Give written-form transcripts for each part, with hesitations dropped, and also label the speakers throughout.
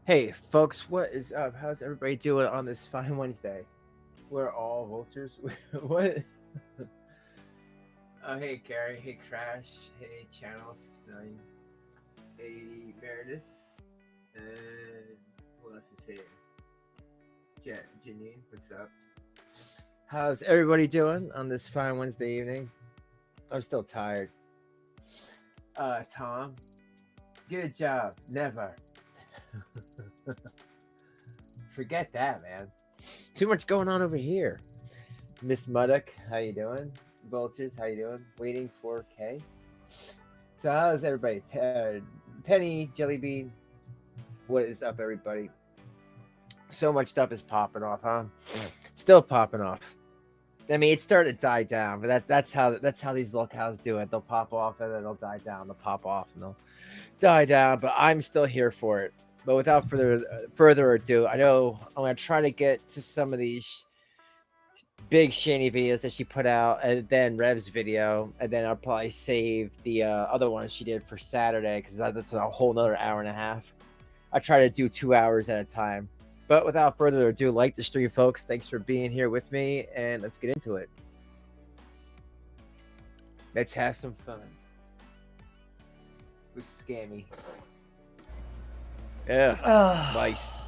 Speaker 1: Hey, folks, what is up? How's everybody doing on this fine Wednesday? We're all vultures. What? Oh, hey, Gary. Hey, Crash. Hey, Channel 69. Hey, Meredith. And who else is here? Janine, what's up? How's everybody doing on this fine Wednesday evening? I'm still tired. Tom, get a job. Never. Forget that, man. Too much going on over here. Miss Muddock, how you doing? Vultures, how you doing? Waiting for K. So how's everybody? Penny, Jellybean, what is up, everybody? So much stuff is popping off, huh? Still popping off. I mean, it's starting to die down, but that's how these locales do it. They'll pop off and then they'll die down. They'll pop off and they'll die down. But I'm still here for it. But without further ado, I know I'm gonna try to get to some of these big Shanny videos that she put out, and then Rev's video, and then I'll probably save the other ones she did for Saturday because that's a whole nother hour and a half. I try to do 2 hours at a time. But without further ado, like the stream, folks. Thanks for being here with me, and let's get into it. Let's have some fun with Scammy. Yeah, nice.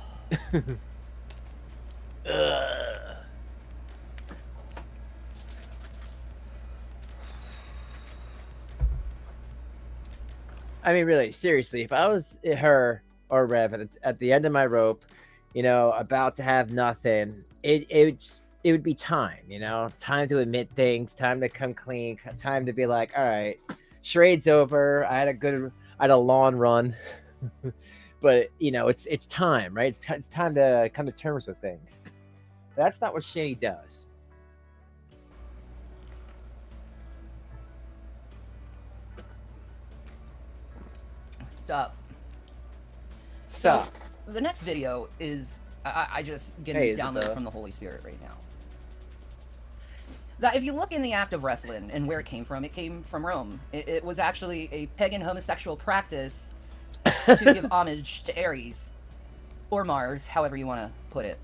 Speaker 1: I mean, really, seriously, if I was her or Rev at the end of my rope, about to have nothing, it would be time, time to admit things, time to come clean, time to be like, all right, charade's over. I had a long run, but it's time, right? It's time to come to terms with things. But that's not what Shanny does.
Speaker 2: Sup.
Speaker 1: So
Speaker 2: the next video is I just get a download from the Holy Spirit right now. That if you look in the act of wrestling and where it came from Rome. It was actually a pagan homosexual practice to give homage to Ares or Mars, however you want to put it.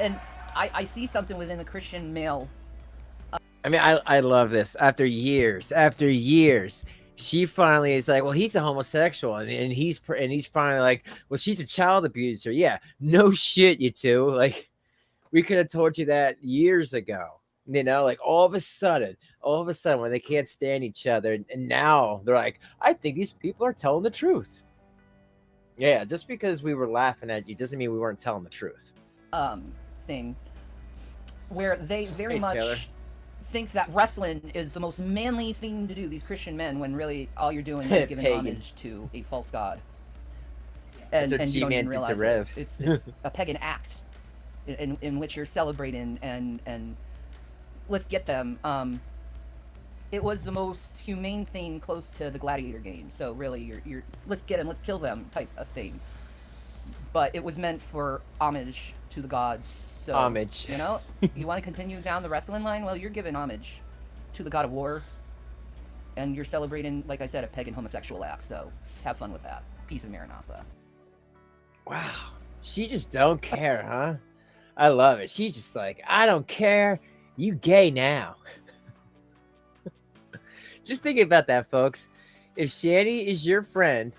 Speaker 2: And I see something within the Christian male.
Speaker 1: I mean, I love this. After years, she finally is like, well, he's a homosexual, and he's finally like, well, she's a child abuser. Yeah, no shit, you two. Like, we could have told you that years ago. Like all of a sudden, when they can't stand each other, and now they're like, I think these people are telling the truth. Yeah, just because we were laughing at you doesn't mean we weren't telling the truth.
Speaker 2: Thing where they very much Taylor. Think that wrestling is the most manly thing to do, these Christian men, when really all you're doing is giving homage to a false god. And you don't even realize it. It's a pagan act in which you're celebrating and let's get them. It was the most humane thing close to the gladiator game. So really, you're let's get them, let's kill them type of thing. But it was meant for homage to the gods. So,
Speaker 1: homage.
Speaker 2: You want to continue down the wrestling line? Well, you're giving homage to the god of war. And you're celebrating, like I said, a pagan homosexual act. So have fun with that. Peace of Maranatha.
Speaker 1: Wow. She just don't care, huh? I love it. She's just like, I don't care. You gay now. Just think about that, folks. If Shanny is your friend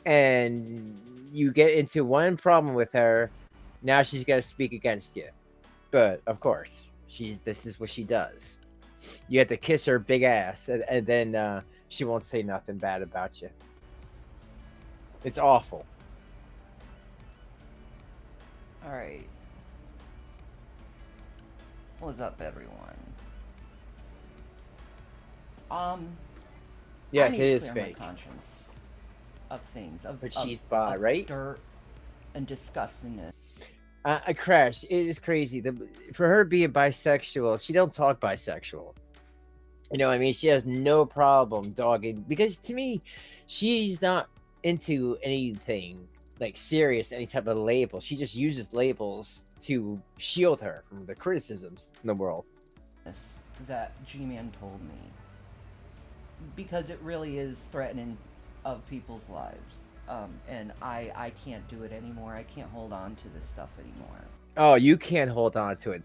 Speaker 1: and you get into one problem with her, now she's got to speak against you. But of course, this is what she does. You have to kiss her big ass, and then she won't say nothing bad about you. It's awful.
Speaker 2: All right. What's up, everyone?
Speaker 1: Yes, it is fake.
Speaker 2: Conscience of things,
Speaker 1: but she's bi, right?
Speaker 2: Dirt and disgustingness.
Speaker 1: Crash. It is crazy. For her being bisexual, she don't talk bisexual. I mean, she has no problem dogging, because to me, she's not into anything like serious, any type of label. She just uses labels to shield her from the criticisms in the world.
Speaker 2: That G-Man told me. because it really is threatening of people's lives. And I can't do it anymore. I can't hold on to this stuff anymore.
Speaker 1: Oh, you can't hold on to it.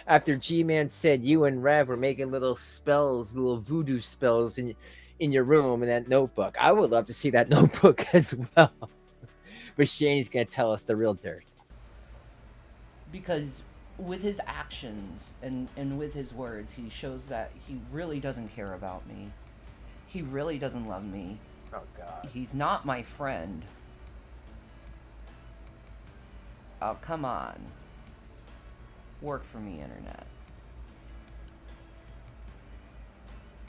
Speaker 1: After G-Man said you and Rev were making little spells, little voodoo spells in your room in that notebook. I would love to see that notebook as well. But Shanny's going to tell us the real dirt.
Speaker 2: Because with his actions and with his words, he shows that he really doesn't care about me. He really doesn't love me.
Speaker 1: Oh, God.
Speaker 2: He's not my friend. Oh, come on. Work for me, internet.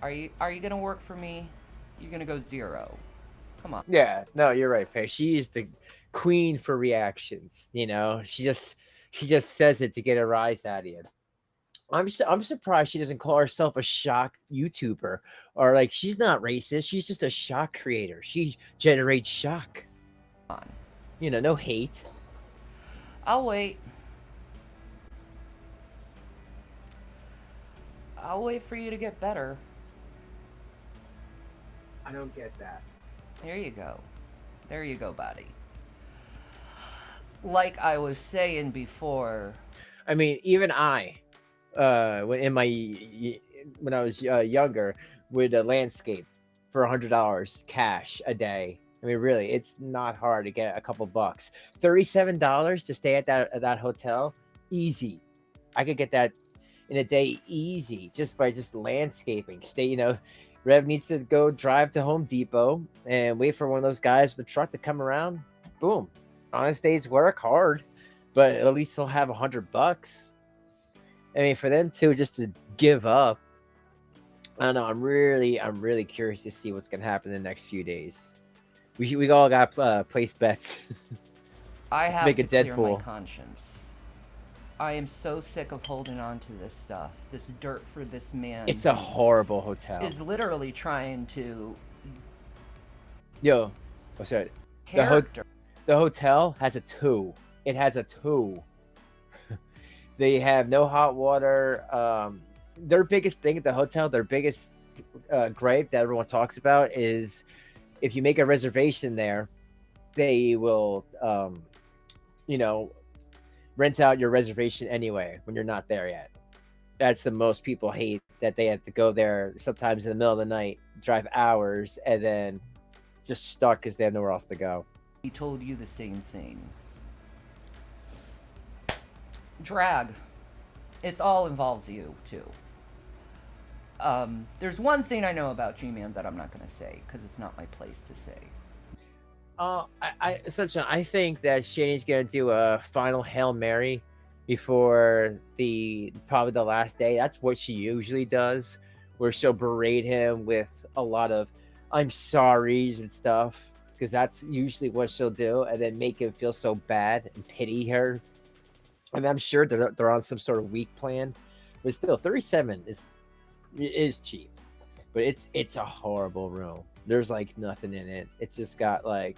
Speaker 2: Are you gonna work for me? You're gonna go 0. Come on.
Speaker 1: Yeah, no, you're right, Pay. She's the queen for reactions. You know, she just says it to get a rise out of you. I'm surprised she doesn't call herself a shock YouTuber, or like she's not racist. She's just a shock creator. She generates shock. You know, no hate.
Speaker 2: I'll wait. I'll wait for you to get better.
Speaker 1: I don't get that.
Speaker 2: There you go. There you go, buddy. Like I was saying before.
Speaker 1: I mean, even when I was younger, would landscape for $100 cash a day. I mean, really, it's not hard to get a couple bucks. $37 to stay at that hotel, easy. I could get that in a day, easy, just by landscaping. Rev needs to go drive to Home Depot and wait for one of those guys with a truck to come around. Boom, honest day's work, hard, but at least he'll have $100. I mean, for them to just to give up, I don't know. I'm really curious to see what's gonna happen in the next few days. We all got place bets.
Speaker 2: I
Speaker 1: Let's
Speaker 2: have
Speaker 1: make
Speaker 2: to
Speaker 1: a
Speaker 2: clear my
Speaker 1: Deadpool.
Speaker 2: conscience. I am so sick of holding on to this stuff. This dirt for this man.
Speaker 1: It's a horrible hotel.
Speaker 2: Is literally trying to.
Speaker 1: Yo, what's that?
Speaker 2: Character.
Speaker 1: The hotel has a 2. It has a 2. They have no hot water. Their biggest thing at the hotel, their biggest gripe that everyone talks about is if you make a reservation there, they will, rent out your reservation anyway when you're not there yet. That's the most people hate, that they have to go there sometimes in the middle of the night, drive hours, and then just stuck because they have nowhere else to go.
Speaker 2: He told you the same thing. Drag. It's all involves you, too. There's one thing I know about G-Man that I'm not going to say, because it's not my place to say.
Speaker 1: I think that Shanny's going to do a final Hail Mary before probably the last day. That's what she usually does, where she'll berate him with a lot of I'm sorry's and stuff, because that's usually what she'll do, and then make him feel so bad and pity her. I mean, I'm sure they're on some sort of weak plan, but still, 37 is cheap, but it's a horrible room. There's like nothing in it. It's just got like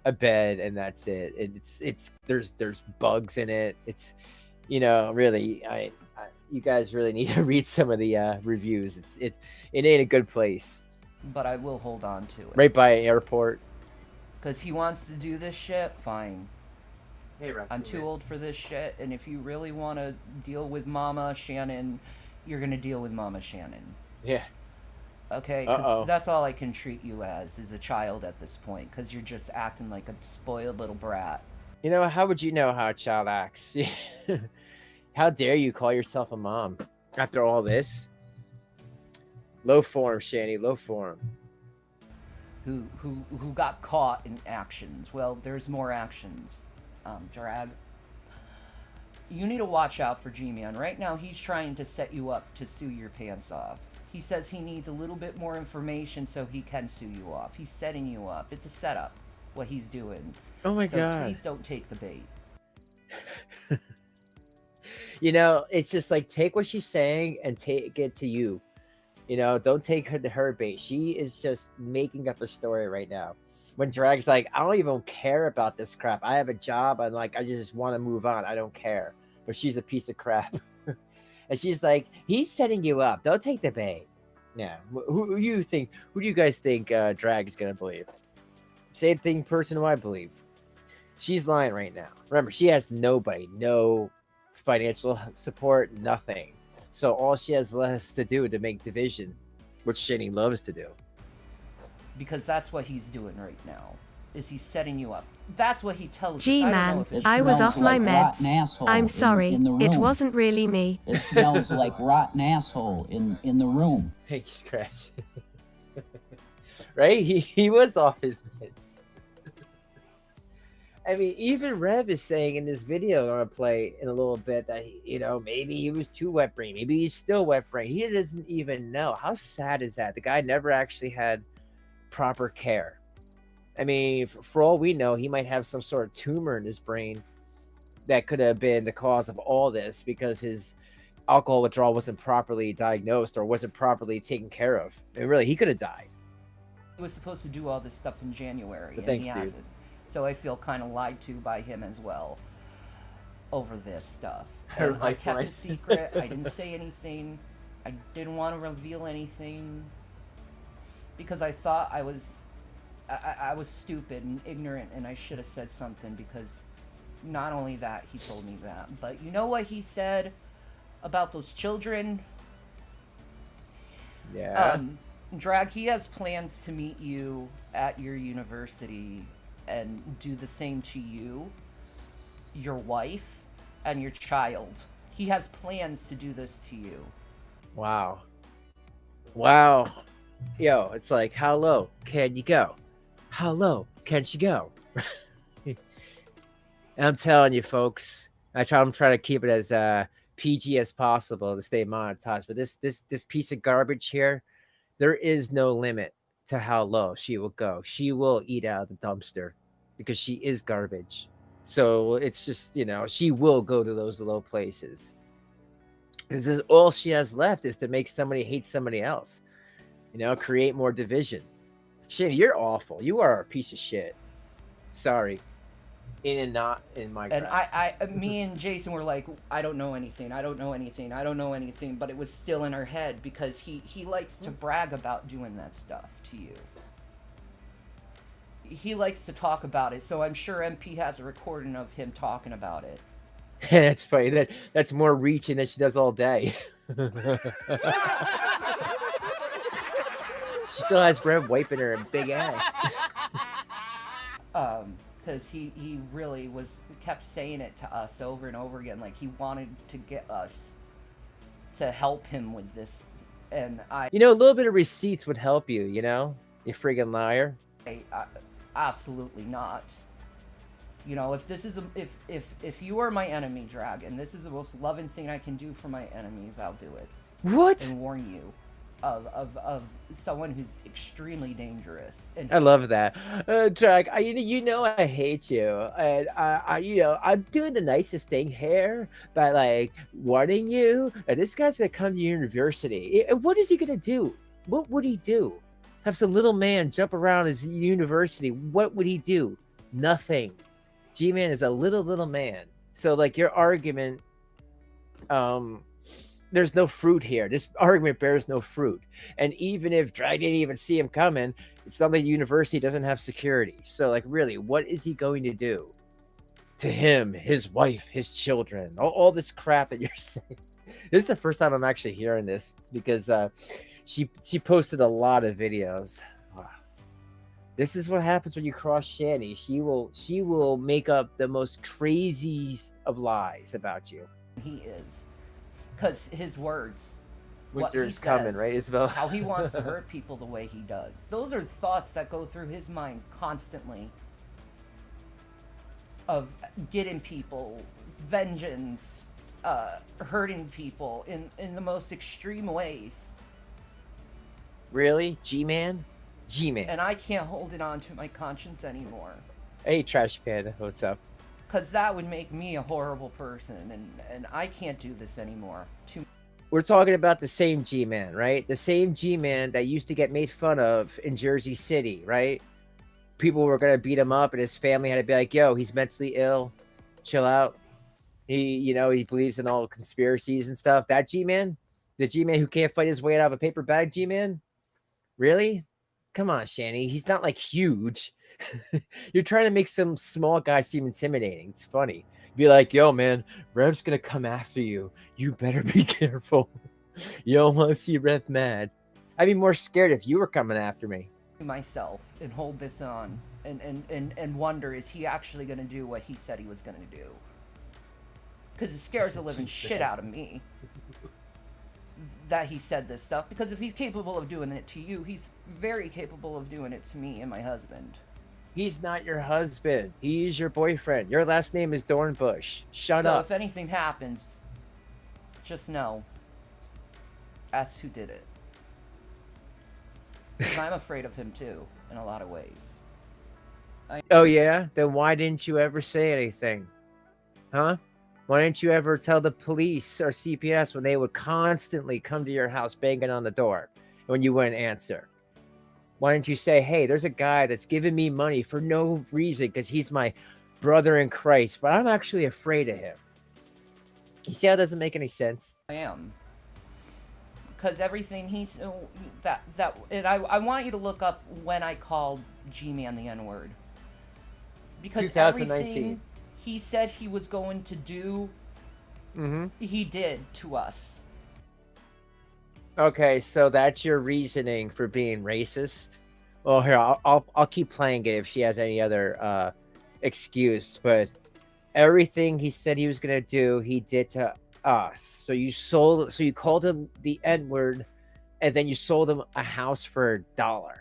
Speaker 1: a bed and that's it. There's bugs in it. It's, really, you guys really need to read some of the reviews. It ain't a good place.
Speaker 2: But I will hold on to it.
Speaker 1: Right by an airport.
Speaker 2: Because he wants to do this shit, fine.
Speaker 1: Hey,
Speaker 2: I'm too old for this shit, and if you really want to deal with Mama Shannon, you're going to deal with Mama Shannon.
Speaker 1: Yeah.
Speaker 2: Okay? Because that's all I can treat you as a child at this point, because you're just acting like a spoiled little brat.
Speaker 1: How would you know how a child acts? How dare you call yourself a mom after all this? Low form, Shanny, low form.
Speaker 2: Who got caught in actions. Well, there's more actions. Drag. You need to watch out for G-Man. Right now, he's trying to set you up to sue your pants off. He says he needs a little bit more information so he can sue you off. He's setting you up. It's a setup, what he's doing.
Speaker 1: Oh my
Speaker 2: so
Speaker 1: God.
Speaker 2: Please don't take the bait.
Speaker 1: It's just like, take what she's saying and take it to you. Don't take her to her bait. She is just making up a story right now. When Drag's like, I don't even care about this crap. I have a job. And like, I just want to move on. I don't care. But she's a piece of crap. And she's like, he's setting you up. Don't take the bait. Yeah. Who do you think? Who do you guys think Drag is gonna believe? Same thing person who I believe. She's lying right now. Remember, she has nobody, no financial support, nothing. So all she has left to do to make division, which Shanny loves to do.
Speaker 2: Because that's what he's doing right now. Is he's setting you up. That's what he tells us.
Speaker 3: G-man, I was off my meds. I'm sorry. It wasn't really me.
Speaker 4: It smells like rotten asshole in the room.
Speaker 1: Thank you, Scratch. Right? He was off his meds. I mean, even Rev is saying in this video I'm gonna play in a little bit that maybe he was too wet brain, maybe he's still wet brain. He doesn't even know. How sad is that? The guy never actually had proper care. I mean, for all we know, he might have some sort of tumor in his brain that could have been the cause of all this because his alcohol withdrawal wasn't properly diagnosed or wasn't properly taken care of. And really, he could have died.
Speaker 2: He was supposed to do all this stuff in January, and
Speaker 1: Thanks,
Speaker 2: he hasn't. So I feel kind of lied to by him as well over this stuff. And I kept it secret. I didn't say anything. I didn't want to reveal anything because I thought I was stupid and ignorant, and I should have said something because not only that, he told me that, but you know what he said about those children?
Speaker 1: Yeah.
Speaker 2: Drag, he has plans to meet you at your university and do the same to you, your wife, and your child. He has plans to do this to you.
Speaker 1: Wow. Wow. Yo, it's like, how low can you go? How low can she go? And I'm telling you, folks, I'm trying to keep it as PG as possible to stay monetized. But this piece of garbage here, there is no limit to how low she will go. She will eat out of the dumpster because she is garbage. So it's just, she will go to those low places. Because all she has left is to make somebody hate somebody else. Create more division. Shane, you're awful. You are a piece of shit. Sorry. In and not in my
Speaker 2: And me and Jason were like, I don't know anything, but it was still in our head because he likes to brag about doing that stuff to you. He likes to talk about it, so I'm sure MP has a recording of him talking about it.
Speaker 1: That's funny. That's more reaching than she does all day. She still has Rev wiping her big ass.
Speaker 2: Because he really kept saying it to us over and over again, like he wanted to get us to help him with this, and a
Speaker 1: little bit of receipts would help you. You friggin' liar.
Speaker 2: Absolutely not. If this is if you are my enemy, Drag, and this is the most loving thing I can do for my enemies, I'll do it.
Speaker 1: What?
Speaker 2: And warn you of someone who's extremely dangerous. And
Speaker 1: I love that. Drag, I hate you, and I'm doing the nicest thing here by warning you that this guy's gonna come to university. What is he gonna do? What would he do? Have some little man jump around his university? What would he do? Nothing. G-Man is a little man. So your argument, there's no fruit here. This argument bears no fruit. And even if Drag didn't even see him coming, it's not like the university doesn't have security. So really, what is he going to do to him, his wife, his children, all this crap that you're saying? This is the first time I'm actually hearing this because she posted a lot of videos. This is what happens when you cross Shanny. She will make up the most craziest of lies about you.
Speaker 2: He is. Because his words,
Speaker 1: Winter's coming, right, Isabel?
Speaker 2: How he wants to hurt people the way he does. Those are thoughts that go through his mind constantly. Of getting people, vengeance, hurting people in the most extreme ways.
Speaker 1: Really? G-Man? G-Man.
Speaker 2: And I can't hold it on to my conscience anymore.
Speaker 1: Hey, Trash Panda, what's up?
Speaker 2: Because that would make me a horrible person, and I can't do this anymore.
Speaker 1: We're talking about the same G-Man, right? The same G-Man that used to get made fun of in Jersey City, right? People were going to beat him up, and his family had to be like, yo, he's mentally ill. Chill out. He believes in all conspiracies and stuff. That G-Man, The G-Man who can't fight his way out of a paper bag, G-Man? Really? Come on, Shanny. He's not like huge. You're trying to make some small guy seem intimidating. It's funny. Be like, yo, man, Rev's gonna come after you. You better be careful. You don't want to see Rev mad. I'd be more scared if you were coming after me.
Speaker 2: Myself and hold this on and wonder, is he actually going to do what he said he was going to do? Because it scares the living shit out of me that he said this stuff. Because if he's capable of doing it to you, he's very capable of doing it to me and my husband.
Speaker 1: He's not your husband. He's your boyfriend. Your last name is Dornbush. Shut up.
Speaker 2: So if anything happens, just know that's who did it. I'm afraid of him too, in a lot of ways.
Speaker 1: Oh yeah? Then why didn't you ever say anything? Huh? Why didn't you ever tell the police or CPS when they would constantly come to your house banging on the door when you wouldn't answer? Why didn't you say, hey, there's a guy that's giving me money for no reason because he's my brother in Christ, but I'm actually afraid of him? You see how it doesn't make any sense?
Speaker 2: I am. Because everything he's... I want you to look up when I called G-Man the N-word. Because
Speaker 1: 2019.
Speaker 2: Everything he said he was going to do, he did to us.
Speaker 1: Okay, so that's your reasoning for being racist? Well, here, I'll keep playing it if she has any other excuse, but everything he said he was going to do, he did to us. So you called him the N-word, and then you sold him a house for $1.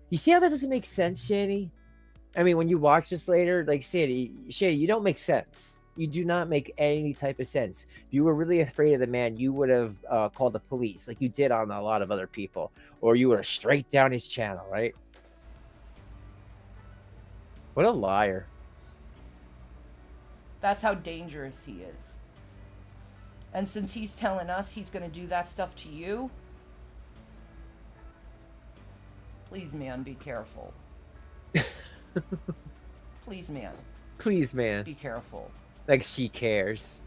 Speaker 1: You see how that doesn't make sense, Shanny? I mean, when you watch this later, like, Shanny, you don't make sense. You do not make any type of sense. If you were really afraid of the man, you would have called the police like you did on a lot of other people, or you would have straight down his channel, right? What a liar.
Speaker 2: That's how dangerous he is. And since he's telling us he's going to do that stuff to you, please, man, be careful. Please, man.
Speaker 1: Please, man.
Speaker 2: Be careful.
Speaker 1: Like she cares.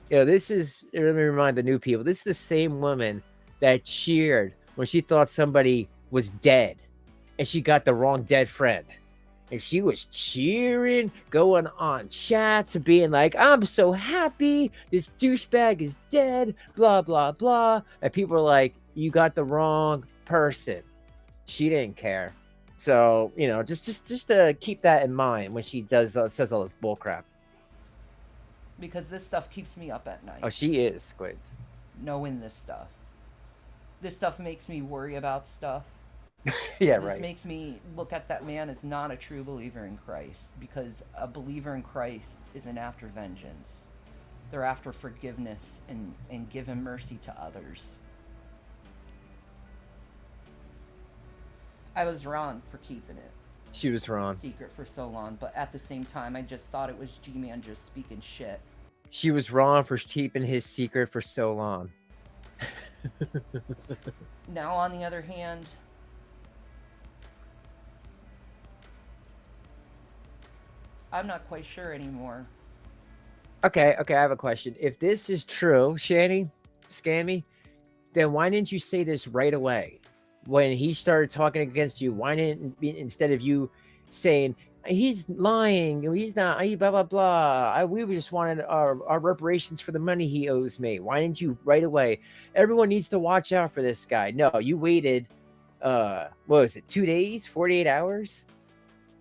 Speaker 1: You know, this is, let me remind the new people, this is the same woman that cheered when she thought somebody was dead and she got the wrong dead friend. And she was cheering, going on chats and being like, I'm so happy, this douchebag is dead, blah, blah, blah. And people are like, you got the wrong person. She didn't care. So, you know, just to keep that in mind when she says all this bullcrap.
Speaker 2: Because this stuff keeps me up at night.
Speaker 1: Oh, she is, Squids.
Speaker 2: Knowing this stuff. This stuff makes me worry about stuff.
Speaker 1: Yeah,
Speaker 2: this
Speaker 1: right.
Speaker 2: makes me look at that man as not a true believer in Christ. Because a believer in Christ isn't after vengeance. They're after forgiveness and giving mercy to others. I was wrong for keeping it.
Speaker 1: She was wrong.
Speaker 2: Secret for so long, but at the same time, I just thought it was G-Man just speaking shit.
Speaker 1: She was wrong for keeping his secret for so long.
Speaker 2: Now, on the other hand, I'm not quite sure anymore.
Speaker 1: Okay, I have a question. If this is true, Shanny, Scammy, then why didn't you say this right away? When he started talking against you, why didn't, instead of you saying, he's lying, he's not, blah, blah, blah, we just wanted our reparations for the money he owes me. Why didn't you right away? Everyone needs to watch out for this guy. No, you waited, what was it, 2 days, 48 hours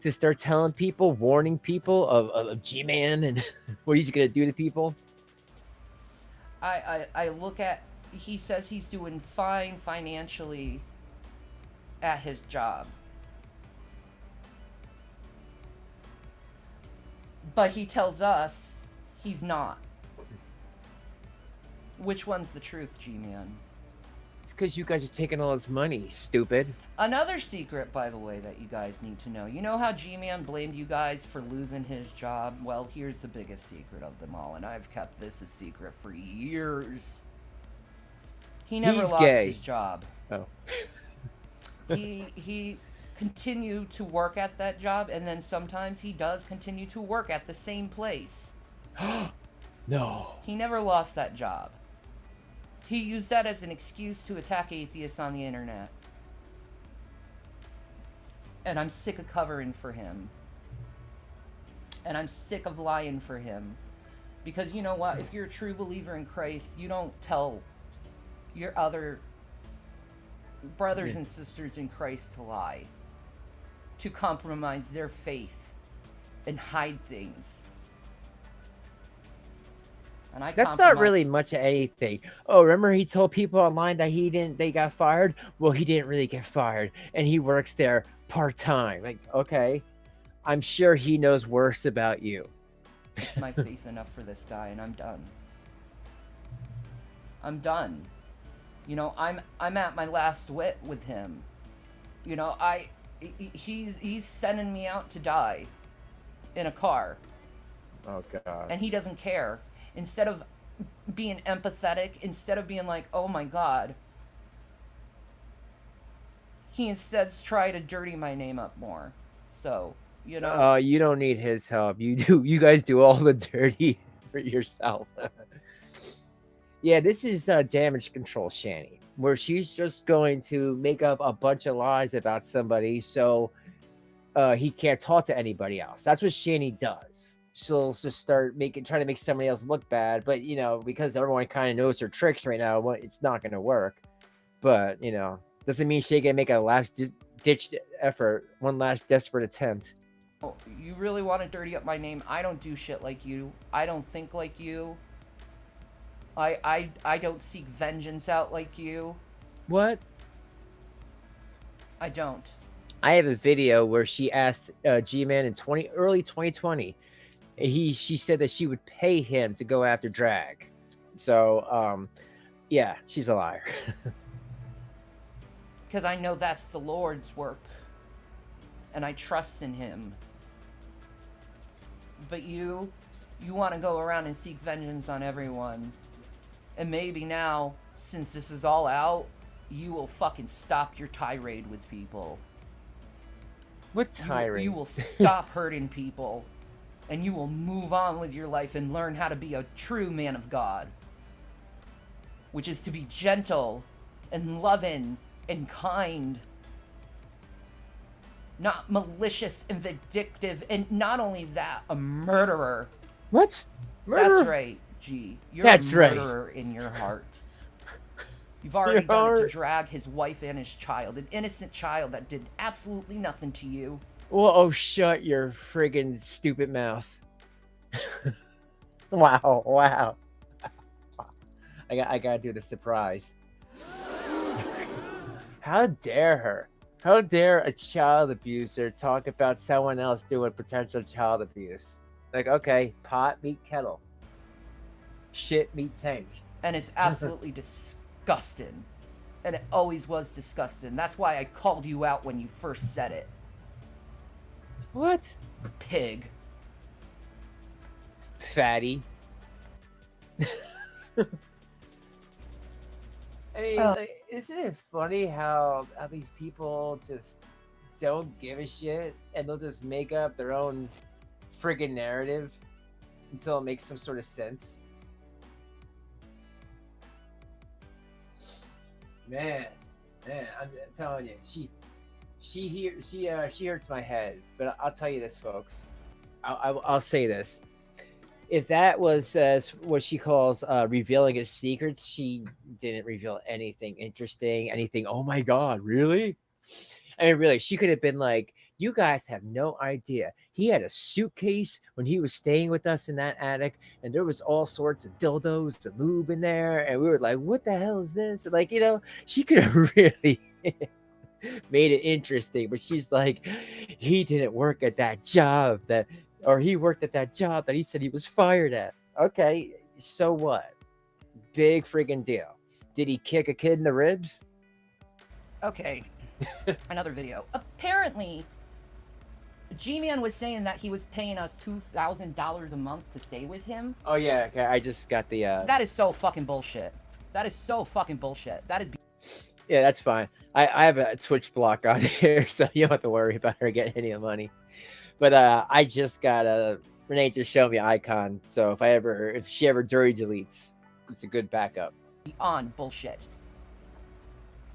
Speaker 1: to start telling people, warning people of G-Man and what he's going to do to people?
Speaker 2: I look at, he says he's doing fine financially at his job. But he tells us he's not. Which one's the truth, G-Man?
Speaker 1: It's because you guys are taking all his money, stupid.
Speaker 2: Another secret, by the way, that you guys need to know. You know how G-Man blamed you guys for losing his job? Well, here's the biggest secret of them all, and I've kept this a secret for years. He never lost his job.
Speaker 1: Oh.
Speaker 2: He continued to work at that job, and then sometimes he does continue to work at the same place.
Speaker 1: No.
Speaker 2: He never lost that job. He used that as an excuse to attack atheists on the internet. And I'm sick of covering for him. And I'm sick of lying for him. Because you know what? If you're a true believer in Christ, you don't tell your other brothers and sisters in Christ to lie. To compromise their faith and hide things. And
Speaker 1: That's not really much of anything. Oh, remember he told people online that they got fired? Well, he didn't really get fired. And he works there part-time. Like, okay. I'm sure he knows worse about you.
Speaker 2: It's my faith enough for this guy, and I'm done. I'm done. You know, I'm at my last wit with him. You know, he's sending me out to die in a car.
Speaker 1: Oh God.
Speaker 2: And he doesn't care. Instead of being empathetic, instead of being like, oh my God, he instead's try to dirty my name up more. So, you know.
Speaker 1: You don't need his help. You guys do all the dirty for yourself. Yeah, this is damage control Shanny, where she's just going to make up a bunch of lies about somebody so he can't talk to anybody else. That's what Shanny does. She'll just start trying to make somebody else look bad, but you know, because everyone kind of knows her tricks right now, well, it's not going to work. But you know, doesn't mean she can make a last ditched effort, one last desperate attempt.
Speaker 2: You really want to dirty up my name? I don't do shit like you. I don't think like you. I don't seek vengeance out like you.
Speaker 1: What?
Speaker 2: I don't.
Speaker 1: I have a video where she asked G-Man in early 2020. She said that she would pay him to go after drag. So, yeah, she's a liar.
Speaker 2: Because I know that's the Lord's work. And I trust in him. But you want to go around and seek vengeance on everyone. And maybe now, since this is all out, you will fucking stop your tirade with people.
Speaker 1: What tirade?
Speaker 2: You will stop hurting people. And you will move on with your life and learn how to be a true man of God. Which is to be gentle and loving and kind. Not malicious and vindictive. And not only that, a murderer.
Speaker 1: What?
Speaker 2: Murderer? That's right, G. You're a murderer in your heart. You've already done it to drag his wife and his child. An innocent child that did absolutely nothing to you.
Speaker 1: Well, oh, shut your friggin' stupid mouth. Wow. I gotta do the surprise. How dare her? How dare a child abuser talk about someone else doing potential child abuse? Like, okay, pot meet kettle. Shit meet tank.
Speaker 2: And it's absolutely disgusting. And it always was disgusting. That's why I called you out when you first said it.
Speaker 1: What?
Speaker 2: Pig.
Speaker 1: Fatty. I mean, like, isn't it funny how these people just don't give a shit and they'll just make up their own friggin' narrative until it makes some sort of sense? Man, I'm telling you, she hurts my head. But I'll tell you this, folks. I'll say this. If that was what she calls revealing his secrets, she didn't reveal anything interesting, anything. Oh my God, really? I mean, really, she could have been like, you guys have no idea. He had a suitcase when he was staying with us in that attic, and there was all sorts of dildos and lube in there. And we were like, what the hell is this? And like, you know, she could have really made it interesting. But she's like, he didn't work at that job or he worked at that job that he said he was fired at. Okay, so what? Big friggin' deal. Did he kick a kid in the ribs?
Speaker 2: Okay. Another video. Apparently, G-Man was saying that he was paying us $2,000 a month to stay with him.
Speaker 1: Oh, yeah. Okay, I just got the...
Speaker 2: That is so fucking bullshit. That is so fucking bullshit. That is...
Speaker 1: Yeah, that's fine. I have a Twitch block on here, so you don't have to worry about her getting any money. But I just got Renee just showed me icon, so if she ever dirty deletes, it's a good backup.
Speaker 2: On bullshit.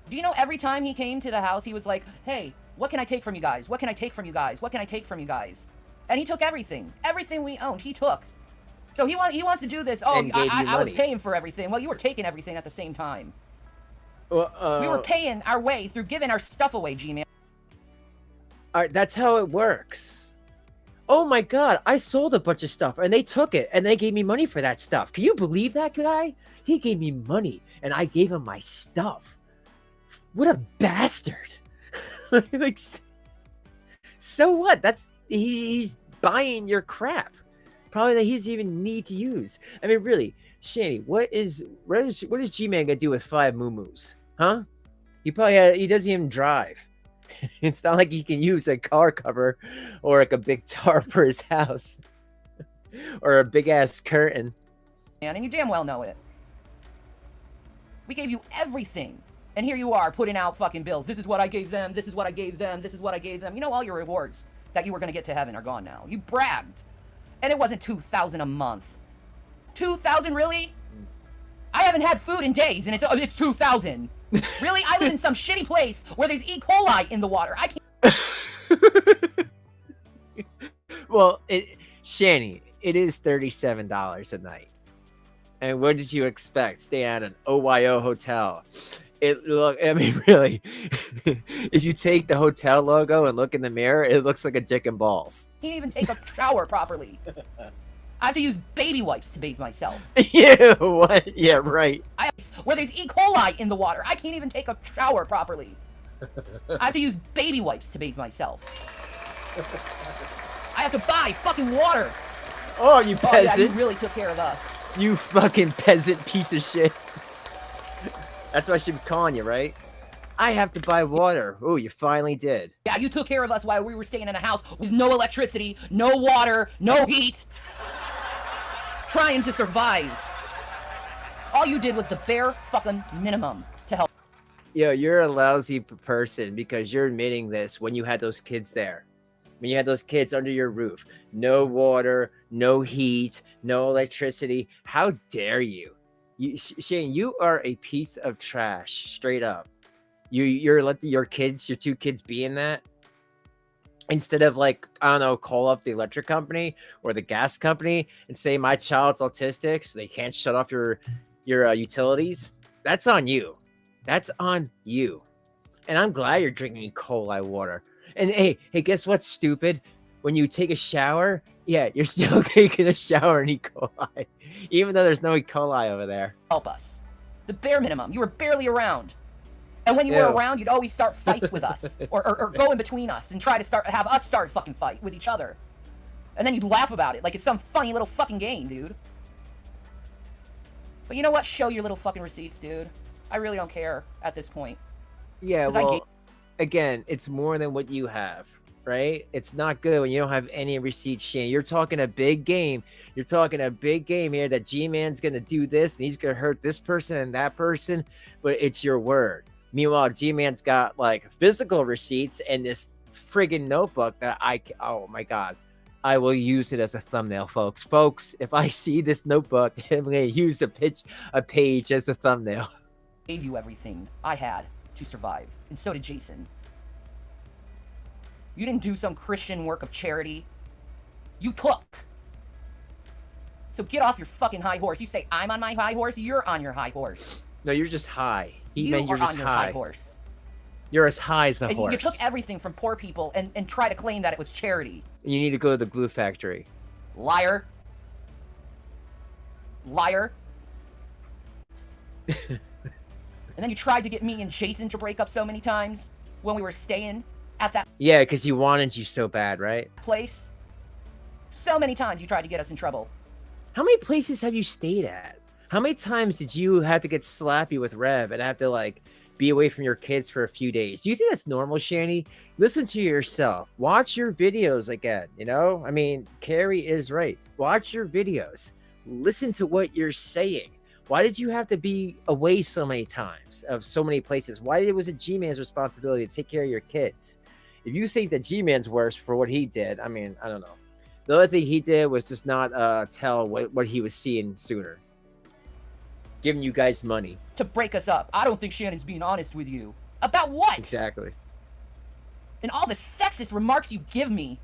Speaker 2: Do you know every time he came to the house, he was like, hey, what can I take from you guys? What can I take from you guys? What can I take from you guys? And he took everything. Everything we owned, he took. So he wants to do this. Oh, I was paying for everything. Well, you were taking everything at the same time.
Speaker 1: Well,
Speaker 2: we were paying our way through giving our stuff away, G-Man.
Speaker 1: All right, that's how it works. Oh my God, I sold a bunch of stuff and they took it and they gave me money for that stuff. Can you believe that guy? He gave me money and I gave him my stuff. What a bastard. Like, so what? He's buying your crap. Probably that he's even need to use. I mean, really, Shanny, what is G-Man gonna do with 5 moo-moos? Huh? He doesn't even drive. It's not like he can use a car cover or like a big tarp for his house or a big ass curtain.
Speaker 2: And you damn well know it. We gave you everything. And here you are putting out fucking bills. This is what I gave them. This is what I gave them. This is what I gave them. You know, all your rewards that you were going to get to heaven are gone now. You bragged. And it wasn't $2,000 a month. $2,000, really? I haven't had food in days, and it's $2,000. Really? I live in some shitty place where there's E. coli in the water. I can't.
Speaker 1: Well, Shanny, it is $37 a night. And what did you expect? Staying at an OYO hotel. I mean, really, if you take the hotel logo and look in the mirror, it looks like a dick and balls.
Speaker 2: Can't even take a shower properly. I have to use baby wipes to bathe myself.
Speaker 1: Yeah, what? Yeah, right.
Speaker 2: Where there's E. coli in the water. I can't even take a shower properly. I have to use baby wipes to bathe myself. I have to buy fucking water.
Speaker 1: Oh, you peasant.
Speaker 2: Yeah, you really took care of us.
Speaker 1: You fucking peasant piece of shit. That's what I should be calling you, right? I have to buy water. Oh, you finally did.
Speaker 2: Yeah, you took care of us while we were staying in a house with no electricity, no water, no heat. Trying to survive. All you did was the bare fucking minimum to help.
Speaker 1: Yo, you're a lousy person because you're admitting this when you had those kids there. When you had those kids under your roof. No water, no heat, no electricity. How dare you? Shane, you are a piece of trash, straight up. You're letting your 2 kids be in that? Instead of, like, I don't know, call up the electric company or the gas company and say my child's autistic so they can't shut off your utilities. That's on you. That's on you. And I'm glad you're drinking E. coli water. And hey, guess what's stupid? When you take a shower, yeah, you're still taking a shower in E. coli. Even though there's no E. coli over there.
Speaker 2: Help us. The bare minimum. You were barely around. And when you were around, you'd always start fights with us. Or go in between us and try to have us start a fucking fight with each other. And then you'd laugh about it like it's some funny little fucking game, dude. But you know what? Show your little fucking receipts, dude. I really don't care at this point.
Speaker 1: Yeah, well, again, it's more than what you have, right? It's not good when you don't have any receipts, Shane. You're talking a big game. You're talking a big game here that G-Man's going to do this and he's going to hurt this person and that person, but it's your word. Meanwhile, G-Man's got, like, physical receipts and this friggin' notebook that oh my God, I will use it as a thumbnail, folks. Folks, if I see this notebook, I'm going to use a page as a thumbnail.
Speaker 2: Gave you everything I had to survive, and so did Jason. You didn't do some Christian work of charity. You took. So get off your fucking high horse. You say I'm on my high horse, you're on your high horse.
Speaker 1: No, you're just high.
Speaker 2: You're just on your high horse.
Speaker 1: You're as high as the horse.
Speaker 2: You took everything from poor people and try to claim that it was charity.
Speaker 1: You need to go to the glue factory.
Speaker 2: Liar. Liar. And then you tried to get me and Jason to break up so many times when we were staying at that...
Speaker 1: Yeah, because he wanted you so bad, right?
Speaker 2: ...place. So many times you tried to get us in trouble.
Speaker 1: How many places have you stayed at? How many times did you have to get slappy with Rev and have to, like, be away from your kids for a few days? Do you think that's normal, Shanny? Listen to yourself. Watch your videos again, you know? I mean, Carrie is right. Watch your videos. Listen to what you're saying. Why did you have to be away so many times of so many places? Why was it G-Man's responsibility to take care of your kids? If you think that G-Man's worse for what he did, I mean, I don't know. The only thing he did was just not tell what he was seeing sooner. Giving you guys money.
Speaker 2: To break us up. I don't think Shannon's being honest with you. About what?
Speaker 1: Exactly.
Speaker 2: And all the sexist remarks you give me.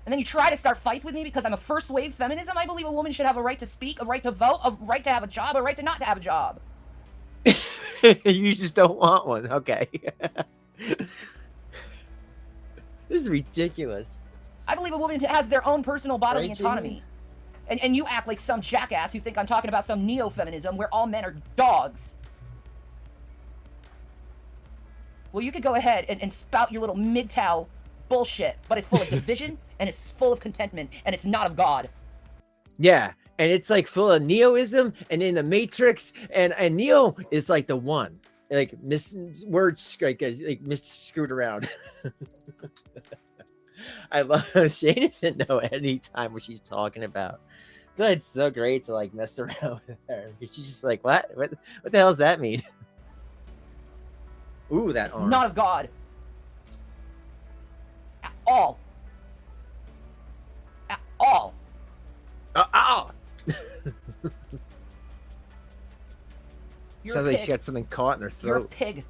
Speaker 2: And then you try to start fights with me because I'm a first wave feminism? I believe a woman should have a right to speak, a right to vote, a right to have a job, a right to not have a job.
Speaker 1: You just don't want one. Okay. This is ridiculous.
Speaker 2: I believe a woman has their own personal bodily autonomy. And you act like some jackass who think I'm talking about some neo-feminism where all men are dogs. Well, you could go ahead and spout your little MGTOW bullshit, but it's full of division, and it's full of contentment, and it's not of God.
Speaker 1: Yeah, and it's like full of Neoism, and in the Matrix, and Neo is like the one. Like, words, like screwed around. I love Shane doesn't know any time what she's talking about. So it's so great to like mess around with her. She's just like, what the hell does that mean? Ooh, that's
Speaker 2: not of God. At all. At all.
Speaker 1: Sounds like she got something caught in her throat.
Speaker 2: You're a pig.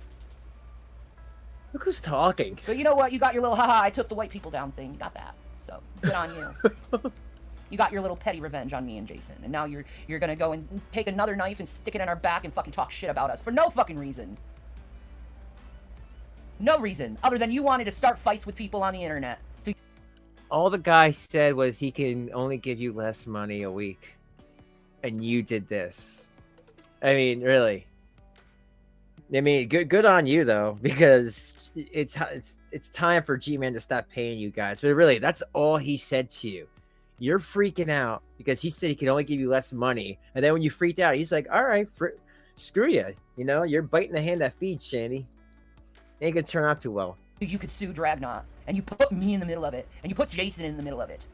Speaker 1: Look who's talking.
Speaker 2: But you know what? You got your little haha, I took the white people down thing. You got that. So, good on you. You got your little petty revenge on me and Jason. And now you're gonna go and take another knife and stick it in our back and fucking talk shit about us for no fucking reason. No reason, other than you wanted to start fights with people on the internet. So
Speaker 1: all the guy said was he can only give you less money a week. And you did this. I mean, really. I mean, good on you though, because it's time for G-Man to stop paying you guys. But really, that's all he said to you. You're freaking out because he said he could only give you less money, and then when you freaked out, he's like, "All right, screw you." You know, you're biting the hand that feeds, Shanny. Ain't gonna turn out too well.
Speaker 2: You could sue Dragnot, and you put me in the middle of it, and you put Jason in the middle of it.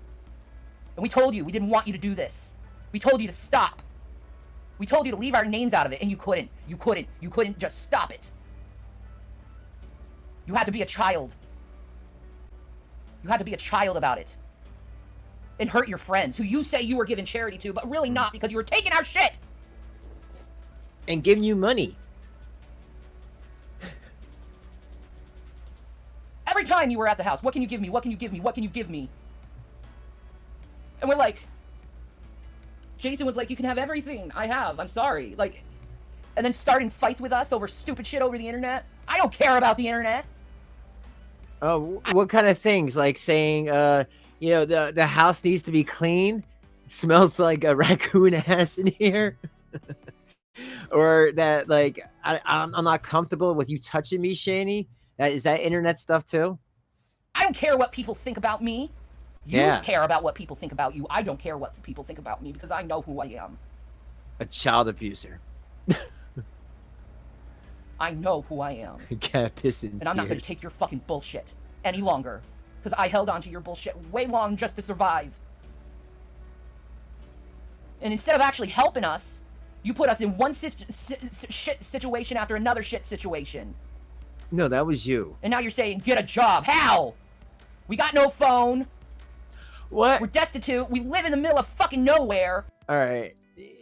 Speaker 2: And we told you we didn't want you to do this. We told you to stop. We told you to leave our names out of it, and you couldn't. You couldn't just stop it. You had to be a child. You had to be a child about it. And hurt your friends, who you say you were giving charity to, but really not, because you were taking our shit!
Speaker 1: And giving you money.
Speaker 2: Every time you were at the house, what can you give me? What can you give me? What can you give me? And we're like... Jason was like, you can have everything I have. I'm sorry. Like, and then starting fights with us over stupid shit over the internet. I don't care about the internet.
Speaker 1: Oh, what kind of things? Like saying, you know, the house needs to be clean. It smells like a raccoon ass in here. Or that, like, I'm not comfortable with you touching me, Shanny. Is that internet stuff too?
Speaker 2: I don't care what people think about me. You care about what people think about you. I don't care what people think about me because I know who I am.
Speaker 1: A child abuser.
Speaker 2: I know who I am.
Speaker 1: Can't piss in
Speaker 2: and I'm not going to take your fucking bullshit any longer. Because I held on to your bullshit way long just to survive. And instead of actually helping us, you put us in one shit situation after another shit situation.
Speaker 1: No, that was you.
Speaker 2: And now you're saying, get a job. How? We got no phone.
Speaker 1: What?
Speaker 2: We're destitute. We live in the middle of fucking nowhere.
Speaker 1: All right.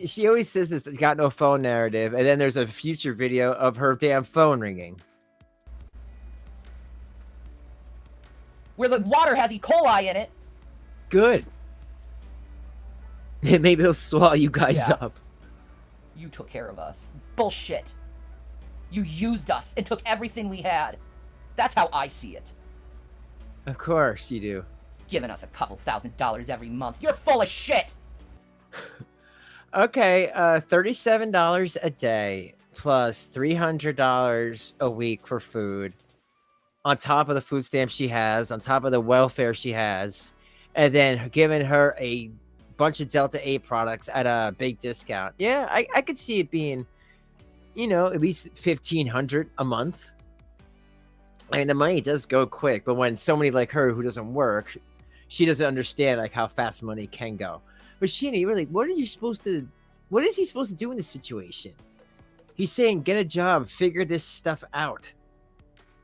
Speaker 1: She always says this got no phone narrative, and then there's a future video of her damn phone ringing.
Speaker 2: Where the water has E. coli in it.
Speaker 1: Good. Maybe it'll swallow you guys up.
Speaker 2: You took care of us. Bullshit. You used us and took everything we had. That's how I see it.
Speaker 1: Of course you do.
Speaker 2: Giving us a couple $1,000s every month. You're full of shit!
Speaker 1: Okay, $37 a day plus $300 a week for food. On top of the food stamps she has, on top of the welfare she has, and then giving her a bunch of Delta 8 products at a big discount. Yeah, I could see it being, you know, at least $1,500 a month. I mean, the money does go quick, but when somebody like her who doesn't work, she doesn't understand like how fast money can go. But Shanny, really, what is he supposed to do in this situation? He's saying, get a job, figure this stuff out.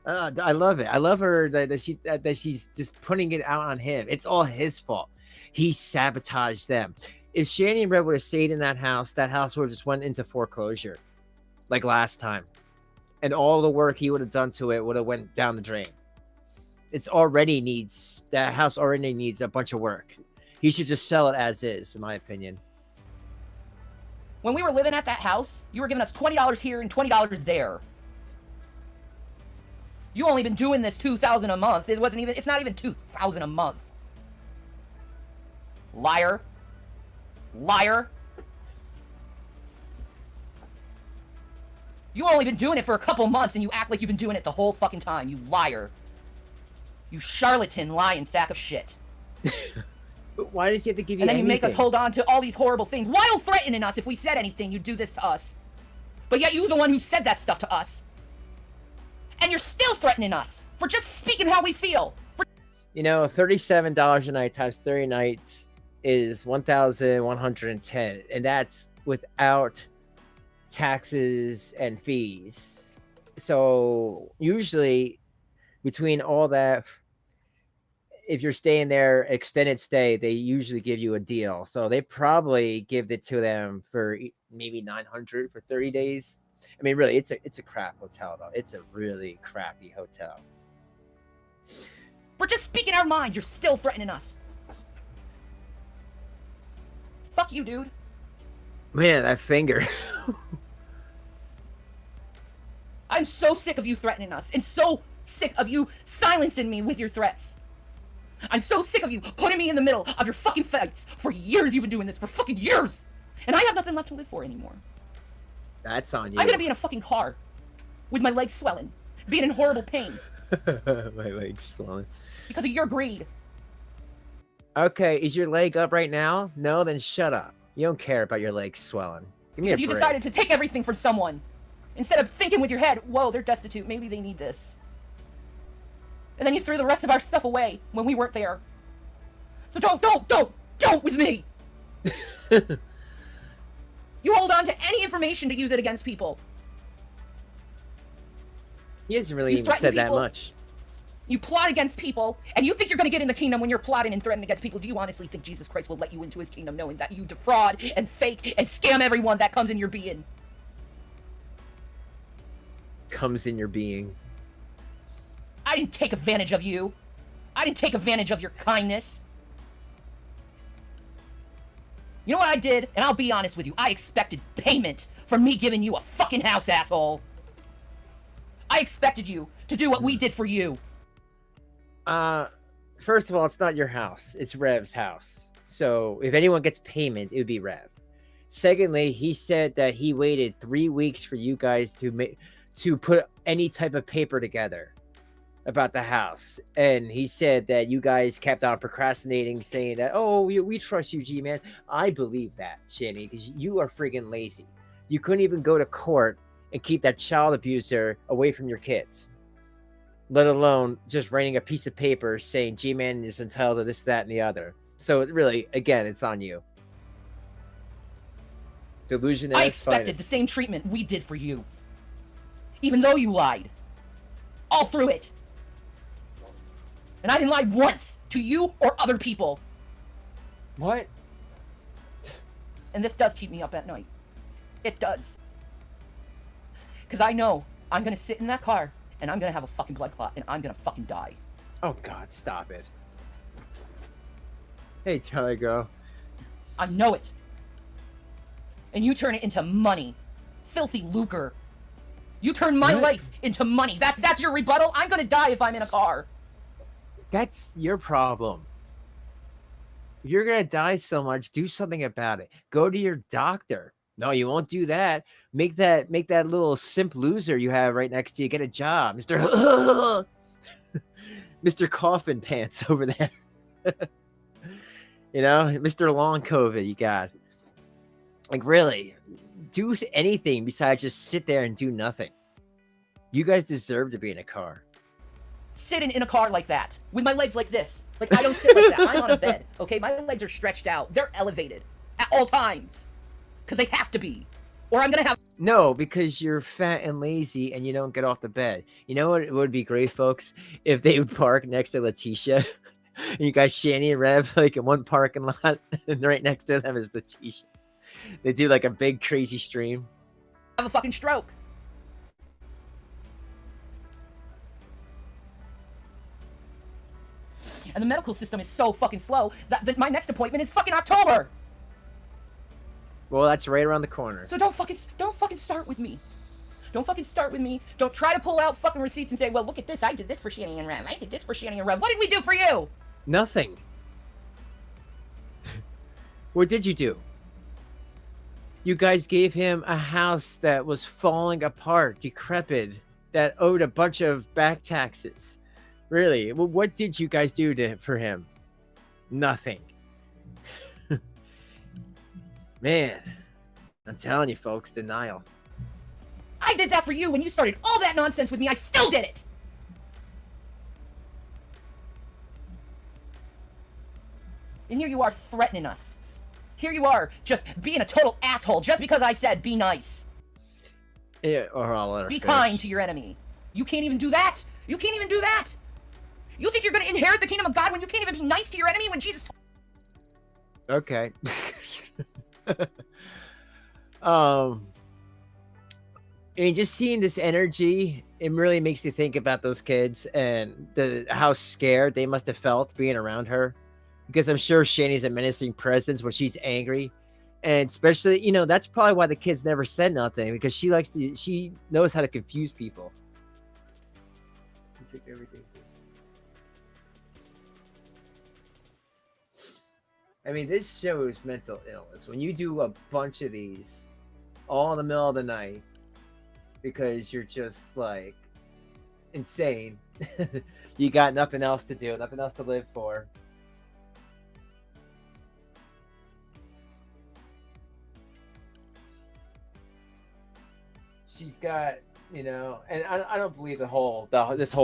Speaker 1: I love it. I love her that she's just putting it out on him. It's all his fault. He sabotaged them. If Shanny and Red would have stayed in that house would have just went into foreclosure like last time. And all the work he would have done to it would have went down the drain. That house already needs a bunch of work. He should just sell it as is, in my opinion.
Speaker 2: When we were living at that house, you were giving us $20 here and $20 there. You only been doing this $2,000 a month. It's not even $2,000 a month. Liar. Liar. You only been doing it for a couple months and you act like you've been doing it the whole fucking time. You liar. You charlatan, lying sack of shit.
Speaker 1: But why does he have to give you
Speaker 2: And then
Speaker 1: anything?
Speaker 2: you make us hold on to all these horrible things while threatening us if we said anything, you'd do this to us. But yet you're the one who said that stuff to us. And you're still threatening us for just speaking how we feel.
Speaker 1: You know, $37 a night times 30 nights is $1,110. And that's without taxes and fees. So usually between all that, if you're staying there extended stay, they usually give you a deal. So they probably give it to them for maybe $900 for 30 days. I mean, really, it's a crap hotel though. It's a really crappy hotel.
Speaker 2: For just speaking our minds, you're still threatening us. Fuck you, dude.
Speaker 1: Man, that finger.
Speaker 2: I'm so sick of you threatening us, and so sick of you silencing me with your threats. I'm so sick of you putting me in the middle of your fucking fights. For years you've been doing this, for fucking years. And I have nothing left to live for anymore.
Speaker 1: That's on you.
Speaker 2: I'm gonna be in a fucking car with my legs swelling, being in horrible pain.
Speaker 1: My legs swelling.
Speaker 2: Because of your greed.
Speaker 1: Okay, is your leg up right now? No, then shut up. You don't care about your legs swelling. Give me
Speaker 2: Because
Speaker 1: a
Speaker 2: you
Speaker 1: break.
Speaker 2: decided to take everything from someone. Instead of thinking with your head, whoa, they're destitute, maybe they need this. And then you threw the rest of our stuff away when we weren't there. So don't with me! You hold on to any information to use it against people.
Speaker 1: He hasn't really even said that much.
Speaker 2: You plot against people, and you think you're going to get in the kingdom when you're plotting and threatening against people. Do you honestly think Jesus Christ will let you into his kingdom knowing that you defraud and fake and scam everyone that comes in your being?
Speaker 1: Comes in your being.
Speaker 2: I didn't take advantage of you. I didn't take advantage of your kindness. You know what I did? And I'll be honest with you. I expected payment for me giving you a fucking house, asshole. I expected you to do what we did for you.
Speaker 1: First of all, it's not your house. It's Rev's house. So if anyone gets payment, it would be Rev. Secondly, he said that he waited 3 weeks for you guys to put any type of paper together about the house. And he said that you guys kept on procrastinating, saying that, oh, we trust you, G-Man. I believe that, Shanny, because you are friggin' lazy. You couldn't even go to court and keep that child abuser away from your kids, let alone just writing a piece of paper saying G-Man is entitled to this, that, and the other. So really, again, it's on you. Delusion.
Speaker 2: I expected the same treatment we did for you. Even though you lied. All through it. And I didn't lie once to you or other people.
Speaker 1: What?
Speaker 2: And this does keep me up at night. It does. Because I know I'm going to sit in that car and I'm going to have a fucking blood clot and I'm going to fucking die.
Speaker 1: Oh, God, stop it. Hey, Charlie girl.
Speaker 2: I know it. And you turn it into money. Filthy lucre. You turn my life into money. That's your rebuttal? I'm going to die if I'm in a car.
Speaker 1: That's your problem. If you're going to die so much, do something about it. Go to your doctor. No, you won't do that. Make that little simp loser you have right next to you get a job, Mr. Mr. Coffin Pants over there. You know, Mr. Long COVID you got. Like, really, do anything besides just sit there and do nothing. You guys deserve to be in a car.
Speaker 2: Sitting in a car like that, with my legs like this. Like, I don't sit like that. I'm on a bed, okay? My legs are stretched out. They're elevated at all times. Because they have to be. Or I'm going to have...
Speaker 1: No, because you're fat and lazy and you don't get off the bed. You know what? It would be great, folks, if they would park next to Letitia You guys, Shanny and Rev, like in one parking lot, and right next to them is the t-shirt. They do like a big crazy stream.
Speaker 2: Have a fucking stroke. And the medical system is so fucking slow that my next appointment is fucking October.
Speaker 1: Well, that's right around the corner.
Speaker 2: So don't fucking start with me. Don't fucking start with me. Don't try to pull out fucking receipts and say, well, look at this. I did this for Shanny and Rev. I did this for Shanny and Rev. What did we do for you?
Speaker 1: Nothing. What did you do? You guys gave him a house that was falling apart, decrepit, that owed a bunch of back taxes. Really? Well, what did you guys do for him? Nothing. Man, I'm telling you, folks, denial.
Speaker 2: I did that for you when you started all that nonsense with me. I still did it. And here you are threatening us. Here you are just being a total asshole just because I said be nice.
Speaker 1: Yeah, or I'll let her
Speaker 2: be
Speaker 1: finish.
Speaker 2: kind to your enemy. You can't even do that. You can't even do that. You think you're going to inherit the kingdom of God when you can't even be nice to your enemy when Jesus...
Speaker 1: Okay. And just seeing this energy, it really makes you think about those kids and how scared they must have felt being around her. Because I'm sure Shanny's a menacing presence when she's angry. And especially, you know, that's probably why the kids never said nothing, because she knows how to confuse people. You took everything. I mean, this shows mental illness. When you do a bunch of these all in the middle of the night because you're just like insane, you got nothing else to do, nothing else to live for. She's got, you know, and I don't believe this whole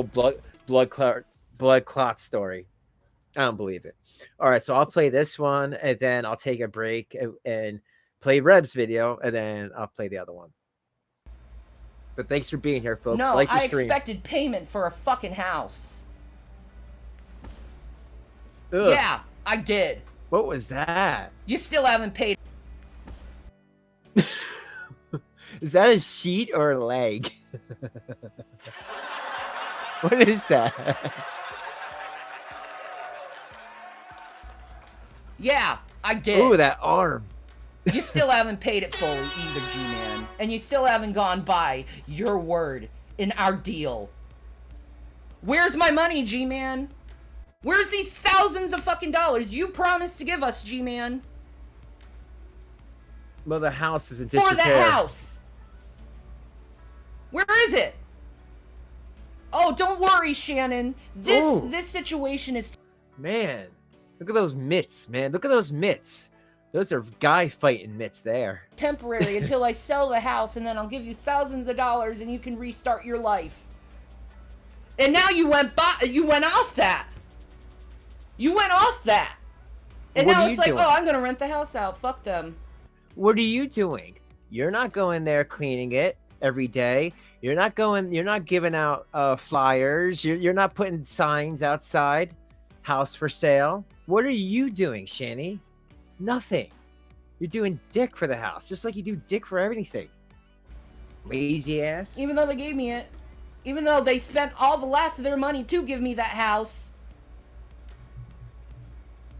Speaker 1: blood clot story. I don't believe it. All right, so I'll play this one, and then I'll take a break and play Reb's video, and then I'll play the other one. But thanks for being here, folks.
Speaker 2: No,
Speaker 1: like the
Speaker 2: I
Speaker 1: stream.
Speaker 2: expected payment for a fucking house.
Speaker 1: Ugh.
Speaker 2: Yeah, I did.
Speaker 1: What was that?
Speaker 2: You still haven't paid.
Speaker 1: Is that a sheet or a leg? What is that?
Speaker 2: Yeah, I did.
Speaker 1: Ooh, that arm.
Speaker 2: You still haven't paid it fully either, G-Man. And you still haven't gone by your word in our deal. Where's my money, G-Man? Where's these thousands of fucking dollars you promised to give us, G-Man?
Speaker 1: Well, the house is in disrepair.
Speaker 2: For that house. Where is it? Oh, don't worry, Shannon. This situation is...
Speaker 1: Man, look at those mitts, man. Look at those mitts. Those are guy fighting mitts there.
Speaker 2: Temporary until I sell the house, and then I'll give you thousands of dollars and you can restart your life. And now you went off that. You went off that. And
Speaker 1: What
Speaker 2: now
Speaker 1: are
Speaker 2: it's
Speaker 1: you
Speaker 2: like,
Speaker 1: doing?
Speaker 2: oh, I'm going to rent the house out. Fuck them.
Speaker 1: What are you doing? You're not going there cleaning it every day. You're not giving out flyers. You're not putting signs outside. House for sale. What are you doing, Shanny? Nothing. You're doing dick for the house, just like you do dick for everything. Lazy ass.
Speaker 2: Even though they gave me it. Even though they spent all the last of their money to give me that house.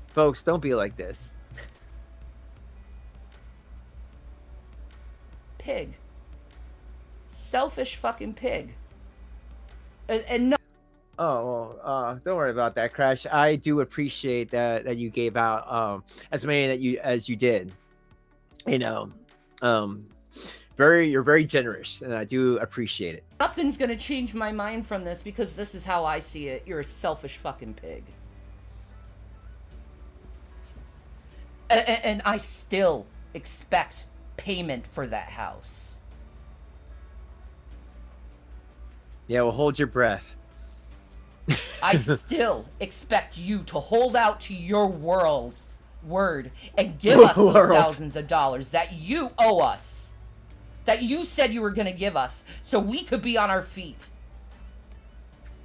Speaker 1: Folks, don't be like this.
Speaker 2: Pig. Selfish fucking pig. And no.
Speaker 1: Oh, well, don't worry about that, Crash. I do appreciate that you gave out as many as you did. You know, you're very generous, and I do appreciate it.
Speaker 2: Nothing's gonna change my mind from this because this is how I see it. You're a selfish fucking pig. And I still expect payment for that house.
Speaker 1: Yeah, well, hold your breath.
Speaker 2: I still expect you to hold out to your word and give us those thousands of dollars that you owe us. That you said you were going to give us so we could be on our feet.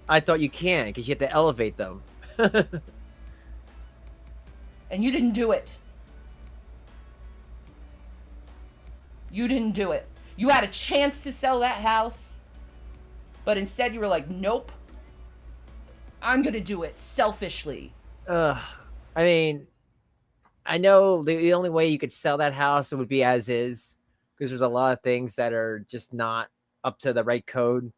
Speaker 1: I thought you can, because you have to elevate them.
Speaker 2: And you didn't do it. You didn't do it. You had a chance to sell that house, but instead you were like, nope. I'm going to do it selfishly.
Speaker 1: I mean, I know the only way you could sell that house would be as is, because there's a lot of things that are just not up to the right code.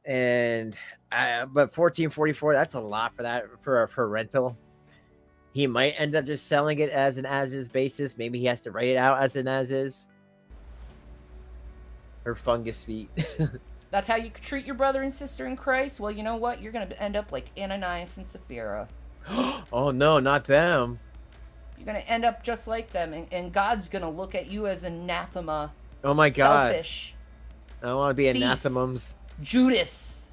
Speaker 1: And but 1444, that's a lot for that for rental. He might end up just selling it as an as-is basis. Maybe he has to write it out as an as-is. Her fungus feet.
Speaker 2: That's how you treat your brother and sister in Christ? Well, you know what? You're going to end up like Ananias and Sapphira.
Speaker 1: Oh, no, not them.
Speaker 2: You're going to end up just like them. And God's going to look at you as anathema.
Speaker 1: Oh, my God.
Speaker 2: Selfish.
Speaker 1: I don't want to be
Speaker 2: Thief.
Speaker 1: anathemums.
Speaker 2: Judas.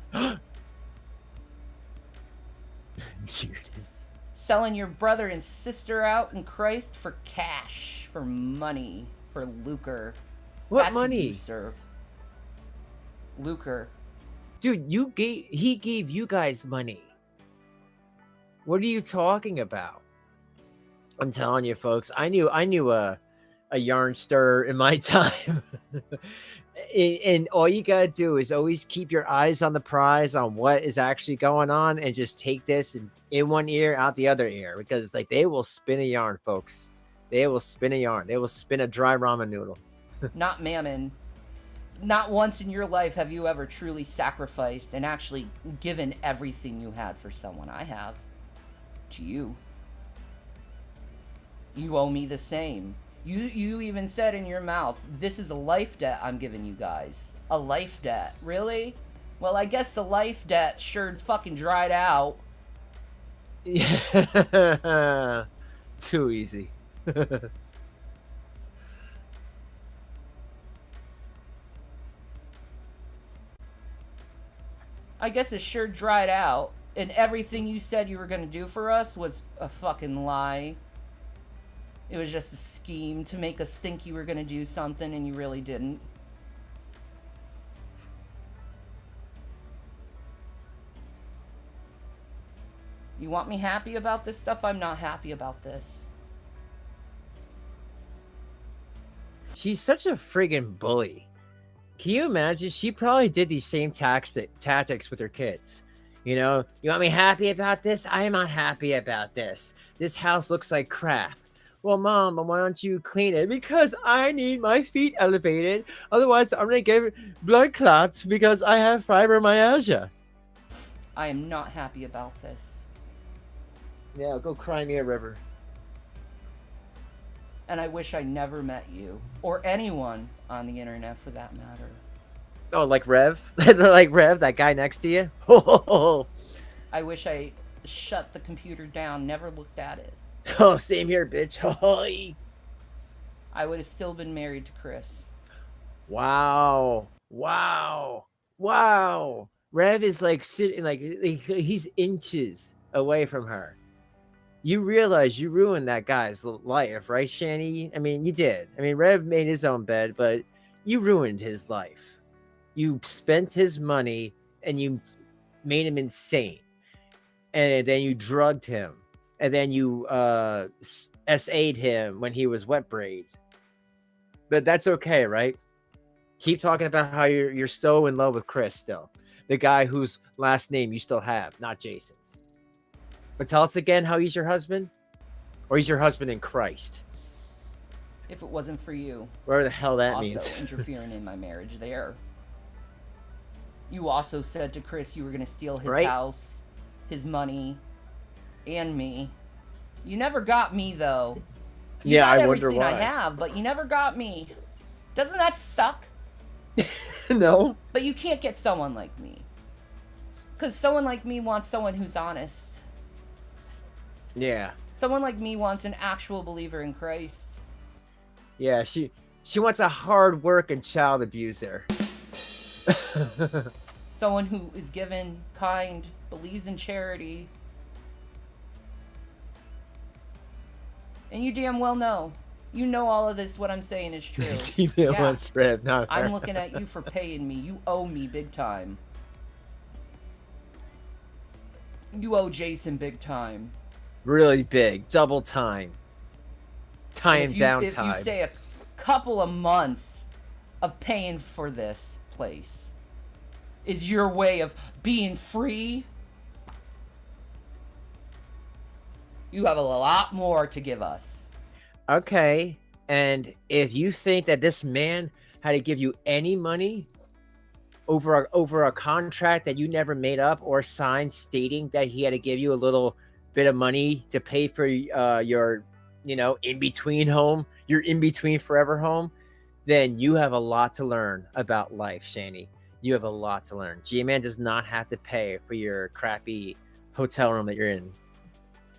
Speaker 1: Judas.
Speaker 2: Selling your brother and sister out in Christ for cash, for money, for lucre.
Speaker 1: What
Speaker 2: That's
Speaker 1: money?
Speaker 2: Who you serve. Lucre.
Speaker 1: Dude, he gave you guys money. What are you talking about? I'm telling you, folks. I knew a yarn stir in my time. And all you gotta do is always keep your eyes on the prize, on what is actually going on, and just take this in one ear, out the other ear, because like they will spin a yarn, folks. They will spin a yarn. They will spin a dry ramen noodle.
Speaker 2: Not mammon. Not once in your life have you ever truly sacrificed and actually given everything you had for someone. I have. To you. You owe me the same. You even said in your mouth, this is a life debt I'm giving you guys. A life debt. Really? Well, I guess the life debt sure fucking dried out.
Speaker 1: Yeah. Too easy.
Speaker 2: I guess it sure dried out. And everything you said you were going to do for us was a fucking lie. It was just a scheme to make us think you were going to do something and you really didn't. You want me happy about this stuff? I'm not happy about this.
Speaker 1: She's such a friggin' bully. Can you imagine? She probably did these same tactics with her kids. You know, you want me happy about this? I am not happy about this. This house looks like crap. Well, Mom, why don't you clean it? Because I need my feet elevated. Otherwise, I'm going to get blood clots because I have fibromyalgia.
Speaker 2: I am not happy about this.
Speaker 1: Yeah, go cry me a river.
Speaker 2: And I wish I never met you. Or anyone on the internet, for that matter.
Speaker 1: Oh, like Rev? Like Rev, that guy next to you?
Speaker 2: I wish I shut the computer down, never looked at it.
Speaker 1: Oh, same here, bitch.
Speaker 2: I would have still been married to Chris.
Speaker 1: Wow. Rev is like sitting, like he's inches away from her. You realize you ruined that guy's life, right, Shanny? I mean, you did. I mean, Rev made his own bed, but you ruined his life. You spent his money and you made him insane. And then you drugged him. And then you SA'd him when he was wet braid. But that's okay, right? Keep talking about how you're so in love with Chris still. The guy whose last name you still have, not Jason's. But tell us again how he's your husband? Or he's your husband in Christ?
Speaker 2: If it wasn't for you.
Speaker 1: Whatever the hell that
Speaker 2: also
Speaker 1: means.
Speaker 2: interfering in my marriage there. You also said to Chris you were going to steal his
Speaker 1: Right?
Speaker 2: house, his money, and me. You never got me, though. You got
Speaker 1: I wonder
Speaker 2: everything
Speaker 1: why.
Speaker 2: I have, but you never got me. Doesn't that suck?
Speaker 1: No.
Speaker 2: But you can't get someone like me. Because someone like me wants someone who's honest.
Speaker 1: Yeah.
Speaker 2: Someone like me wants an actual believer in Christ.
Speaker 1: Yeah, she wants a hard working child abuser.
Speaker 2: Someone who is given, kind, believes in charity. And you damn well know. You know all of this, what I'm saying is true.
Speaker 1: Email on spread, not her.
Speaker 2: I'm looking at you for paying me. You owe me big time. You owe Jason big time.
Speaker 1: Really big. Double time. Time down
Speaker 2: if
Speaker 1: time.
Speaker 2: If you say a couple of months of paying for this place is your way of being free, you have a lot more to give us.
Speaker 1: Okay. And if you think that this man had to give you any money over a contract that you never made up or signed, stating that he had to give you a little bit of money to pay for your, in-between home, your in-between forever home, then you have a lot to learn about life, Shanny. You have a lot to learn. G-Man does not have to pay for your crappy hotel room that you're in.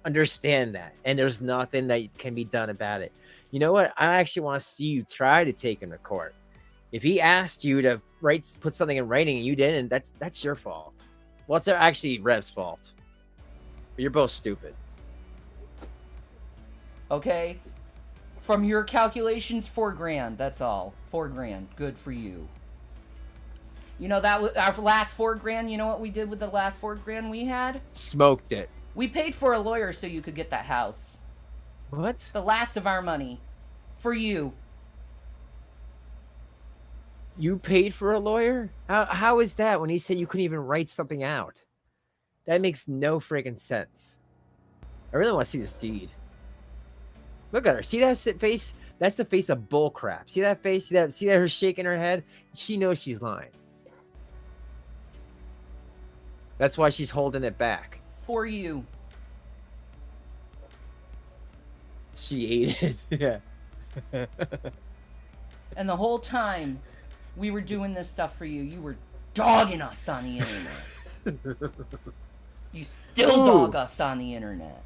Speaker 1: Understand that. And there's nothing that can be done about it. You know what? I actually want to see you try to take him to court. If he asked you to put something in writing and you didn't, that's your fault. Well, it's actually Rev's fault. But you're both stupid.
Speaker 2: Okay? From your calculations, $4,000. That's all. $4,000. Good for you. You know, that was our last $4,000. You know what we did with the last $4,000 we had?
Speaker 1: Smoked it.
Speaker 2: We paid for a lawyer so you could get that house.
Speaker 1: What?
Speaker 2: The last of our money. For you.
Speaker 1: You paid for a lawyer? How is that when he said you couldn't even write something out? That makes no friggin' sense. I really want to see this deed. Look at her. See that face? That's the face of bullcrap. See that face? See that her shaking her head? She knows she's lying. That's why she's holding it back.
Speaker 2: For you.
Speaker 1: She ate it. Yeah.
Speaker 2: And the whole time we were doing this stuff for you, you were dogging us on the internet. You still dog us on the internet.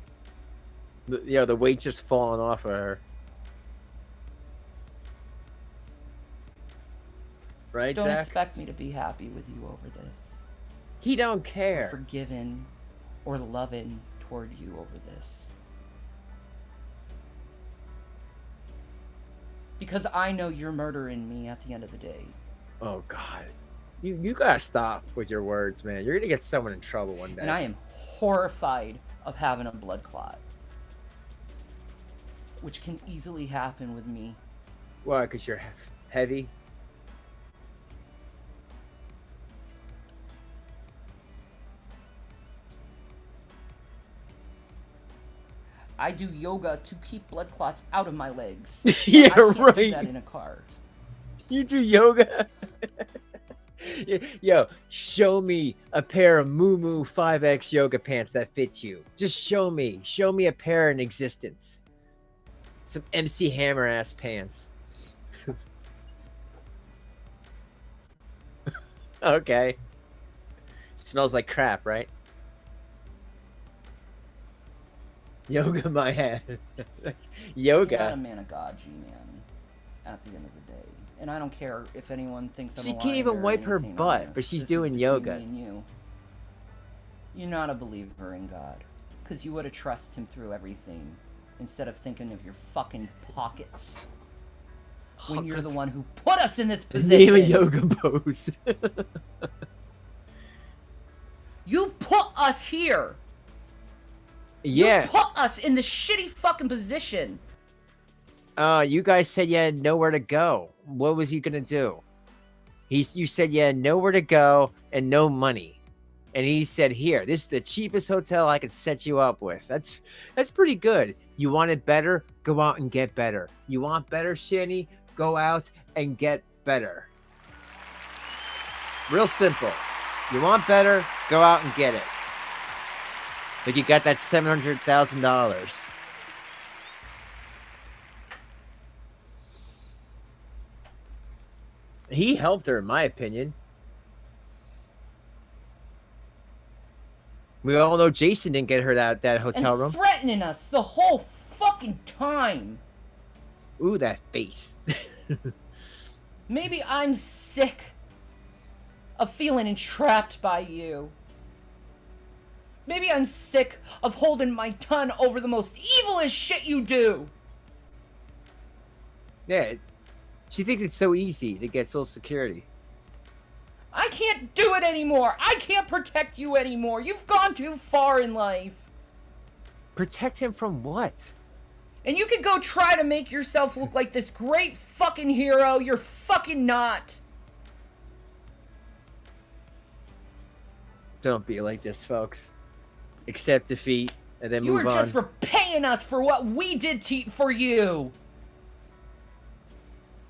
Speaker 1: The weight's just falling off of her. Right,
Speaker 2: Don't
Speaker 1: Zach?
Speaker 2: expect me to be happy with you over this.
Speaker 1: He don't care.
Speaker 2: Or forgiven or loving toward you over this. Because I know you're murdering me at the end of the day.
Speaker 1: Oh, God. You gotta stop with your words, man. You're gonna get someone in trouble one day.
Speaker 2: And I am horrified of having a blood clot. Which can easily happen with me.
Speaker 1: Why? Because you're heavy?
Speaker 2: I do yoga to keep blood clots out of my legs.
Speaker 1: Yeah,
Speaker 2: I can't
Speaker 1: right.
Speaker 2: do that in a car.
Speaker 1: You do yoga? Yo, show me a pair of Moo 5X yoga pants that fit you. Just show me. Show me a pair in existence. Some MC Hammer ass pants. Okay. Smells like crap, right? Yoga my head. Yoga.
Speaker 2: You're not a man of God, G-Man. At the end of the day. And I don't care if anyone thinks I'm
Speaker 1: She
Speaker 2: a
Speaker 1: can't even
Speaker 2: liar or
Speaker 1: wipe her
Speaker 2: anything
Speaker 1: butt,
Speaker 2: on this.
Speaker 1: but she's
Speaker 2: This
Speaker 1: doing
Speaker 2: is
Speaker 1: yoga.
Speaker 2: between me and you. You're not a believer in God. Because you would have trusted him through everything. Instead of thinking of your fucking pockets. When you're the one who put us in this position.
Speaker 1: Name a yoga pose.
Speaker 2: You put us here.
Speaker 1: Yeah.
Speaker 2: You put us in this shitty fucking position.
Speaker 1: You guys said you had nowhere to go. What was he gonna do? You said you had nowhere to go and no money. And he said, here, this is the cheapest hotel I could set you up with. That's pretty good. You want it better? Go out and get better. You want better, Shanny? Go out and get better. Real simple. You want better? Go out and get it. Like you got that $700,000. He helped her, in my opinion. We all know Jason didn't get her that hotel room.
Speaker 2: Threatening us the whole fucking time.
Speaker 1: Ooh, that face.
Speaker 2: Maybe I'm sick of feeling entrapped by you. Maybe I'm sick of holding my tongue over the most evilest shit you do.
Speaker 1: Yeah, she thinks it's so easy to get Social Security.
Speaker 2: I can't do it anymore. I can't protect you anymore. You've gone too far in life.
Speaker 1: Protect him from what?
Speaker 2: And you could go try to make yourself look like this great fucking hero. You're fucking not.
Speaker 1: Don't be like this, folks. Accept defeat and then
Speaker 2: You
Speaker 1: move
Speaker 2: were
Speaker 1: on.
Speaker 2: just repaying us for what we did for you.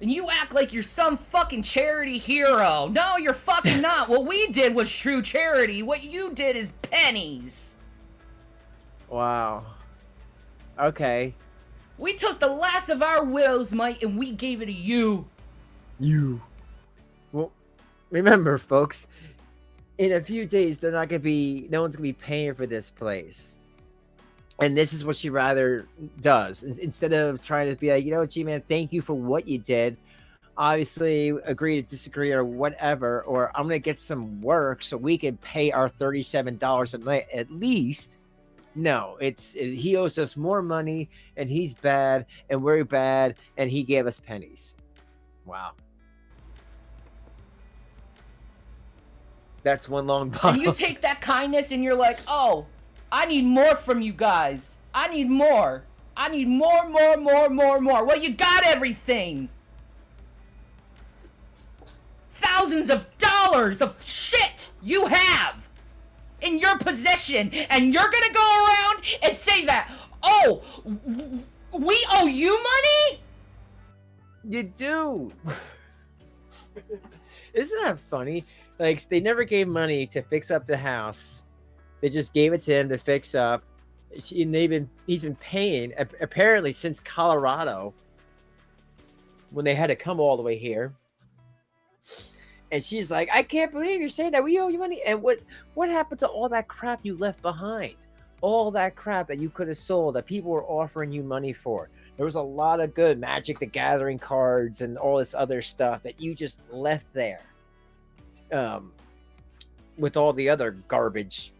Speaker 2: And you act like you're some fucking charity hero. No, you're fucking not. What we did was true charity. What you did is pennies.
Speaker 1: Wow. Okay.
Speaker 2: We took the last of our widow's mite and we gave it to you.
Speaker 1: You. Well, remember, folks, in a few days, no one's gonna be paying for this place. And this is what she rather does. Instead of trying to be like, you know what, G-Man, thank you for what you did. Obviously, agree to disagree or whatever, or I'm going to get some work so we can pay our $37 a night at least. No, he owes us more money, and he's bad, and we're bad, and he gave us pennies. Wow. That's one long bottle.
Speaker 2: And you take that kindness and you're like, oh, I need more from you guys. I need more. I need more. Well, you got everything. Thousands of dollars of shit you have in your possession. And you're gonna go around and say that, oh, we owe you money?
Speaker 1: You do. Isn't that funny? Like, they never gave money to fix up the house. They just gave it to him to fix up. He's been paying apparently since Colorado when they had to come all the way here. And she's like, I can't believe you're saying that we owe you money. And what happened to all that crap you left behind? All that crap that you could have sold that people were offering you money for. There was a lot of good Magic the Gathering cards and all this other stuff that you just left there. With all the other garbage.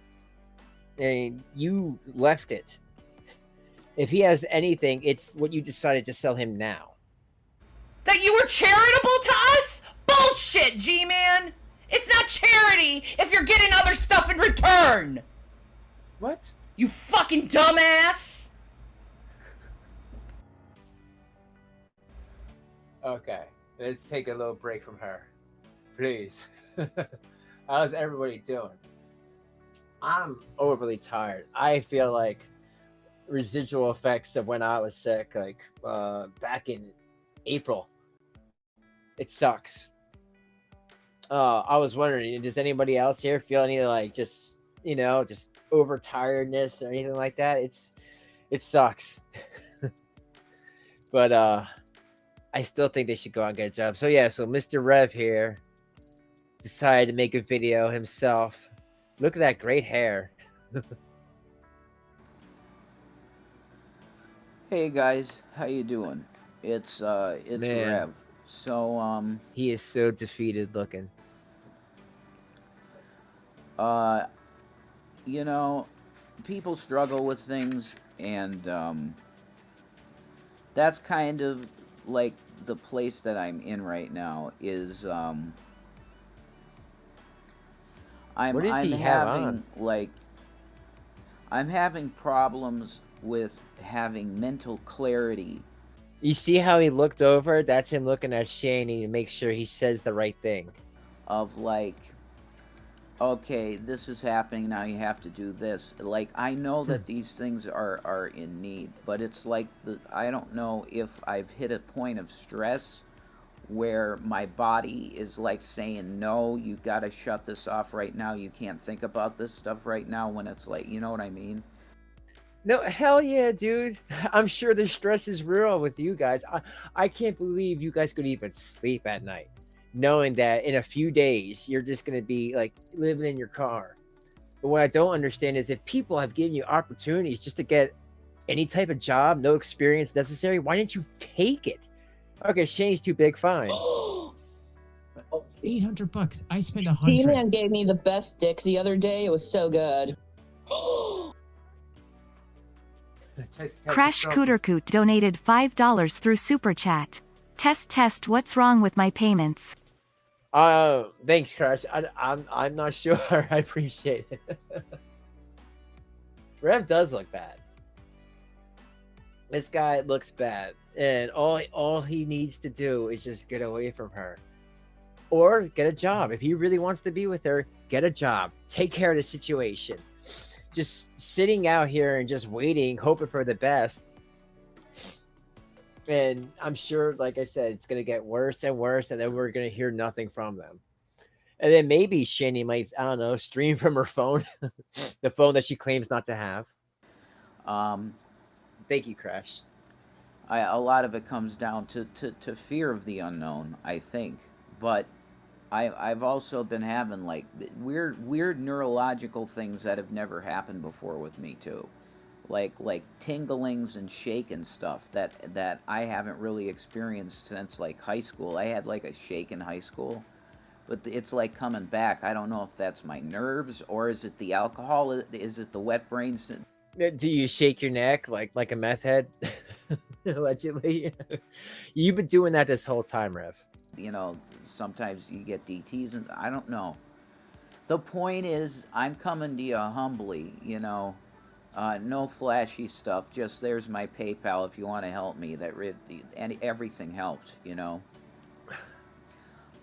Speaker 1: And you left it. If he has anything, it's what you decided to sell him now.
Speaker 2: That you were charitable to us? Bullshit, G-Man! It's not charity if you're getting other stuff in return!
Speaker 1: What?
Speaker 2: You fucking dumbass!
Speaker 1: Okay, let's take a little break from her. Please. How's everybody doing? I'm overly tired. I feel like residual effects of when I was sick, like back in April. It sucks. I was wondering, does anybody else here feel any like just overtiredness or anything like that? It sucks. But I still think they should go out and get a job. So yeah, so Mr. Rev here decided to make a video himself. Look at that great hair.
Speaker 4: Hey guys, how you doing? It's
Speaker 1: Man.
Speaker 4: Rev. So
Speaker 1: he is so defeated looking.
Speaker 4: you know, people struggle with things, and that's kind of like the place that I'm in right now. Is
Speaker 1: What does he have on?
Speaker 4: I'm having problems with having mental clarity.
Speaker 1: You see how he looked over? That's him looking at Shanny to make sure he says the right thing.
Speaker 4: Of like, okay, this is happening, now you have to do this. Like, I know that these things are in need, but it's like, I don't know if I've hit a point of stress where my body is like saying, no, you gotta shut this off right now, you can't think about this stuff right now, when it's like, you know what I mean?
Speaker 1: No, hell yeah, dude. I'm sure the stress is real with you guys. I can't believe you guys could even sleep at night, knowing that in a few days, you're just going to be like living in your car. But what I don't understand is if people have given you opportunities just to get any type of job, no experience necessary, why didn't you take it? Okay, Shane's too big, fine.
Speaker 5: $800. I spent $100.
Speaker 6: He-Man gave me the best dick the other day. It was so good.
Speaker 3: Crash Cootercoot donated $5 through Super Chat. Test, what's wrong with my payments?
Speaker 1: Thanks, Crash. I'm not sure. I appreciate it. Rev does look bad. This guy looks bad, and all he needs to do is just get away from her, or get a job. If he really wants to be with her, get a job, take care of the situation. Just sitting out here and just waiting, hoping for the best. And I'm sure, like I said, it's gonna get worse and worse, and then we're gonna hear nothing from them. And then maybe Shanny might, I don't know, stream from her phone, the phone that she claims not to have. Thank you, Crash.
Speaker 4: A lot of it comes down to fear of the unknown, I think. But I've also been having like weird neurological things that have never happened before with me too, like tinglings and shake and stuff that I haven't really experienced since like high school. I had like a shake in high school, but it's like coming back. I don't know if that's my nerves or is it the alcohol? Is it the wet brain?
Speaker 1: Do you shake your neck like a meth head? Allegedly. You've been doing that this whole time, Rev.
Speaker 4: You know, sometimes you get DTs, and I don't know. The point is, I'm coming to you humbly, you know. No flashy stuff. Just there's my PayPal if you want to help me. And everything helps, you know.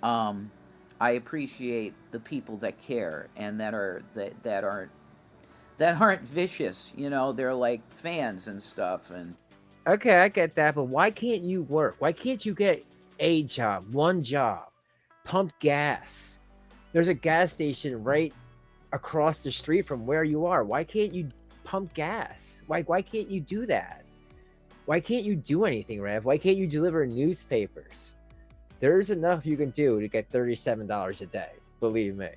Speaker 4: I appreciate the people that care and that aren't vicious, you know. They're like fans and stuff. And
Speaker 1: okay, I get that, but why can't you work? Why can't you get a job, one job, pump gas? There's a gas station right across the street from where you are. Why can't you pump gas? Why can't you do that? Why can't you do anything, Rev? Why can't you deliver newspapers? There's enough you can do to get $37 a day. Believe me.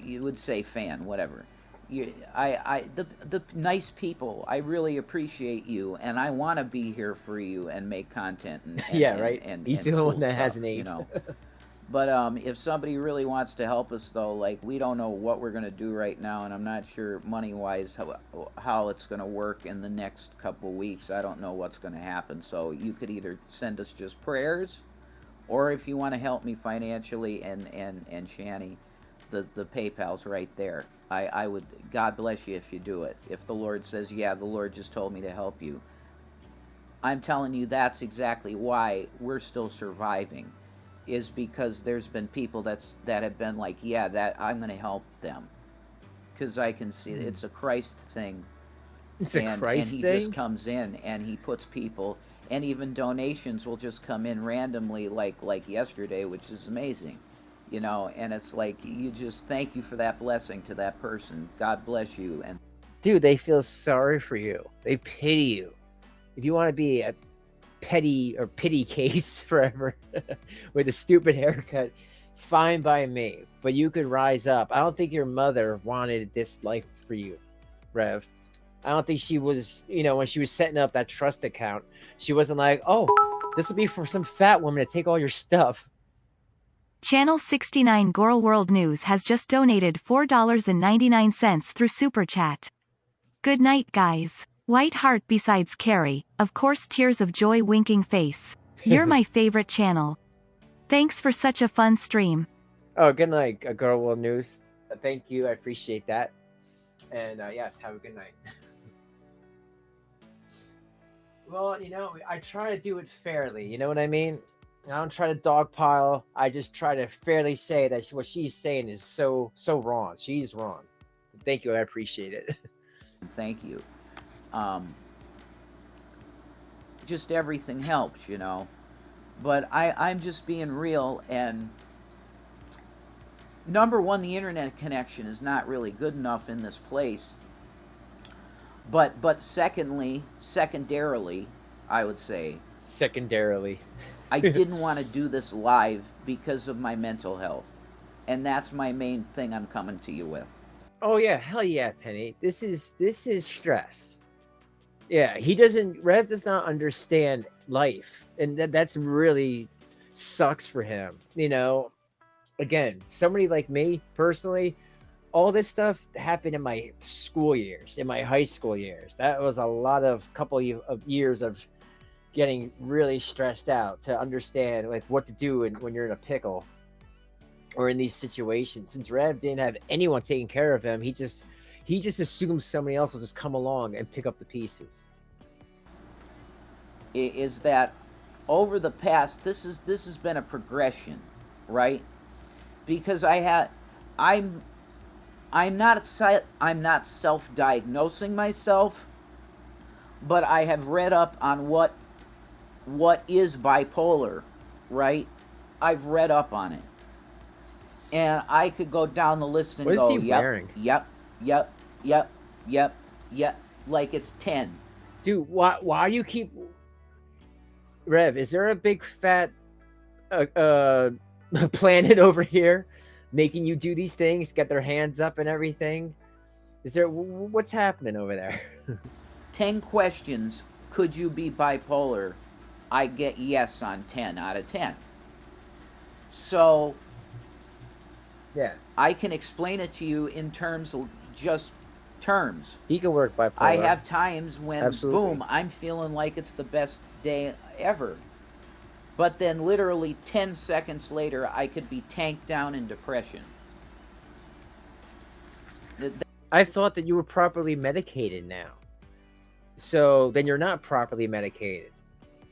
Speaker 4: You would say fan, whatever. The nice people, I really appreciate you, and I want to be here for you and make content. And
Speaker 1: yeah, right.
Speaker 4: And
Speaker 1: he's the
Speaker 4: cool
Speaker 1: one that
Speaker 4: stuff,
Speaker 1: has an age.
Speaker 4: You know. But if somebody really wants to help us, though, like we don't know what we're gonna do right now, and I'm not sure money-wise how it's gonna work in the next couple weeks. I don't know what's gonna happen. So you could either send us just prayers, or if you want to help me financially, and Shanny, the PayPal's right there. I would, God bless you if you do it. If the Lord says, yeah, the Lord just told me to help you. I'm telling you, that's exactly why we're still surviving, is because there's been people that have been like, yeah, that I'm going to help them. Because I can see it's a Christ thing.
Speaker 1: It's a Christ
Speaker 4: thing? And he just comes in and he puts people, and even donations will just come in randomly like yesterday, which is amazing. You know, and it's like, you just thank you for that blessing to that person. God bless you. And
Speaker 1: dude, they feel sorry for you. They pity you. If you want to be a pity case forever with a stupid haircut, fine by me. But you could rise up. I don't think your mother wanted this life for you, Rev. I don't think she was, you know, when she was setting up that trust account, she wasn't like, oh, this will be for some fat woman to take all your stuff.
Speaker 3: Channel 69 Goral World News has just donated $4.99 through Super Chat. Good night, guys. White heart besides Carrie, of course tears of joy winking face. You're my favorite channel. Thanks for such a fun stream.
Speaker 1: Oh, good night, Goral World News. Thank you, I appreciate that. And yes, have a good night. Well, you know, I try to do it fairly, you know what I mean? I don't try to dogpile. I just try to fairly say that what she's saying is so wrong. She's wrong. Thank you. I appreciate it.
Speaker 4: Thank you. Just everything helps, you know. But I'm just being real. And number one, the internet connection is not really good enough in this place. But secondarily, I would say.
Speaker 1: Secondarily.
Speaker 4: I didn't want to do this live because of my mental health. And that's my main thing I'm coming to you with.
Speaker 1: Oh yeah, hell yeah, Penny. This is stress. Yeah, Rev does not understand life. And that's really sucks for him. You know, again, somebody like me personally, all this stuff happened in my school years, in my high school years. That was a lot of couple of years of getting really stressed out to understand like what to do when you're in a pickle or in these situations. Since Rev didn't have anyone taking care of him, he just assumes somebody else will just come along and pick up the pieces.
Speaker 4: is that over the past, this has been a progression, right? Because I'm not self-diagnosing myself, but I have read up on what is bipolar, right? I've read up on it, and I could go down the list and
Speaker 1: What is
Speaker 4: go,
Speaker 1: he
Speaker 4: yep,
Speaker 1: wearing?
Speaker 4: yep, yep, yep, yep, yep, like it's 10.
Speaker 1: Dude, why you keep Rev? Is there a big fat planet over here making you do these things, get their hands up and everything? Is there what's happening over there?
Speaker 4: 10 questions, could you be bipolar? I get yes on 10 out of 10. So
Speaker 1: yeah,
Speaker 4: I can explain it to you in terms of just terms.
Speaker 1: he can work bipolar.
Speaker 4: I have times when,
Speaker 1: Absolutely.
Speaker 4: boom, I'm feeling like it's the best day ever. But then literally 10 seconds later, I could be tanked down in depression.
Speaker 1: I thought that you were properly medicated now. So then you're not properly medicated.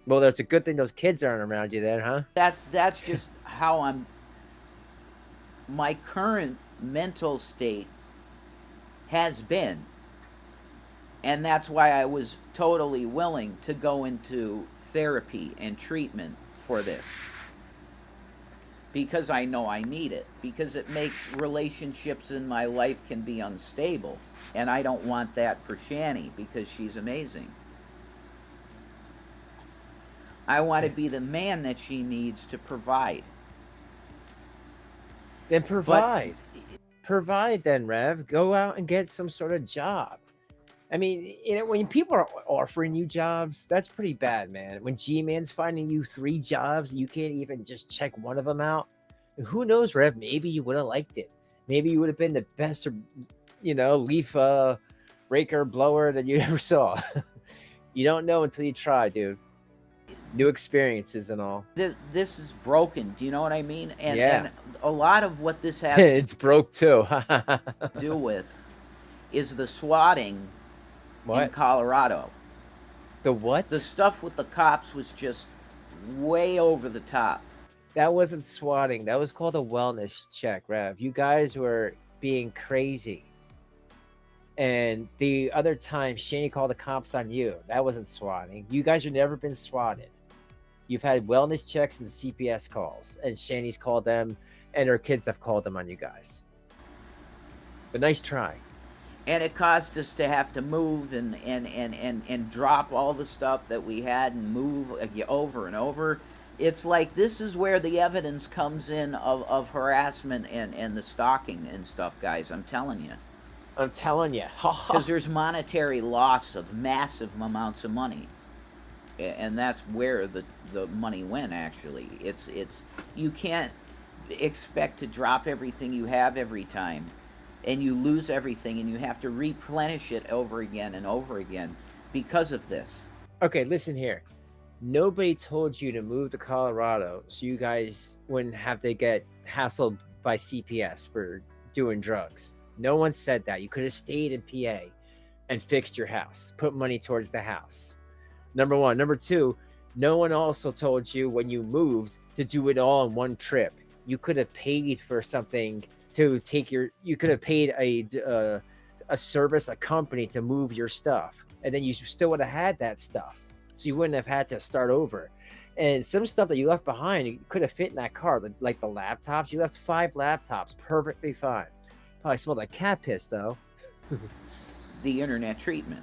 Speaker 1: Well, that's a good thing those kids aren't around you then, huh?
Speaker 4: That's just how my current mental state has been. And that's why I was totally willing to go into therapy and treatment for this. Because I know I need it. Because it makes relationships in my life can be unstable. And I don't want that for Shanny, because she's amazing. I want to be the man that she needs to provide.
Speaker 1: Then provide. Provide then, Rev. Go out and get some sort of job. I mean, when people are offering you jobs, that's pretty bad, man. When G-Man's finding you 3 jobs, you can't even just check one of them out. And who knows, Rev? Maybe you would have liked it. Maybe you would have been the best, leaf raker blower that you ever saw. You don't know until you try, dude. New experiences and all.
Speaker 4: This is broken. Do you know what I mean? And,
Speaker 1: yeah.
Speaker 4: And a lot of what this has
Speaker 1: it's broke too.
Speaker 4: to do with is the swatting in Colorado.
Speaker 1: The what?
Speaker 4: The stuff with the cops was just way over the top.
Speaker 1: That wasn't swatting. That was called a wellness check, Rev. You guys were being crazy. And the other time, Shani called the cops on you. That wasn't swatting. You guys have never been swatted. You've had wellness checks and CPS calls. And Shani's called them, and her kids have called them on you guys. But nice try.
Speaker 4: And it caused us to have to move and drop all the stuff that we had and move over and over. It's like this is where the evidence comes in of harassment and the stalking and stuff, guys. I'm telling you.
Speaker 1: I'm telling you.
Speaker 4: Because there's monetary loss of massive amounts of money. And that's where the money went, actually. It's you can't expect to drop everything you have every time. And you lose everything, and you have to replenish it over again and over again because of this.
Speaker 1: Okay, listen here. Nobody told you to move to Colorado so you guys wouldn't have to get hassled by CPS for doing drugs. No one said that. You could have stayed in PA and fixed your house, put money towards the house. Number one. Number two, no one also told you when you moved to do it all in one trip. You could have paid for something to take you could have paid a service, a company to move your stuff. And then you still would have had that stuff. So you wouldn't have had to start over. And some stuff that you left behind, you could have fit in that car. Like the laptops, you left 5 laptops perfectly fine. Probably smelled like cat piss, though.
Speaker 4: The internet treatment.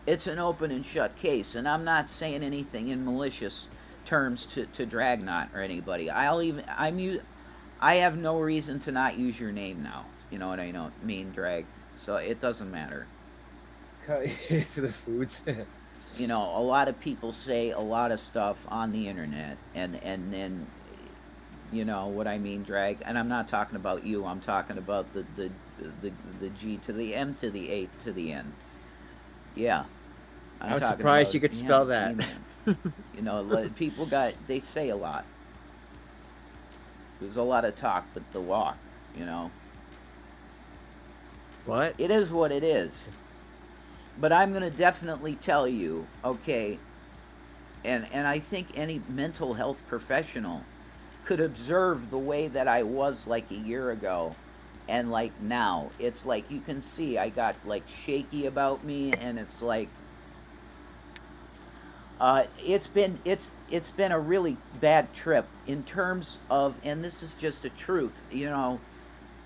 Speaker 4: It's an open and shut case, and I'm not saying anything in malicious terms to Dragnot or anybody. I have no reason to not use your name now. You know what I mean, Drag. So it doesn't matter.
Speaker 1: To the foods.
Speaker 4: You know, a lot of people say a lot of stuff on the internet, and then, you know what I mean, Drag. And I'm not talking about you. I'm talking about the G to the M to the A to the N. Yeah.
Speaker 1: I was surprised you could spell that.
Speaker 4: You know, people they say a lot. There's a lot of talk, but the walk, you know.
Speaker 1: What?
Speaker 4: It is what it is. But I'm going to definitely tell you, okay, and I think any mental health professional could observe the way that I was like a year ago and like now. It's like you can see I got like shaky about me, and it's like it's been a really bad trip in terms of, and this is just a truth, you know,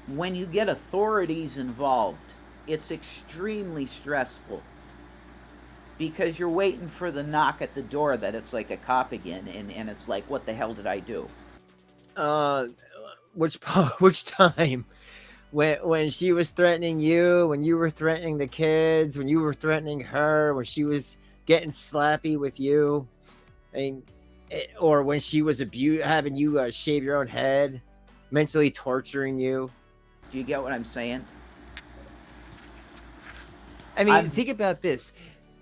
Speaker 4: when you get authorities involved, it's extremely stressful because you're waiting for the knock at the door that it's like a cop again, and it's like, what the hell did I do?
Speaker 1: Which time? When she was threatening you, when you were threatening the kids, when you were threatening her, when she was getting slappy with you, I mean, or when she was having you shave your own head, mentally torturing you.
Speaker 4: Do you get what I'm saying?
Speaker 1: I mean, think about this.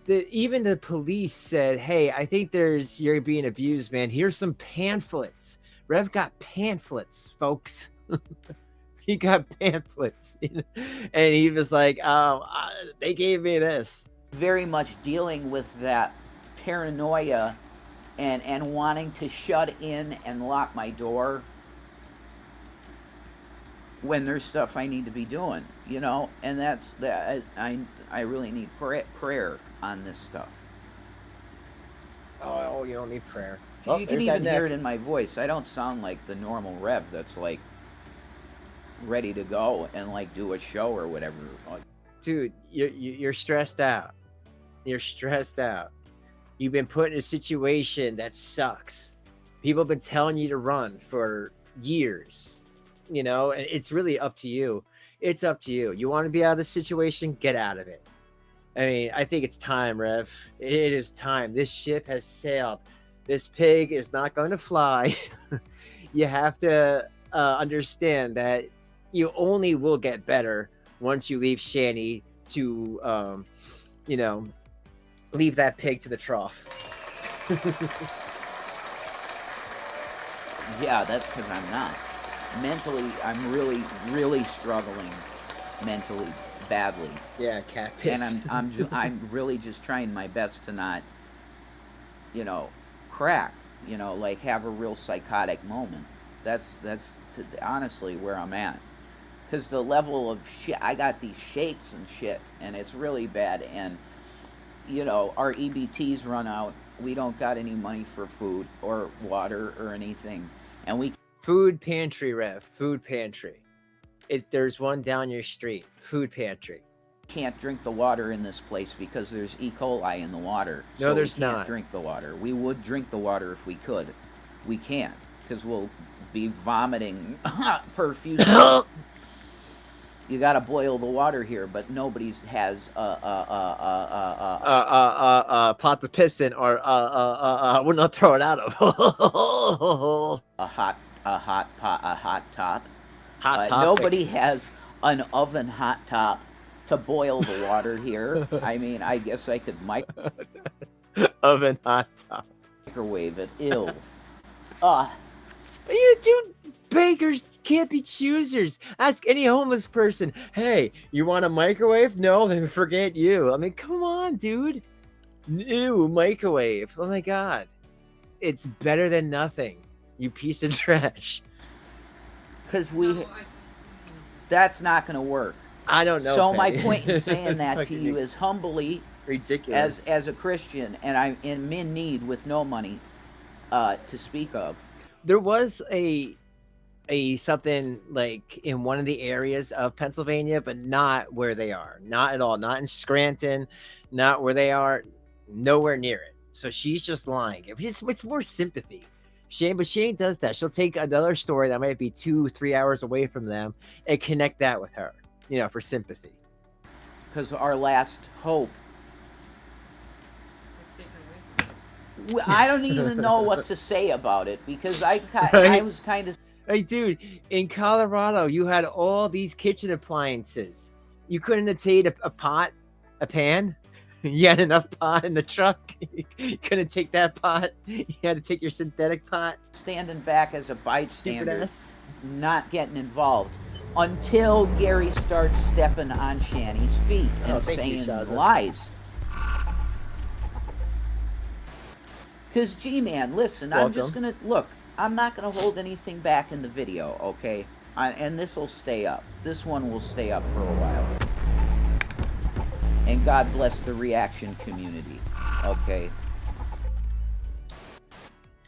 Speaker 1: Even the police said, "Hey, I think you're being abused, man. Here's some pamphlets." Rev got pamphlets, folks. He got pamphlets, and he was like, they gave me this.
Speaker 4: Very much dealing with that paranoia and wanting to shut in and lock my door when there's stuff I need to be doing, you know, and that's that. I really need prayer on this stuff.
Speaker 1: Oh, you don't need prayer.
Speaker 4: You can even hear it in my voice. I don't sound like the normal Rev that's like ready to go and like do a show or whatever.
Speaker 1: Dude, you're stressed out. You're stressed out. You've been put in a situation that sucks. People have been telling you to run for years, you know, and it's really up to you. It's up to you. You want to be out of the situation? Get out of it. I mean, I think it's time, Rev. It is time. This ship has sailed. This pig is not going to fly. You have to understand that you only will get better once you leave Shanny to, you know, leave that pig to the trough.
Speaker 4: Yeah, that's because I'm not. Mentally, I'm really, really struggling mentally badly.
Speaker 1: Yeah, cat piss.
Speaker 4: And I'm really just trying my best to not, you know, crack, you know, like have a real psychotic moment. That's honestly where I'm at. Because the level of shit, I got these shakes and shit, and it's really bad. And, you know, our EBTs run out. We don't got any money for food or water or anything. And we...
Speaker 1: Food pantry, Rev. Food pantry. There's one down your street. Food pantry.
Speaker 4: Can't drink the water in this place because there's E. coli in the water.
Speaker 1: No,
Speaker 4: so
Speaker 1: there's
Speaker 4: we can't
Speaker 1: not.
Speaker 4: Drink the water. We would drink the water if we could. We can't because we'll be vomiting profusely. You gotta boil the water here, but nobody has
Speaker 1: pot to piss in, or we'll not throw it out of.
Speaker 4: a hot top.
Speaker 1: Hot topic.
Speaker 4: Nobody has an oven hot top to boil the water here. I mean, I guess I could
Speaker 1: oven hot top.
Speaker 4: Microwave it. Ew.
Speaker 1: You do. Bakers can't be choosers. Ask any homeless person, hey, you want a microwave? No, then forget you. I mean, come on, dude. Ew, microwave. Oh my God. It's better than nothing, you piece of trash.
Speaker 4: Because that's not going to work.
Speaker 1: I don't know.
Speaker 4: So
Speaker 1: Penny.
Speaker 4: My point in saying that to you is humbly,
Speaker 1: ridiculous.
Speaker 4: As a Christian, and I'm in need with no money to speak of.
Speaker 1: There was a something like in one of the areas of Pennsylvania, but not where they are. Not at all. Not in Scranton. Not where they are. Nowhere near it. So she's just lying. It's more sympathy. But Shane does that. She'll take another story that might be 2-3 hours away from them and connect that with her, you know, for sympathy.
Speaker 4: Because our last hope. I don't even know what to say about it because I was kind of...
Speaker 1: Hey, dude, in Colorado, you had all these kitchen appliances. You couldn't obtain a pot, a pan? You had enough pot in the truck? You couldn't take that pot? You had to take your synthetic pot?
Speaker 4: Standing back as a bystander, not getting involved. Until Gary starts stepping on Shanny's feet and saying lies. Because, G-Man, listen,
Speaker 1: Welcome.
Speaker 4: I'm just going to, look, I'm not going to hold anything back in the video, okay? And this will stay up. This one will stay up for a while. And God bless the reaction community, okay?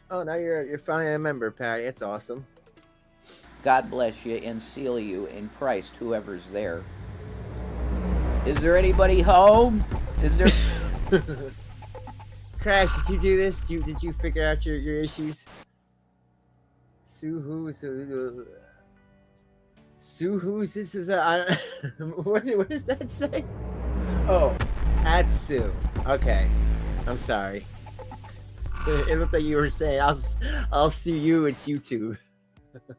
Speaker 1: Oh, now you're finally a member, Patty. It's awesome.
Speaker 4: God bless you and seal you in Christ, whoever's there. Is there anybody home? Is there...
Speaker 1: Crash, did you do this? Did you figure out your issues? Suhus, this is a... what does that say? Oh, at Sue. Okay. I'm sorry. It looked like you were saying, I'll sue you, it's YouTube.
Speaker 4: Is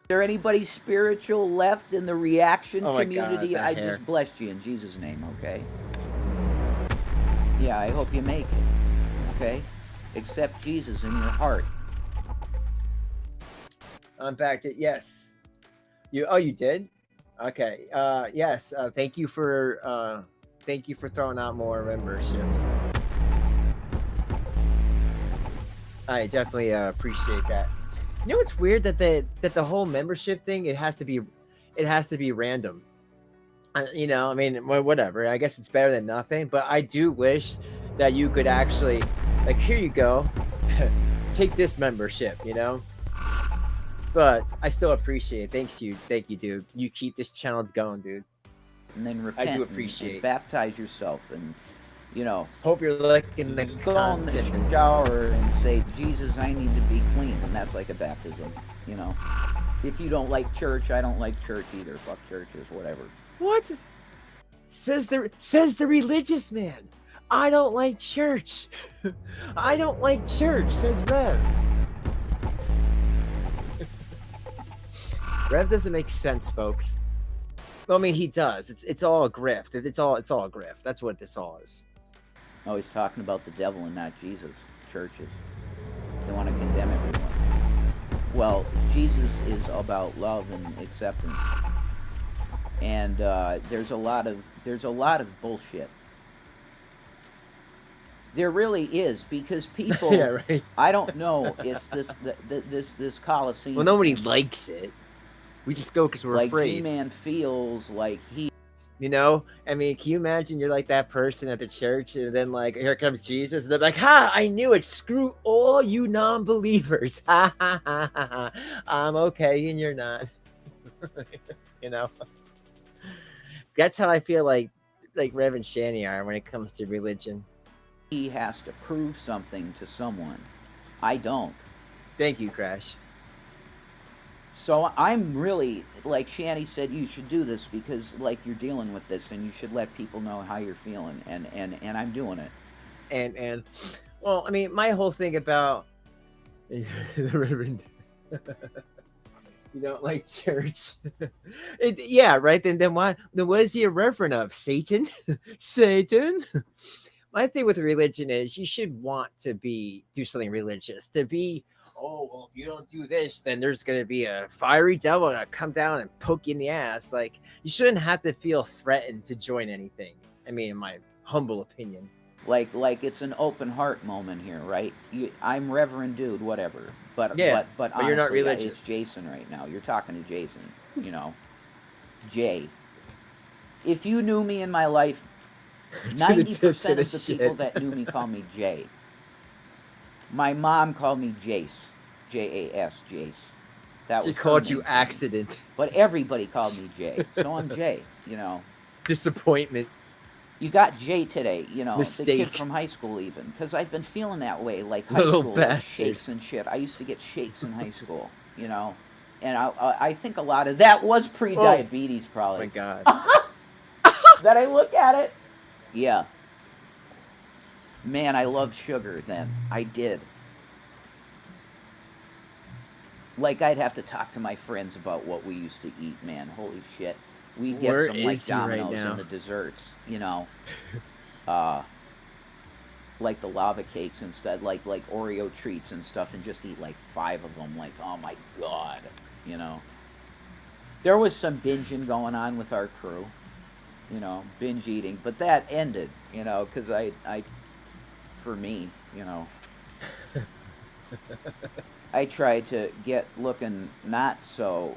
Speaker 4: there anybody spiritual left in the reaction community?
Speaker 1: God,
Speaker 4: I just bless you in Jesus' name, okay? Yeah, I hope you make it, okay? Accept Jesus in your heart.
Speaker 1: I'm back to, yes. You did? Okay. Yes. Thank you for throwing out more memberships. I definitely appreciate that. You know what's weird, that the whole membership thing, it has to be random. You know, I mean, whatever. I guess it's better than nothing. But I do wish that you could actually, like, here you go, take this membership. You know. But I still appreciate it. Thank you, dude. You keep this channel going, dude.
Speaker 4: And then repent.
Speaker 1: I do appreciate
Speaker 4: and baptize yourself, and you know.
Speaker 1: Hope you're looking the
Speaker 4: go in the shower and say, Jesus, I need to be clean, and that's like a baptism. You know. If you don't like church, I don't like church either. Fuck churches, whatever.
Speaker 1: What? Says the religious man. I don't like church. I don't like church, says Rev. Rev doesn't make sense, folks. I mean, he does. It's all a grift. It's all a grift. That's what this all is.
Speaker 4: Oh, he's talking about the devil and not Jesus. Churches. They want to condemn everyone. Well, Jesus is about love and acceptance. And there's a lot of bullshit. There really is, because people.
Speaker 1: Yeah, right.
Speaker 4: I don't know. It's this Colosseum.
Speaker 1: Well, nobody likes it. We just go because we're afraid.
Speaker 4: G-Man feels like he.
Speaker 1: You know, I mean, can you imagine you're like that person at the church, and then like here comes Jesus, and they're like, "Ha! I knew it. Screw all you non-believers. Ha ha ha ha. I'm okay, and you're not." You know, that's how I feel like Rev and Shanny are when it comes to religion.
Speaker 4: He has to prove something to someone. I don't.
Speaker 1: Thank you, Crash.
Speaker 4: So I'm really, like Shanny said, you should do this because like you're dealing with this, and you should let people know how you're feeling, and I'm doing it.
Speaker 1: And well, I mean, my whole thing about the Reverend, you don't like church. Yeah, right. Then what is he a reverend of? Satan? Satan? My thing with religion is you should want to do something religious. To be, oh, well, if you don't do this, then there's going to be a fiery devil going to come down and poke you in the ass. Like, you shouldn't have to feel threatened to join anything. I mean, in my humble opinion.
Speaker 4: Like it's an open heart moment here, right? I'm Reverend Dude, whatever. But
Speaker 1: yeah,
Speaker 4: but
Speaker 1: honestly, you're not religious.
Speaker 4: It's Jason right now. You're talking to Jason, you know. Jay. If you knew me in my life, 90% of the people that knew me call me Jay. My mom called me Jace. J-A-S, Jace.
Speaker 1: She called you Accident.
Speaker 4: But everybody called me Jay. So I'm Jay, you know.
Speaker 1: Disappointment.
Speaker 4: You got Jay today, you know.
Speaker 1: Mistake.
Speaker 4: The kid from high school even. Because I've been feeling that way, like high school. Like shakes and shit. I used to get shakes in high school, you know. And I think a lot of that was pre-diabetes, probably.
Speaker 1: Oh my God.
Speaker 4: That I look at it. Yeah. Man, I loved sugar then. I did. Like, I'd have to talk to my friends about what we used to eat, man. Holy shit. We'd get some, like, Domino's and the desserts, you know. Like the lava cakes and stuff, like Oreo treats and stuff, and just eat, like, 5 of them. Like, oh, my God, you know. There was some binging going on with our crew. You know, binge eating, but that ended, you know, because I for me, you know, I try to get looking not so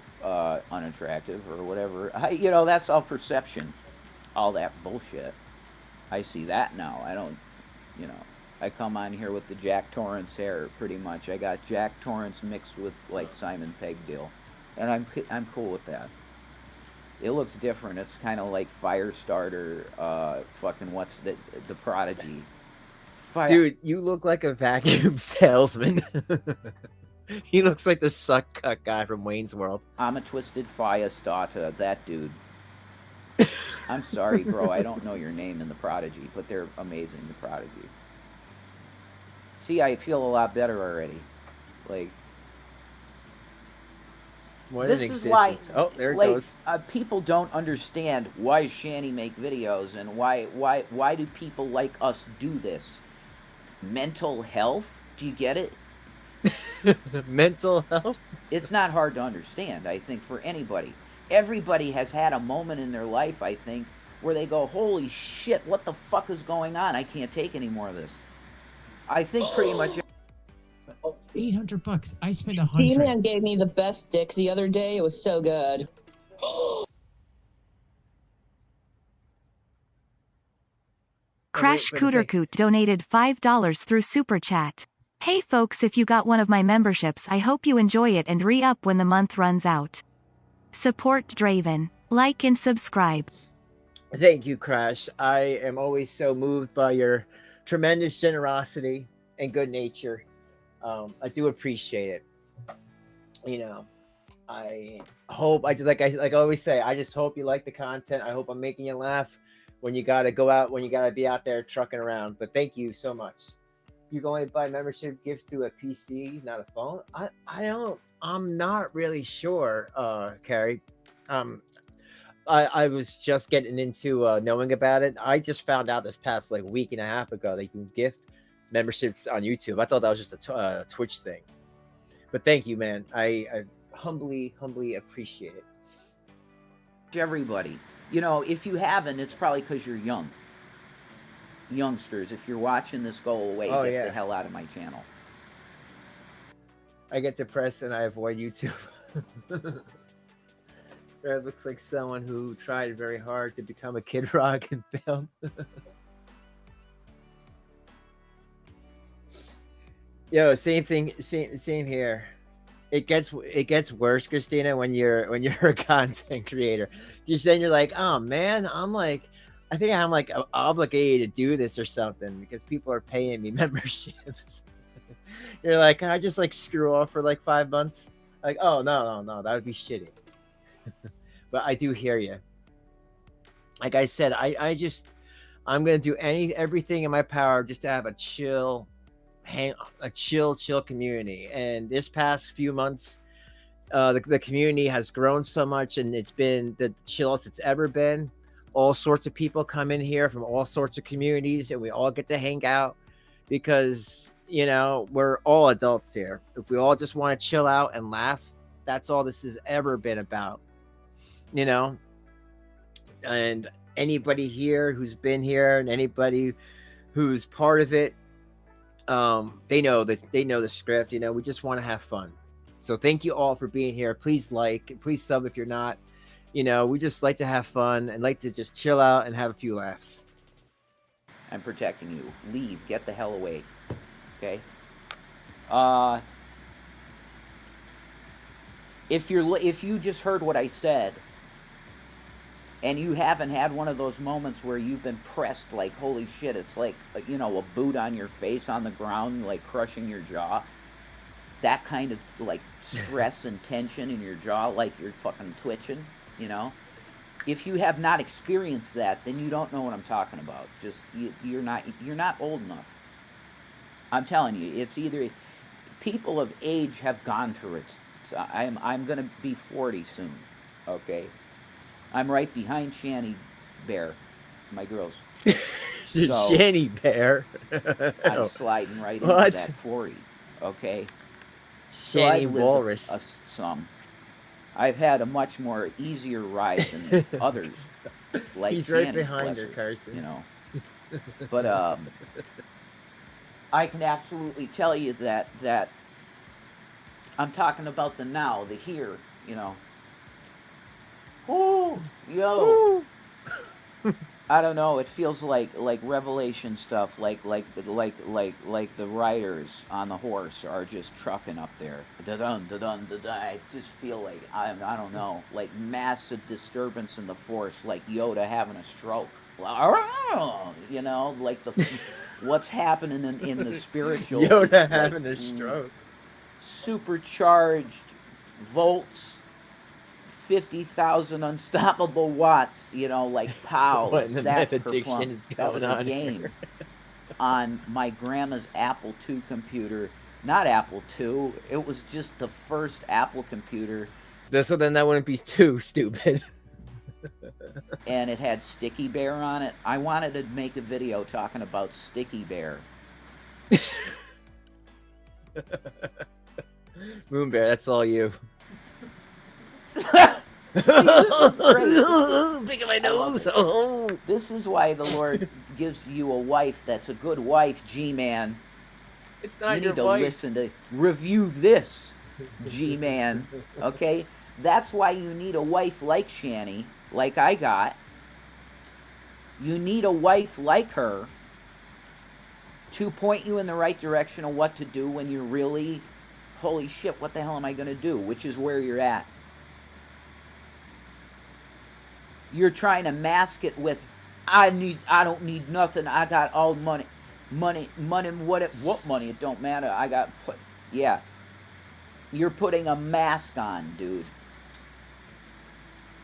Speaker 4: unattractive or whatever. You know, that's all perception, all that bullshit. I see that now. I don't, you know, I come on here with the Jack Torrance hair, pretty much. I got Jack Torrance mixed with like Simon Pegg deal, and I'm cool with that. It looks different. It's kind of like Firestarter, fucking what's the Prodigy.
Speaker 1: Dude, you look like a vacuum salesman. He looks like the suck cut guy from Wayne's World.
Speaker 4: I'm a Twisted Firestarter, that dude. I'm sorry, bro. I don't know your name in the Prodigy, but they're amazing, the Prodigy. See, I feel a lot better already. Like,
Speaker 1: What
Speaker 4: this
Speaker 1: an
Speaker 4: is why,
Speaker 1: existence. Oh, there it
Speaker 4: like,
Speaker 1: goes.
Speaker 4: People don't understand why Shanny make videos and why do people like us do this. Mental health? Do you get it?
Speaker 1: Mental health?
Speaker 4: It's not hard to understand, I think, for anybody. Everybody has had a moment in their life, I think, where they go, holy shit, what the fuck is going on? I can't take any more of this. I think pretty much...
Speaker 5: $800. I spent $100.
Speaker 6: He-Man gave me the best dick the other day. It was so good.
Speaker 3: Crash Cootercoot donated $5 through Super Chat. Hey folks, if you got one of my memberships, I hope you enjoy it and re-up when the month runs out. Support Draven. Like and subscribe.
Speaker 1: Thank you, Crash. I am always so moved by your tremendous generosity and good nature. I do appreciate it. You know, I hope I always say, I just hope you like the content. I hope I'm making you laugh when you gotta go out, when you gotta be out there trucking around. But thank you so much. You can only buy membership gifts through a PC, not a phone. I'm not really sure, Carrie. I was just getting into knowing about it. I just found out this past like week and a half ago that you can gift memberships on YouTube. I thought that was just a Twitch thing. But thank you, man. I humbly appreciate it.
Speaker 4: Everybody. You know, if you haven't, it's probably because you're young. Youngsters, if you're watching this, go away. Get the hell out of my channel.
Speaker 1: I get depressed and I avoid YouTube. That looks like someone who tried very hard to become a Kid Rock and failed. Yo, same thing, same here. It gets worse, Christina, when you're a content creator. You're saying you're like, oh man, I think I'm like obligated to do this or something because people are paying me memberships. You're like, can I just like screw off for like 5 months? Like, oh no, that would be shitty. But I do hear you. Like I said, I'm gonna do everything in my power just to have a chill community. And this past few months, the community has grown so much, and it's been the chillest it's ever been. All sorts of people come in here from all sorts of communities, and we all get to hang out because, you know, we're all adults here. If we all just want to chill out and laugh, that's all this has ever been about, you know. And anybody here who's been here and anybody who's part of it, they know the script. You know, we just want to have fun. So thank you all for being here. Please please sub if you're not. You know, we just like to have fun and like to just chill out and have a few laughs.
Speaker 4: I'm protecting you. Leave. Get the hell away. Okay? If you just heard what I said, and you haven't had one of those moments where you've been pressed like, holy shit, it's like, you know, a boot on your face on the ground, like crushing your jaw. That kind of, like, stress and tension in your jaw, like you're fucking twitching, you know? If you have not experienced that, then you don't know what I'm talking about. Just, you're not old enough. I'm telling you, it's either, people of age have gone through it. So I'm going to be 40 soon, okay? I'm right behind Shanny Bear, my girls. So,
Speaker 1: Shanny Bear.
Speaker 4: I'm sliding right into that 40, okay?
Speaker 1: Shanny
Speaker 4: so
Speaker 1: Walrus.
Speaker 4: Some. I've had a much more easier ride than others. Like
Speaker 1: He's right
Speaker 4: Shanny,
Speaker 1: behind her, Carson.
Speaker 4: You know. But I can absolutely tell you that I'm talking about the now, the here, you know. Oh, yo. I don't know. It feels like Revelation stuff, like the riders on the horse are just trucking up there. Da-dun, da-dun, da-dun. I just feel like I don't know, like massive disturbance in the force, like Yoda having a stroke. You know, like the what's happening in the spiritual.
Speaker 1: Yoda having a stroke.
Speaker 4: Supercharged volts. 50,000 unstoppable watts, you know, like pow,
Speaker 1: What in the
Speaker 4: zap,
Speaker 1: meth addiction is
Speaker 4: that was
Speaker 1: going
Speaker 4: a
Speaker 1: on
Speaker 4: game
Speaker 1: here?
Speaker 4: on my grandma's Apple II computer. Not Apple II, it was just the first Apple computer.
Speaker 1: So then that wouldn't be too stupid.
Speaker 4: And it had Sticky Bear on it. I wanted to make a video talking about Sticky Bear.
Speaker 1: Moon Bear, that's all you. Big of my nose. Oh.
Speaker 4: This is why the Lord gives you a wife that's a good wife, G-Man.
Speaker 1: It's not
Speaker 4: you
Speaker 1: your
Speaker 4: need to
Speaker 1: wife.
Speaker 4: listen to review this, G-Man. Okay? That's why you need a wife like Shanny, like I got. You need a wife like her to point you in the right direction of what to do when you're really, holy shit, what the hell am I going to do? Which is where you're at. You're trying to mask it with, I don't need nothing. I got all money. Money, what money? It don't matter. I got, yeah. You're putting a mask on, dude.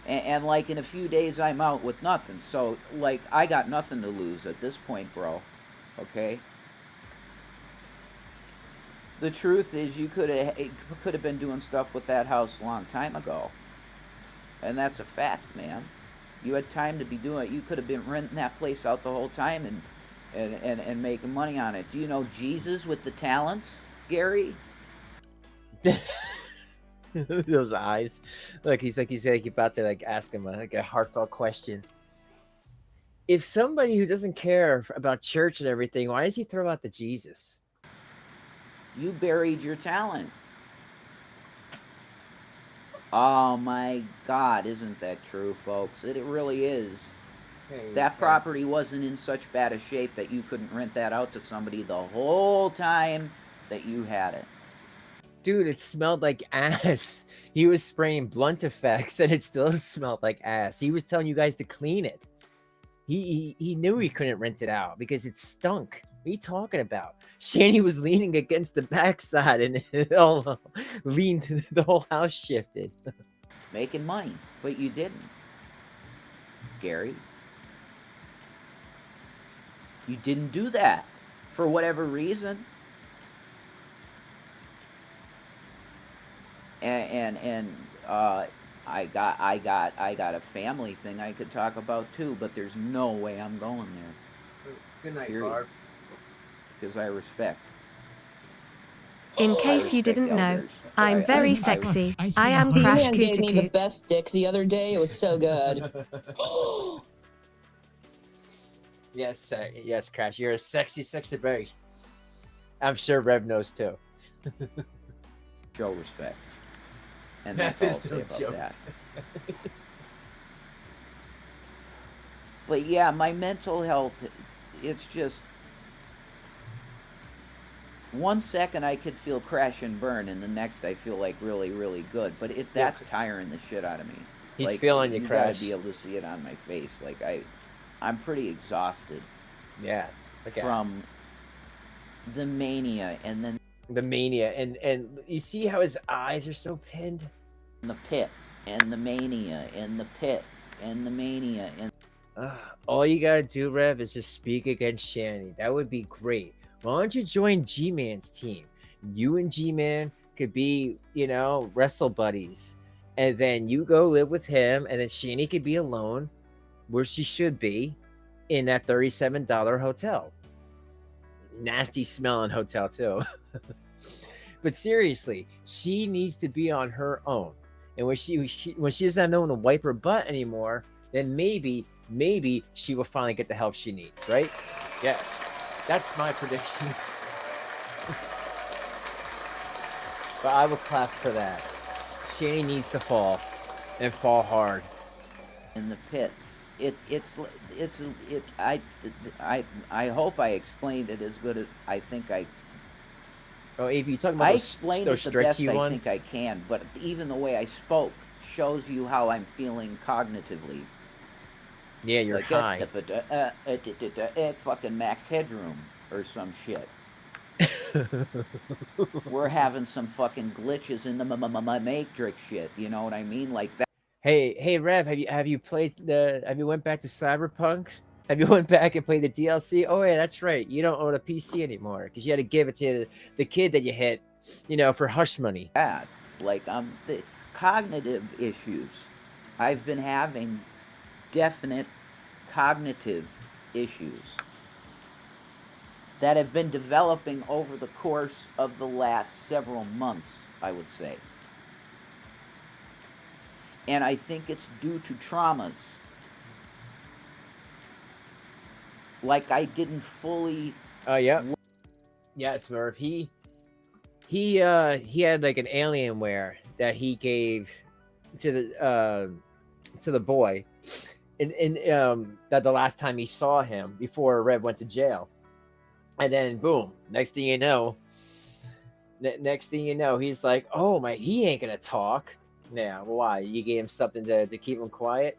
Speaker 4: And like in a few days, I'm out with nothing. So, like, I got nothing to lose at this point, bro. Okay? The truth is, you could have been doing stuff with that house a long time ago. And that's a fact, man. You had time to be doing it. You could have been renting that place out the whole time and making money on it. Do you know Jesus with the talents, Gary?
Speaker 1: Those eyes. Look, he's about to like ask him a heartfelt question. If somebody who doesn't care about church and everything, why does he throw out the Jesus?
Speaker 4: You buried your talent. Oh my God, isn't that true, folks? It really is.
Speaker 1: Hey,
Speaker 4: that property wasn't in such bad a shape that you couldn't rent that out to somebody the whole time that you had it.
Speaker 1: Dude, it smelled like ass. He was spraying blunt effects and it still smelled like ass. He was telling you guys to clean it. He knew he couldn't rent it out because it stunk. What are you talking about? Shanny was leaning against the backside and it all leaned, the whole house shifted.
Speaker 4: Making money, but you didn't, Gary. You didn't do that for whatever reason. And I got a family thing I could talk about too, but there's no way I'm going there.
Speaker 1: Good night,
Speaker 4: Period.
Speaker 1: Barb.
Speaker 4: Because I respect.
Speaker 3: In case you didn't know, I'm very sexy. I am
Speaker 6: This
Speaker 3: Crash
Speaker 6: man gave me the
Speaker 3: Cooter.
Speaker 6: best dick the other day. It was so good.
Speaker 1: Yes, yes, Crash. You're a sexy beast. I'm sure Rev knows too.
Speaker 4: Show respect. And that's all I'll say about
Speaker 1: joke.
Speaker 4: that. But yeah, my mental health, it's just, one second I could feel crash and burn, and the next I feel like really, really good. But that's tiring the shit out of me.
Speaker 1: He's
Speaker 4: like,
Speaker 1: feeling you,
Speaker 4: you
Speaker 1: Crash.
Speaker 4: gotta be able to see it on my face. Like I'm pretty exhausted.
Speaker 1: Yeah. Okay.
Speaker 4: From the mania, and then
Speaker 1: the mania, and you see how his eyes are so pinned.
Speaker 4: The pit, and the mania, and the pit, and the mania, and
Speaker 1: all you gotta do, Rev, is just speak against Shanny. That would be great. Why don't you join G-Man's team? You and G-Man could be, wrestle buddies. And then you go live with him, and then Shanny could be alone, where she should be, in that $37 hotel. Nasty smelling hotel, too. But seriously, she needs to be on her own. And when she doesn't have no one to wipe her butt anymore, then maybe she will finally get the help she needs, right? Yes. That's my prediction. But I will clap for that. Shanny needs to fall, and fall hard.
Speaker 4: In the pit. I hope I explained it as good as I think I.
Speaker 1: Oh, Eve, you talking about
Speaker 4: I
Speaker 1: those
Speaker 4: explained it the best
Speaker 1: stretchy
Speaker 4: I
Speaker 1: ones?
Speaker 4: think I can, but even the way I spoke shows you how I'm feeling cognitively.
Speaker 1: Yeah, you're
Speaker 4: like
Speaker 1: high.
Speaker 4: Fucking Max Headroom or some shit. We're having some fucking glitches in the matrix shit. You know what I mean? Like that.
Speaker 1: Hey, Rev, have you played have you went back to Cyberpunk? Have you went back and played the DLC? Oh yeah, that's right. You don't own a PC anymore because you had to give it to the kid that you hit, for hush money.
Speaker 4: Bad. Like the cognitive issues. I've been having definite cognitive issues that have been developing over the course of the last several months, I would say. And I think it's due to traumas. Like I didn't fully.
Speaker 1: Oh yeah. Yes, Murph. He had like an Alienware that he gave to the boy, and that the last time he saw him before Red went to jail, and then boom, next thing you know, he's like, oh my, he ain't gonna talk. Yeah, why? You gave him something to keep him quiet.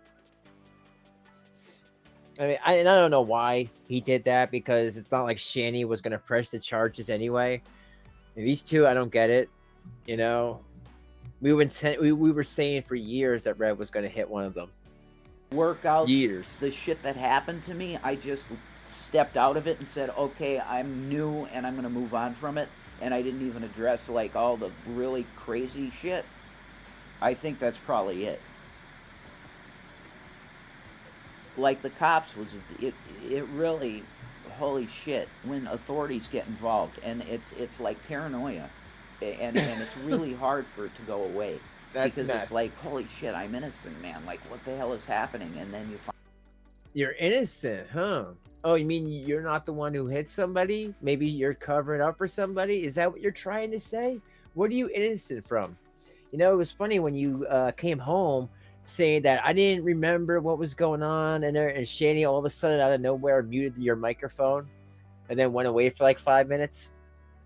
Speaker 1: I mean, I don't know why he did that, because it's not like Shanny was gonna press the charges anyway. And these two, I don't get it. We were saying for years that Red was gonna hit one of them.
Speaker 4: Work out
Speaker 1: years.
Speaker 4: The shit that happened to me, I just stepped out of it and said, okay, I'm new and I'm gonna move on from it. And I didn't even address like all the really crazy shit. I think that's probably it. Like the cops was it really, holy shit, when authorities get involved, and it's like paranoia, and it's really hard for it to go away.
Speaker 1: That's
Speaker 4: because
Speaker 1: nuts.
Speaker 4: It's like, holy shit, I'm innocent, man. Like, what the hell is happening? And then you find
Speaker 1: you're innocent, huh? Oh, you mean you're not the one who hit somebody? Maybe you're covering up for somebody? Is that what you're trying to say? What are you innocent from? It was funny when you came home saying that I didn't remember what was going on, and Shanny all of a sudden out of nowhere muted your microphone and then went away for like 5 minutes.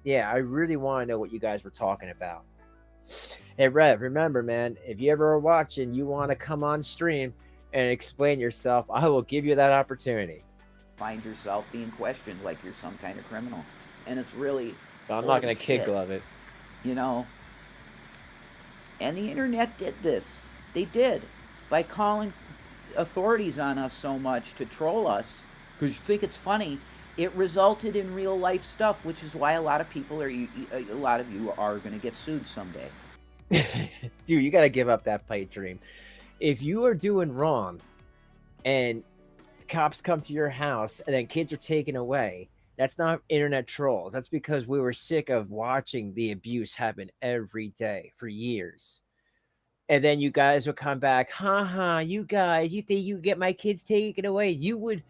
Speaker 1: Yeah, I really want to know what you guys were talking about. Hey, Rev, remember, man, if you ever are watching, you want to come on stream and explain yourself, I will give you that opportunity.
Speaker 4: Find yourself being questioned like you're some kind of criminal. And it's really...
Speaker 1: But I'm not going to kid glove it.
Speaker 4: And the internet did this. They did. By calling authorities on us so much to troll us, because you think it's funny, it resulted in real life stuff, which is why a lot of people a lot of you are going to get sued someday.
Speaker 1: Dude, you got to give up that pipe dream. If you are doing wrong and cops come to your house and then kids are taken away, that's not internet trolls. That's because we were sick of watching the abuse happen every day for years. And then you guys would come back, you guys, you think you get my kids taken away? You would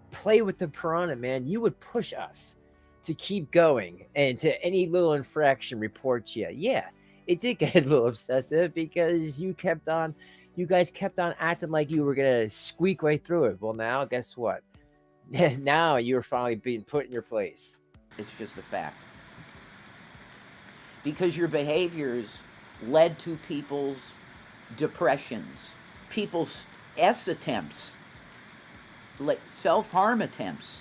Speaker 1: play with the piranha, man. You would push us to keep going, and to any little infraction report you. Yeah, it did get a little obsessive because you guys kept on acting like you were gonna squeak right through it. Well, now guess what? Now you're finally being put in your place.
Speaker 4: It's just a fact. Because your behaviors led to people's depressions, people's attempts, like self-harm attempts.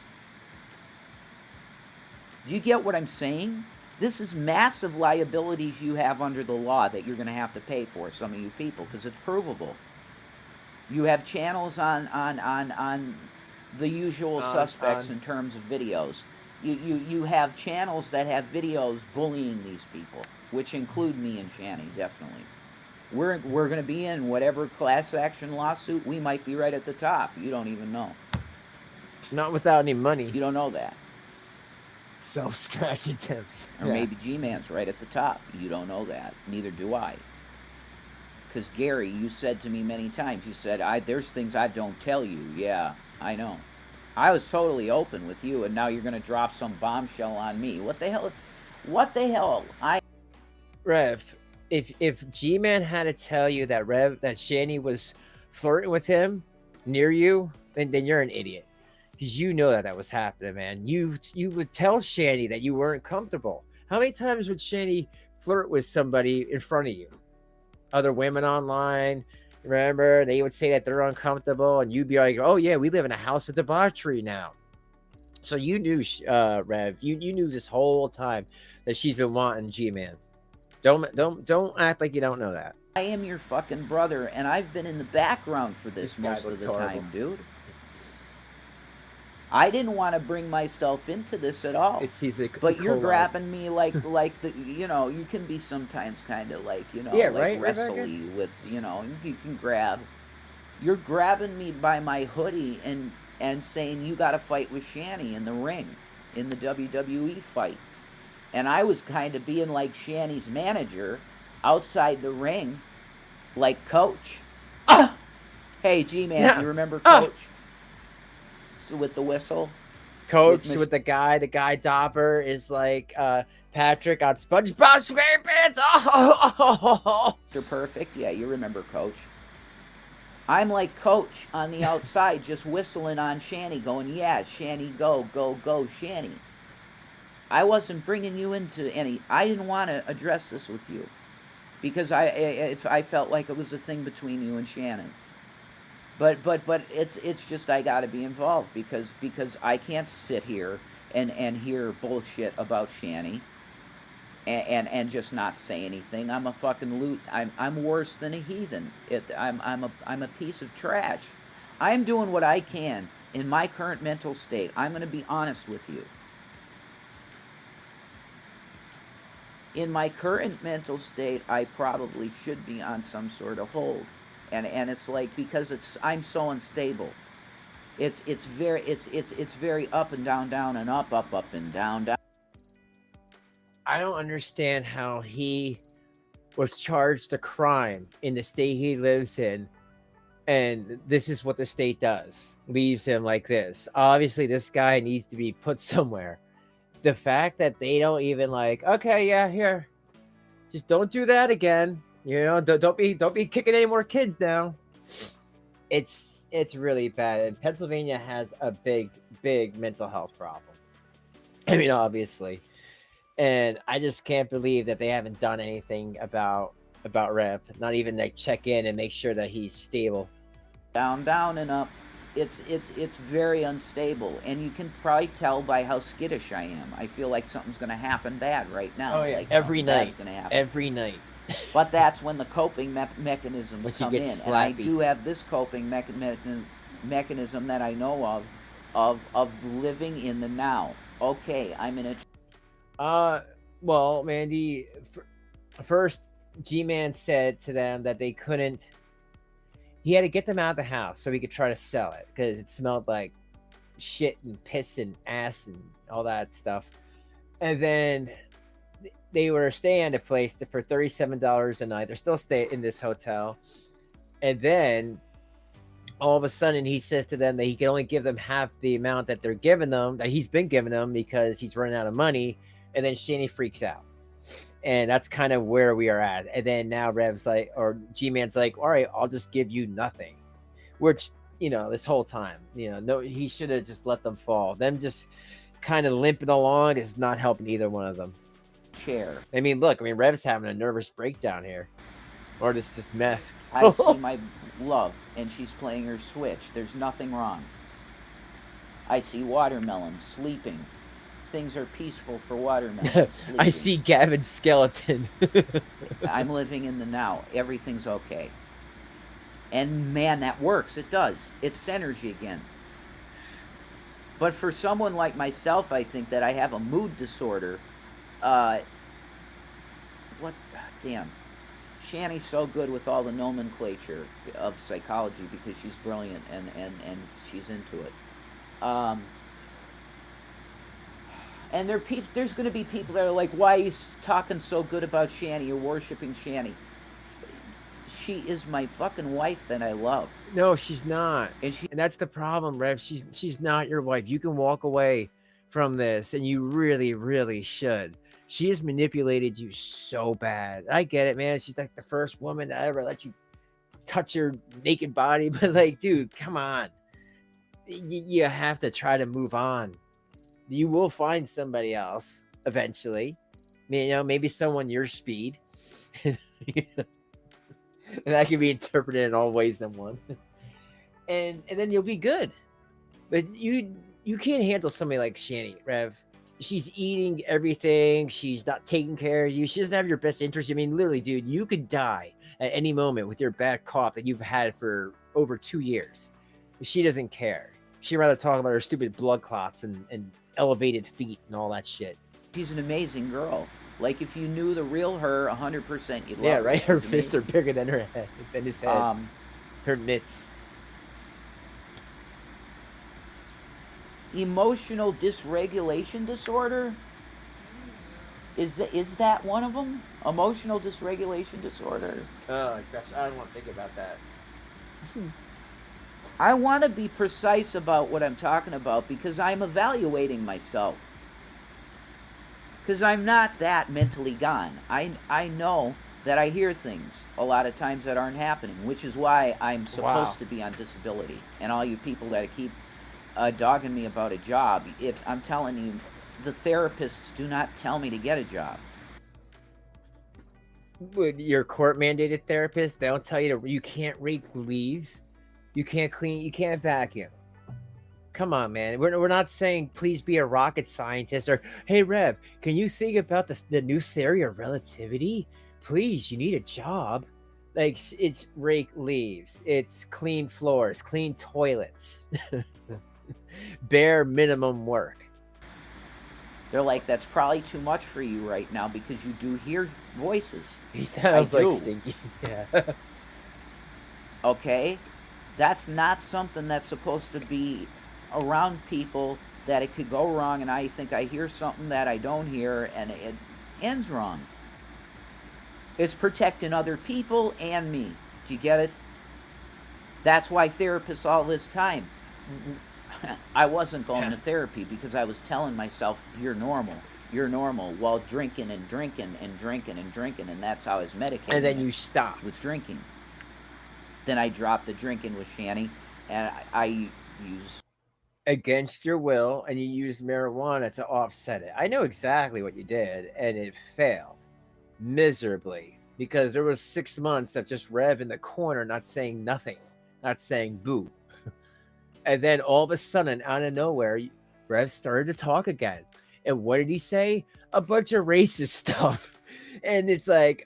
Speaker 4: Do you get what I'm saying? This is massive liabilities you have under the law that you're going to have to pay for, some of you people, because it's provable. You have channels on the usual suspects in terms of videos. You have channels that have videos bullying these people, which include me and Shanny, definitely. We're going to be in whatever class action lawsuit. We might be right at the top. You don't even know.
Speaker 1: Not without any money.
Speaker 4: You don't know that.
Speaker 1: Self-scratch attempts.
Speaker 4: Or maybe G-Man's right at the top. You don't know that. Neither do I. Because Gary, you said to me many times, you said, there's things I don't tell you. Yeah, I know. I was totally open with you, and now you're going to drop some bombshell on me. What the hell?
Speaker 1: Rev, if G-Man had to tell you that Shanny was flirting with him near you, then you're an idiot. Because you know that was happening, man. You would tell Shanny that you weren't comfortable. How many times would Shanny flirt with somebody in front of you? Other women online, remember? They would say that they're uncomfortable, and you'd be like, oh yeah, we live in a house of debauchery now. So you knew, Rev, you knew this whole time that she's been wanting G-Man. Don't act like you don't know that.
Speaker 4: I am your fucking brother, and I've been in the background for this most of the time, dude. I didn't want to bring myself into this at all. But you're grabbing me like the, you know, you can be sometimes kind of like, you know,
Speaker 1: yeah,
Speaker 4: like
Speaker 1: right,
Speaker 4: wrestle-y with, you know, you can grab. You're grabbing me by my hoodie and saying you got to fight with Shanny in the ring, in the WWE fight. And I was kind of being like Shanny's manager outside the ring, like Coach. Ah! Hey, G-Man, yeah. You remember Coach? So with the whistle?
Speaker 1: Coach with the guy Dauber is like Patrick on SpongeBob SquarePants. Oh!
Speaker 4: They're perfect. Yeah, you remember Coach. I'm like Coach on the outside, just whistling on Shanny, going, yeah, Shanny, go, go, go, Shanny. I wasn't bringing you into any. I didn't want to address this with you because I felt like it was a thing between you and Shannon. But it's just I got to be involved because I can't sit here and hear bullshit about Shanny and just not say anything. I'm a fucking loot. I'm worse than a heathen. I'm a piece of trash. I'm doing what I can in my current mental state. I'm going to be honest with you. In my current mental state, I probably should be on some sort of hold, and it's like because I'm so unstable. It's very up and down, down and up and down, down.
Speaker 1: I don't understand how he was charged a crime in the state he lives in, and this is what the state does: leaves him like this. Obviously, this guy needs to be put somewhere. The fact that they don't even like, okay, yeah, here, just don't do that again. You know, don't be kicking any more kids now. It's really bad. And Pennsylvania has a big mental health problem. I mean, obviously, and I just can't believe that they haven't done anything about Rev. Not even like check in and make sure that he's stable.
Speaker 4: Down, down and up. It's very unstable, and you can probably tell by how skittish I am. I feel like something's going to happen bad right now.
Speaker 1: Oh yeah,
Speaker 4: like
Speaker 1: every night.
Speaker 4: Happen.
Speaker 1: Every night.
Speaker 4: But that's when the coping mechanisms come in,
Speaker 1: slappy.
Speaker 4: And I do have this coping mechanism that I know of living in the now. Okay, I'm in a.
Speaker 1: Well, Mandy, first G-Man said to them that they couldn't. He had to get them out of the house so he could try to sell it because it smelled like shit and piss and ass and all that stuff. And then they were staying at a place for $37 a night. They're still staying in this hotel. And then all of a sudden he says to them that he can only give them half the amount that they're giving them, that he's been giving them because he's running out of money. And then Shanny freaks out. And that's kind of where we are at. And then now Rev's like, or G-Man's like, all right, I'll just give you nothing. Which, you know, this whole time, you know, no, he should have just let them fall. Them just kind of limping along is not helping either one of them.
Speaker 4: Chair.
Speaker 1: I mean, look, Rev's having a nervous breakdown here. Or this just meth.
Speaker 4: I see my love, and she's playing her Switch. There's nothing wrong. I see Watermelon sleeping. Things are peaceful for Watermelon.
Speaker 1: I see Gavin's skeleton.
Speaker 4: I'm living in the now. Everything's okay. And man, that works. It does. It centers you again. But for someone like myself, I think that I have a mood disorder. Damn. Shanny's so good with all the nomenclature of psychology because she's brilliant and she's into it. And there's going to be people that are like, why are you talking so good about Shanny? You're worshiping Shanny. She is my fucking wife that I love.
Speaker 1: No, she's not. And that's the problem, Rev. She's not your wife. You can walk away from this, and you really, really should. She has manipulated you so bad. I get it, man. She's like the first woman to ever let you touch her naked body. But like, dude, come on. You have to try to move on. You will find somebody else eventually. You know, maybe someone your speed. And that can be interpreted in all ways than one. And then you'll be good. But you can't handle somebody like Shanny, Rev. She's eating everything. She's not taking care of you. She doesn't have your best interest. I mean, literally, dude, you could die at any moment with your bad cough that you've had for over 2 years. She doesn't care. She'd rather talk about her stupid blood clots and elevated feet and all that shit.
Speaker 4: She's an amazing girl. Like, if you knew the real her 100%, you'd love her.
Speaker 1: Yeah, right? Her fists are bigger than her head, than his head. Her mitts.
Speaker 4: Emotional dysregulation disorder? Is that one of them? Emotional dysregulation disorder.
Speaker 1: Oh gosh, I don't want to think about that.
Speaker 4: I want to be precise about what I'm talking about because I'm evaluating myself. Because I'm not that mentally gone. I know that I hear things a lot of times that aren't happening, which is why I'm supposed to be on disability. And all you people that keep dogging me about a job, I'm telling you, the therapists do not tell me to get a job.
Speaker 1: With your court mandated therapist, they don't tell you you can't rake leaves, you can't clean, you can't vacuum. Come on, man. We're not saying please be a rocket scientist or hey Rev, can you think about the new theory of relativity? Please, you need a job. Like, it's rake leaves, it's clean floors, clean toilets. Bare minimum work.
Speaker 4: They're like, that's probably too much for you right now because you do hear voices.
Speaker 1: He sounds like Stinky. Yeah.
Speaker 4: Okay? That's not something that's supposed to be around people, that it could go wrong and I think I hear something that I don't hear and it ends wrong. It's protecting other people and me. Do you get it? That's why therapists all this time, I wasn't going to therapy because I was telling myself, you're normal, while drinking and drinking and drinking and drinking, and that's how I was medicating.
Speaker 1: And then you stopped
Speaker 4: with drinking. Then I dropped the drinking with Shanny, and I used
Speaker 1: against your will, and you used marijuana to offset it. I know exactly what you did, and it failed miserably because there was 6 months of just Rev in the corner, not saying nothing, not saying boo. And then all of a sudden, out of nowhere, Rev started to talk again. And what did he say? A bunch of racist stuff. And it's like,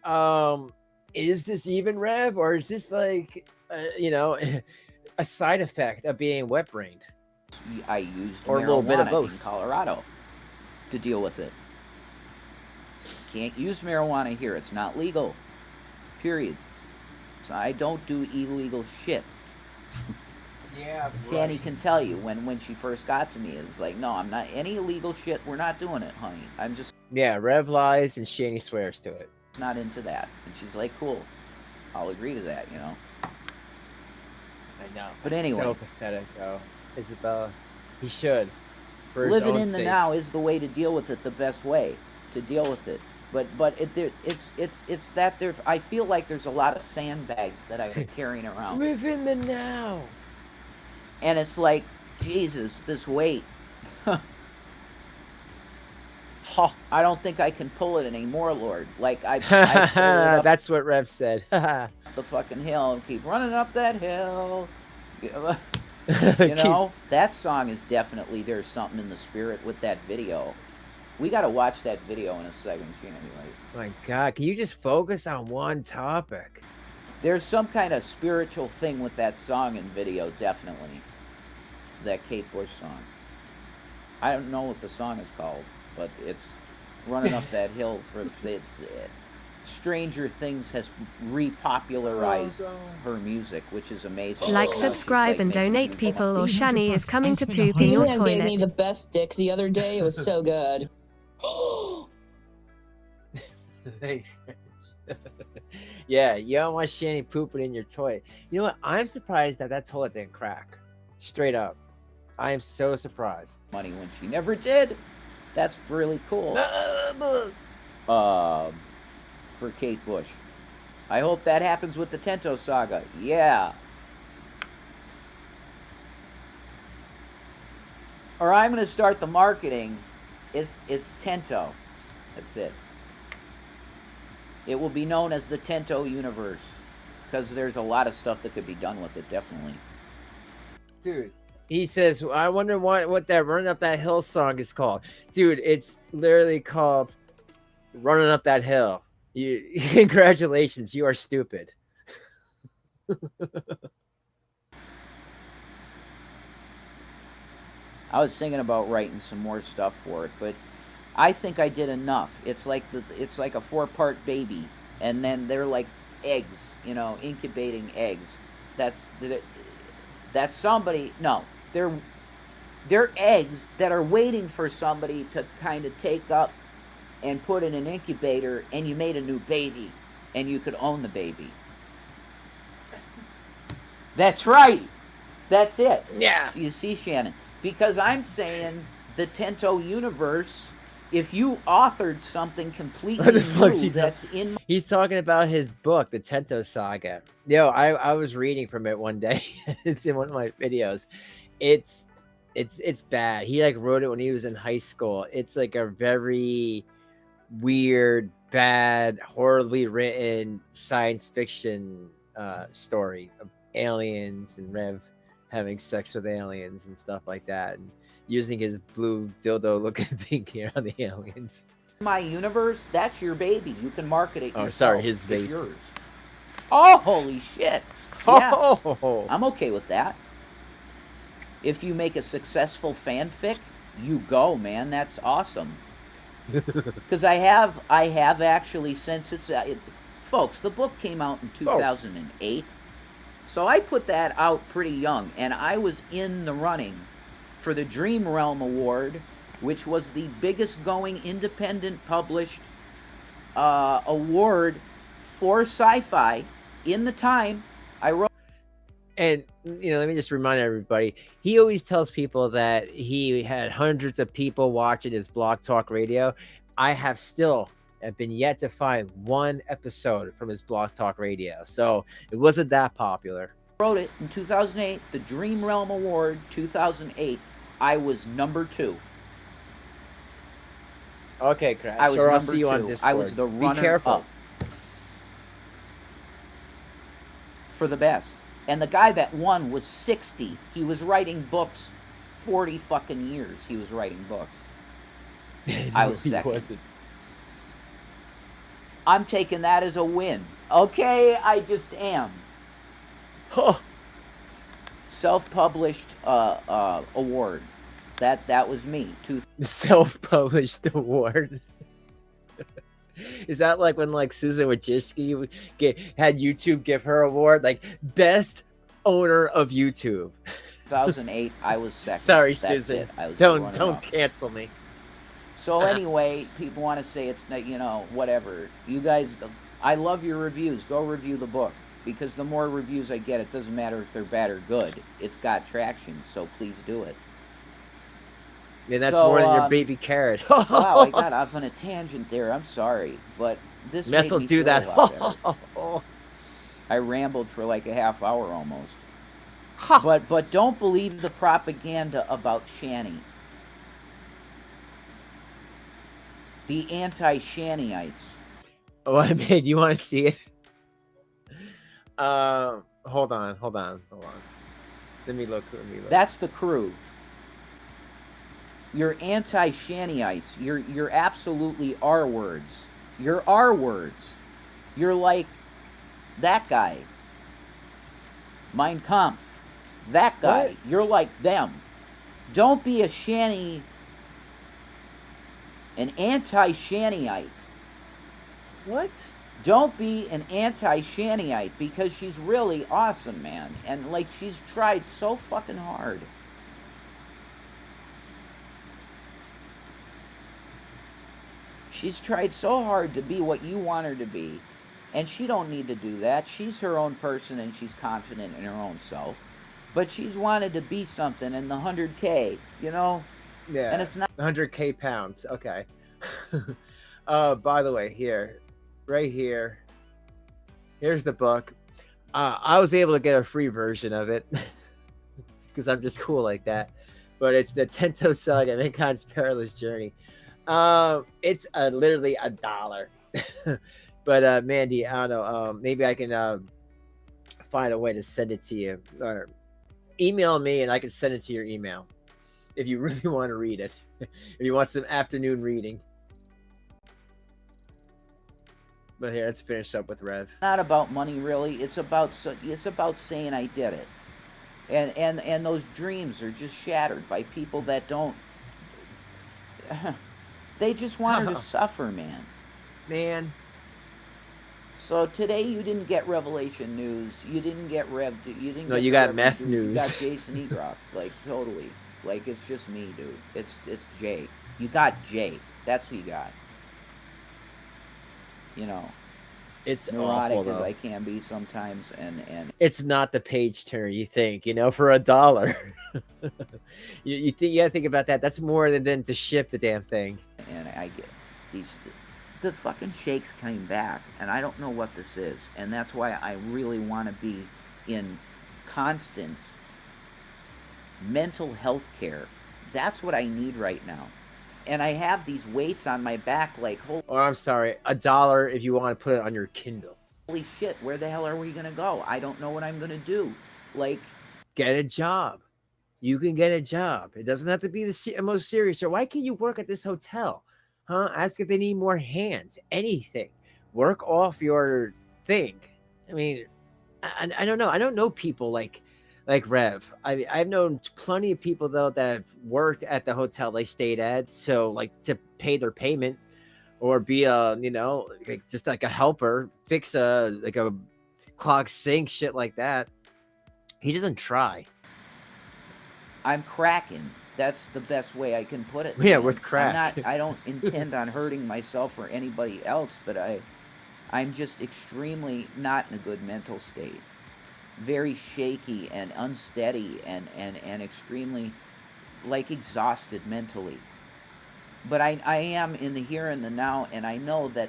Speaker 1: is this even Rev? Or is this like, a side effect of being wet-brained?
Speaker 4: I used
Speaker 1: or a little bit of both
Speaker 4: in Colorado to deal with it. Can't use marijuana here. It's not legal. Period. So I don't do illegal shit.
Speaker 1: Yeah,
Speaker 4: Shanny can tell you when she first got to me, it's like, no, I'm not any illegal shit. We're not doing it, honey. I'm just
Speaker 1: Rev lies and Shanny swears to it.
Speaker 4: Not into that. And she's like, cool, I'll agree to that, you know.
Speaker 1: I know.
Speaker 4: But anyway,
Speaker 1: so pathetic, though. Isabella, he should. For
Speaker 4: living
Speaker 1: his
Speaker 4: in
Speaker 1: own
Speaker 4: the now is the way to deal with it. The best way to deal with it. But it's that there's. I feel like there's a lot of sandbags that I've been carrying around.
Speaker 1: Live in the now.
Speaker 4: And it's like, Jesus, this weight. I don't think I can pull it anymore, Lord. Like, I pull it up
Speaker 1: that's what Rev said.
Speaker 4: the fucking hill and keep running up that hill. You know, that song is definitely, there's something in the spirit with that video. We got to watch that video in a second, Shanny.
Speaker 1: My God, can you just focus on one topic?
Speaker 4: There's some kind of spiritual thing with that song and video, definitely. That Kate Bush song. I don't know what the song is called, but it's running up that hill. Stranger Things has repopularized her music, which is amazing.
Speaker 3: Like, subscribe, and donate, people, or Shanny is coming to poop in your
Speaker 6: Man gave me
Speaker 3: toilet.
Speaker 6: the best dick the other day. It was so good.
Speaker 1: Thanks. Yeah, you don't want Shanny pooping in your toilet. You know what? I'm surprised that toilet didn't crack. Straight up. I am so surprised.
Speaker 4: Money when she never did. That's really cool. for Kate Bush. I hope that happens with the Tento saga. Yeah. Or I'm going to start the marketing. It's Tento. That's it. It will be known as the Tento universe. Because there's a lot of stuff that could be done with it, definitely.
Speaker 1: Dude, he says, I wonder what that Running Up That Hill song is called. Dude, it's literally called Running Up That Hill. Congratulations, you are stupid.
Speaker 4: I was thinking about writing some more stuff for it, but I think I did enough. It's like a 4-part baby, and then they're like eggs, you know, incubating eggs. That's somebody. No, they're eggs that are waiting for somebody to kind of take up and put in an incubator, and you made a new baby, and you could own the baby. That's right. That's it.
Speaker 1: Yeah.
Speaker 4: You see, Shannon? Because I'm saying the Tento universe, if you authored something completely new that's in...
Speaker 1: He's talking about his book, the Tento Saga. Yo, I was reading from it one day. It's in one of my videos. It's bad. He like wrote it when he was in high school. It's like a very weird, bad, horribly written science fiction story of aliens and Rev having sex with aliens and stuff like that, and using his blue dildo looking thing here on the aliens.
Speaker 4: My universe, that's your baby. You can market it yourself.
Speaker 1: Oh, sorry, his vape.
Speaker 4: It's yours. Oh, holy shit. Yeah,
Speaker 1: oh.
Speaker 4: I'm okay with that. If you make a successful fanfic, you go, man. That's awesome. Because I have actually, since it's... folks, the book came out in 2008. So I put that out pretty young, and I was in the running for the Dream Realm Award, which was the biggest going independent published award for sci-fi in the time. I wrote...
Speaker 1: And, you know, let me just remind everybody, he always tells people that he had hundreds of people watching his Blog Talk Radio. I have been yet to find one episode from his Blog Talk Radio, so it wasn't that popular.
Speaker 4: Wrote it in 2008, the Dream Realm Award 2008. I was number 2.
Speaker 1: Okay, Crash.
Speaker 4: I was
Speaker 1: I'll
Speaker 4: number
Speaker 1: see you
Speaker 4: 2.
Speaker 1: on Discord.
Speaker 4: I was the runner
Speaker 1: Be careful.
Speaker 4: up for the best. And the guy that won was 60. He was writing books 40 fucking years. He was writing books. I was second.
Speaker 1: Wasn't.
Speaker 4: I'm taking that as a win. Okay, I just am.
Speaker 1: Oh.
Speaker 4: Self-published award. That was me.
Speaker 1: Self-published award. Is that like when like Susan Wojcicki had YouTube give her award, like best owner of YouTube?
Speaker 4: 2008, I was second.
Speaker 1: Sorry,
Speaker 4: That's
Speaker 1: Susan.
Speaker 4: it. I was
Speaker 1: Don't cancel me.
Speaker 4: So anyway, people want to say it's not, you know, whatever. You guys, I love your reviews. Go review the book, because the more reviews I get, it doesn't matter if they're bad or good. It's got traction, so please do it.
Speaker 1: And that's more than your baby carrot.
Speaker 4: Wow, I got off on a tangent there. I'm sorry, but this
Speaker 1: Meth will
Speaker 4: made me
Speaker 1: do
Speaker 4: feel
Speaker 1: that.
Speaker 4: a lot better. I rambled for like a half hour almost. But don't believe the propaganda about Shanny. The anti-Shannyites.
Speaker 1: Oh, I made. You want to see it? Hold on. Let me look.
Speaker 4: That's the crew. You're anti-Shannyites. You're absolutely R-words. You're R-words. You're like that guy. Mein Kampf. That guy. What? You're like them. Don't be a Shanny... an anti-Shannyiite.
Speaker 1: What?
Speaker 4: Don't be an anti-Shannyiite, because she's really awesome, man. And, like, she's tried so fucking hard. She's tried so hard to be what you want her to be. And she don't need to do that. She's her own person, and she's confident in her own self. But she's wanted to be something in the 100K, you know?
Speaker 1: Yeah.
Speaker 4: And it's not
Speaker 1: 100K pounds. Okay. By the way, right here, here's the book. I was able to get a free version of it because I'm just cool like that. But it's the Tento Saga, Mankind's Perilous Journey. It's literally $1. But Mandy, I don't know. Maybe I can find a way to send it to you, or email me, and I can send it to your email if you really want to read it. If you want some afternoon reading. But here, let's finish up with Rev.
Speaker 4: Not about money, really. It's about saying I did it, and those dreams are just shattered by people that don't. They just want her to suffer, man.
Speaker 1: Man.
Speaker 4: So today you didn't get Revelation News. You didn't get Rev. You didn't.
Speaker 1: No,
Speaker 4: get
Speaker 1: you got Meth News.
Speaker 4: You got Jason Egroff. Like, totally. Like, it's just me, dude. It's Jay. You got Jay. That's who you got. You know.
Speaker 1: It's
Speaker 4: neurotic
Speaker 1: awful,
Speaker 4: as
Speaker 1: though.
Speaker 4: I can be sometimes, and
Speaker 1: it's not the page turn you think, you know, for $1. you think you gotta think about that. That's more than to ship the damn thing.
Speaker 4: And I get the fucking shakes came back, and I don't know what this is, and that's why I really want to be in constant mental health care. That's what I need right now. And I have these weights on my back, like,
Speaker 1: or I'm sorry, $1 if you want to put it on your Kindle.
Speaker 4: Holy shit, where the hell are we gonna go? I don't know what I'm gonna do. Like,
Speaker 1: get a job. You can get a job. It doesn't have to be the most serious. Or why can't you work at this hotel? Huh? Ask if they need more hands. Anything. Work off your thing. I mean, I don't know. I don't know people like Rev. I've known plenty of people though that have worked at the hotel they stayed at, so like to pay their payment or be a, you know, like just like a helper, fix a clogged sink, shit like that. He doesn't try.
Speaker 4: I'm cracking. That's the best way I can put it.
Speaker 1: Yeah, with crack.
Speaker 4: I don't intend on hurting myself or anybody else, but I'm just extremely not in a good mental state. Very shaky and unsteady and extremely, like, exhausted mentally. But I am in the here and the now, and I know that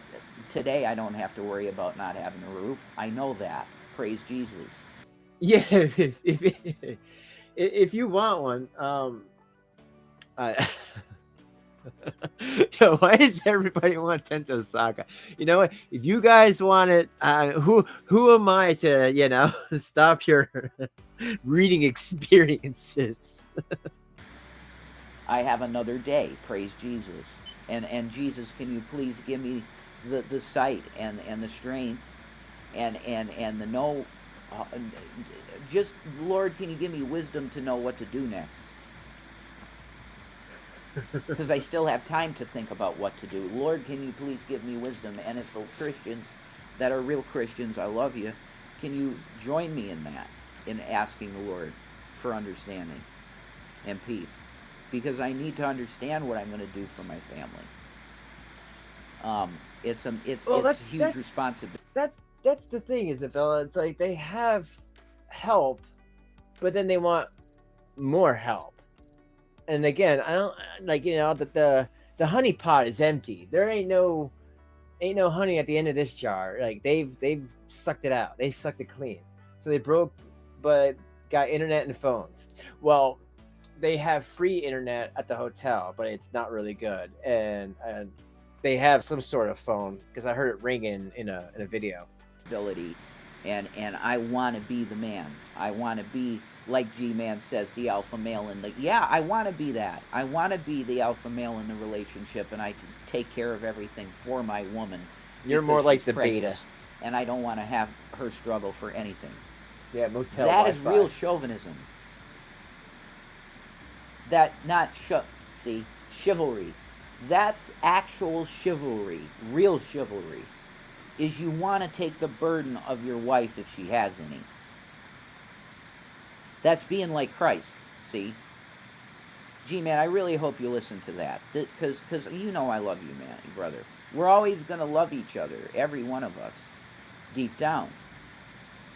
Speaker 4: today I don't have to worry about not having a roof. I know that. Praise Jesus.
Speaker 1: Yeah, if you want one, yo, why does everybody want Tento Saga? You know what? If you guys want it, who am I to, you know, stop your reading experiences?
Speaker 4: I have another day. Praise Jesus. And Jesus, can you please give me the sight and the strength and the know. Just, Lord, can you give me wisdom to know what to do next? Because I still have time to think about what to do. Lord, can you please give me wisdom? And if the Christians that are real Christians, I love you, can you join me in that, in asking the Lord for understanding and peace? Because I need to understand what I'm going to do for my family. It's a huge responsibility.
Speaker 1: That's the thing, Isabella. It's like they have help, but then they want more help. And again, I don't like, you know, that the honey pot is empty. There ain't no honey at the end of this jar. Like they've sucked it out. They've sucked it clean. So they broke, but got internet and phones. Well, they have free internet at the hotel, but it's not really good. And they have some sort of phone because I heard it ringing in a video.
Speaker 4: And I want to be the man. I want to be, like G-Man says, the alpha male in the... Yeah, I want to be that. I want to be the alpha male in the relationship, and I take care of everything for my woman.
Speaker 1: You're more like the
Speaker 4: precious,
Speaker 1: beta.
Speaker 4: And I don't want to have her struggle for anything.
Speaker 1: Yeah, motel
Speaker 4: That
Speaker 1: Wi-Fi.
Speaker 4: is real chauvinism. That, not chivalry. That's actual chivalry, real chivalry. Is you want to take the burden of your wife if she has any. That's being like Christ, see? Gee, man, I really hope you listen to that. Because you know I love you, man, brother. We're always going to love each other, every one of us, deep down.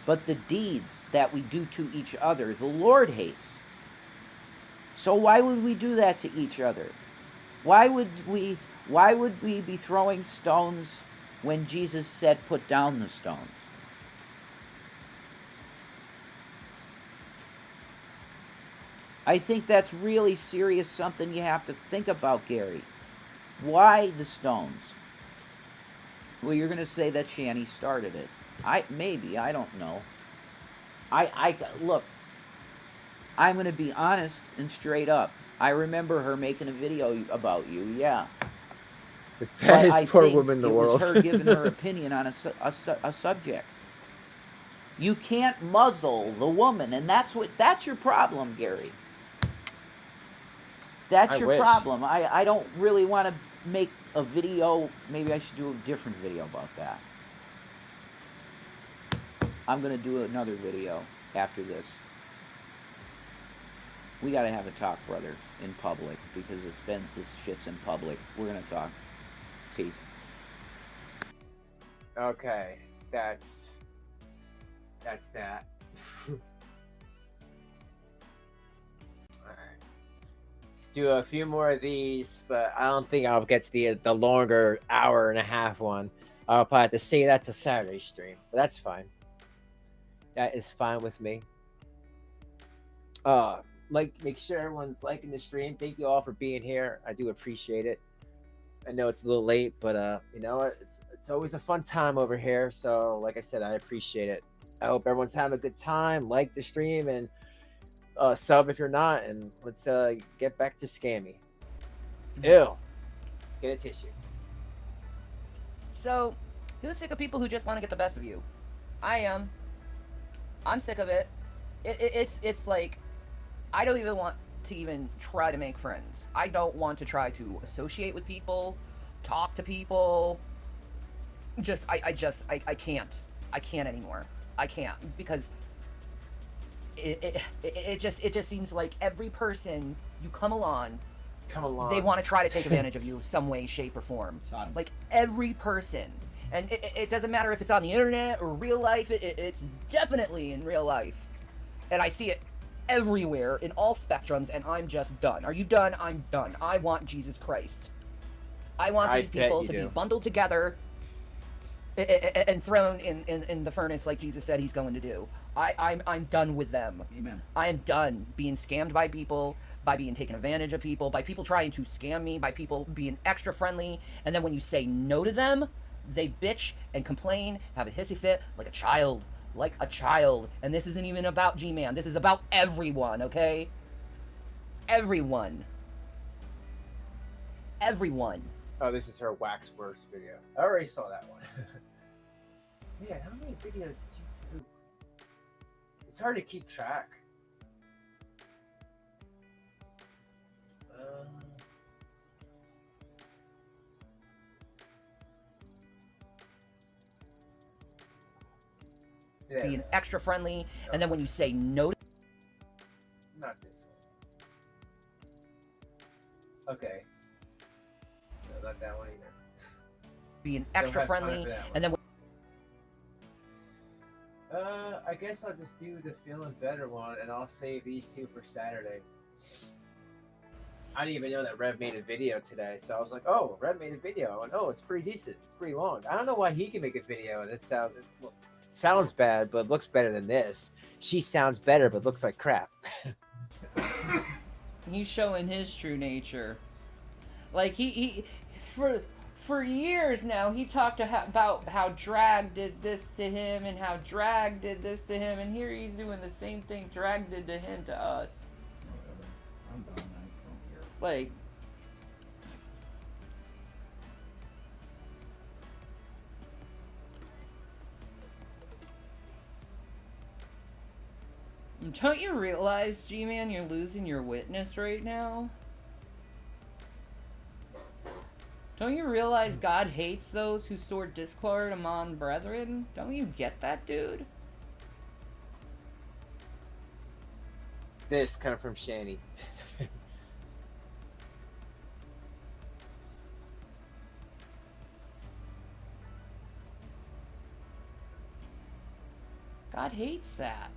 Speaker 4: But the deeds that we do to each other, the Lord hates. So why would we do that to each other? Why would we Why would we be throwing stones when Jesus said put down the stones? I think that's really serious, something you have to think about, Gary. Why the stones? Well, you're going to say that Shanny started it. Maybe, I don't know. Look, I'm going to be honest and straight up. I remember her making a video about you, yeah.
Speaker 1: The fattest poor woman in the world.
Speaker 4: It was her giving her opinion on a subject. You can't muzzle the woman, and that's your problem, Gary. That's your problem. I don't really want to make a video. Maybe I should do a different video about that. I'm going to do another video after this. We got to have a talk, brother, in public, because this shit's in public. We're going to talk. Peace.
Speaker 1: Okay, that's that. Alright. Let's do a few more of these, but I don't think I'll get to the longer hour and a half one. I'll probably have to say that to Saturday stream, but that's fine. That is fine with me. Make sure everyone's liking the stream. Thank you all for being here. I do appreciate it. I know it's a little late, but you know what? It's always a fun time over here. So, like I said, I appreciate it. I hope everyone's having a good time. Like the stream and sub if you're not. And let's get back to Scammy. Ew. Get a tissue.
Speaker 2: So, who's sick of people who just want to get the best of you? I am. I'm sick of it. It's like, I don't even want to even try to make friends. I don't want to try to associate with people, talk to people. I can't. I can't anymore. I can't, because it just seems like every person you come along, they want to try to take advantage of you some way, shape, or form. Like every person. And it doesn't matter if it's on the internet or real life. It's definitely in real life. And I see it everywhere in all spectrums, and I'm just done. Are you done? I'm done. I want Jesus Christ. I want these people to be bundled together and thrown in the furnace like Jesus said he's going to do. I'm done with them.
Speaker 5: Amen.
Speaker 2: I am done being scammed by people, by being taken advantage of people, by people trying to scam me, by people being extra friendly, and then when you say no to them, they bitch and complain, have a hissy fit like a child. Like a child. And this isn't even about G-Man. This is about everyone, okay? Everyone. Everyone.
Speaker 1: Oh, this is her wax worse video. I already saw that one. Man, how many videos did you do? It's hard to keep track.
Speaker 2: Being extra friendly, and then when you say no to...
Speaker 1: Not this one. Okay. No, not that one either.
Speaker 2: Being extra friendly, and then...
Speaker 1: I guess I'll just do the feeling better one, and I'll save these two for Saturday. I didn't even know that Rev made a video today, so I was like, oh, Rev made a video. I went, oh, it's pretty decent. It's pretty long. I don't know why he can make a video, and it sounds bad, but looks better than this. She sounds better, but looks like crap.
Speaker 2: He's showing his true nature. Like, he for years now, he talked about how Drag did this to him, and how Drag did this to him, and here he's doing the same thing Drag did to him to us.
Speaker 5: Whatever. I'm done. I don't care.
Speaker 2: Like... Don't you realize, G-Man, you're losing your witness right now? Don't you realize God hates those who sow discord among brethren? Don't you get that, dude?
Speaker 1: This coming from Shanny.
Speaker 2: God hates that.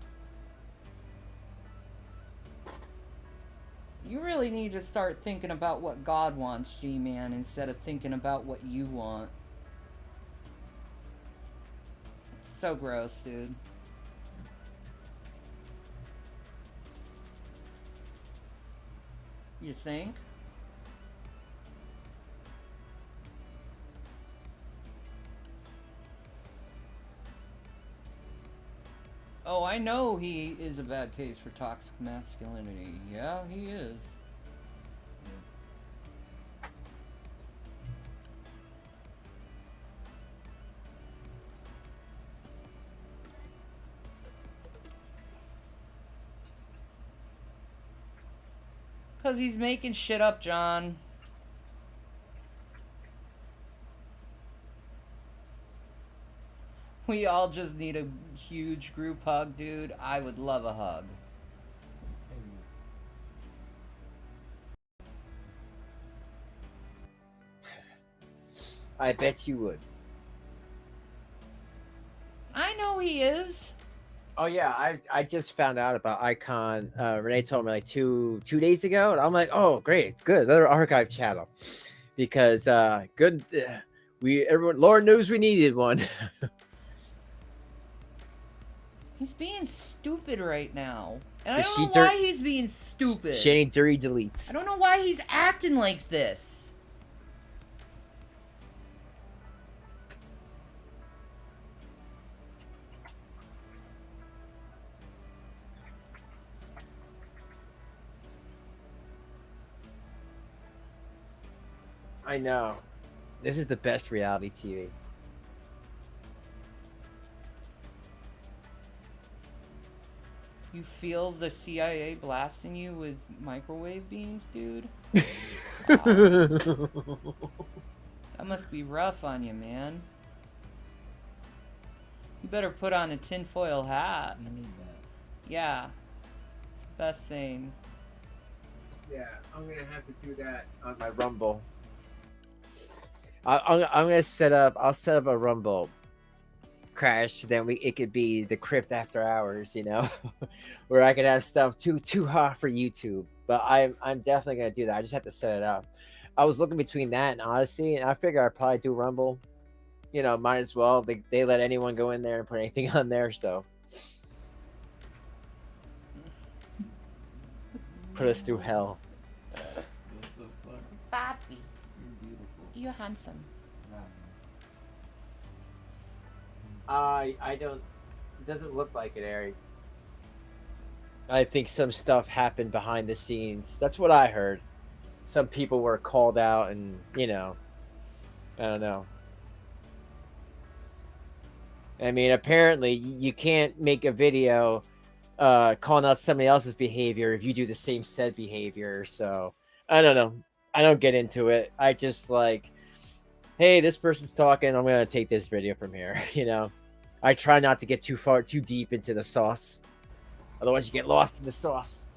Speaker 2: You really need to start thinking about what God wants, G-Man, instead of thinking about what you want. It's so gross, dude. You think? Oh, I know he is a bad case for toxic masculinity. Yeah, he is. Because he's making shit up, John. We all just need a huge group hug, dude. I would love a hug.
Speaker 1: I bet you would.
Speaker 2: I know he is.
Speaker 1: Oh yeah, I just found out about Icon. Renee told me like two days ago, and I'm like, oh great, good, another archive channel, because good, everyone, Lord knows we needed one.
Speaker 2: He's being stupid right now. And I
Speaker 1: Is
Speaker 2: don't
Speaker 1: she
Speaker 2: know why he's being stupid.
Speaker 1: Shanny Dury deletes.
Speaker 2: I don't know why he's acting like this.
Speaker 1: I know. This is the best reality TV.
Speaker 2: You feel the CIA blasting you with microwave beams, dude? Wow. That must be rough on you, man. You better put on a tinfoil hat.
Speaker 5: You need that.
Speaker 2: Yeah. Best thing.
Speaker 1: Yeah, I'm gonna have to do that on my Rumble. I'm gonna set up. I'll set up a Rumble crash. Then it could be the crypt after hours, you know, where I could have stuff too hot for YouTube. But I'm definitely gonna do that. I just have to set it up. I was looking between that and Odyssey, and I figure I'd probably do Rumble. You know, might as well. They let anyone go in there and put anything on there, so put us through hell.
Speaker 5: What the fuck?
Speaker 2: Papi,
Speaker 5: You're beautiful.
Speaker 2: you're handsome.
Speaker 1: I don't. It doesn't look like it, Eric. I think some stuff happened behind the scenes. That's what I heard. Some people were called out, and you know, I don't know. I mean, apparently you can't make a video calling out somebody else's behavior if you do the same said behavior. So I don't know. I don't get into it. I just like, hey, this person's talking. I'm gonna take this video from here. You know, I try not to get too deep into the sauce. Otherwise, you get lost in the sauce.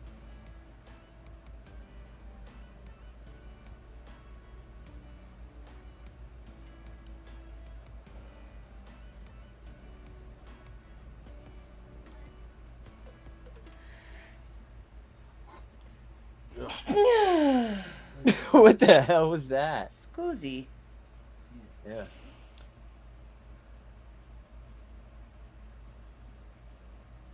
Speaker 1: What the hell was that?
Speaker 2: Scoozy.
Speaker 1: Yeah.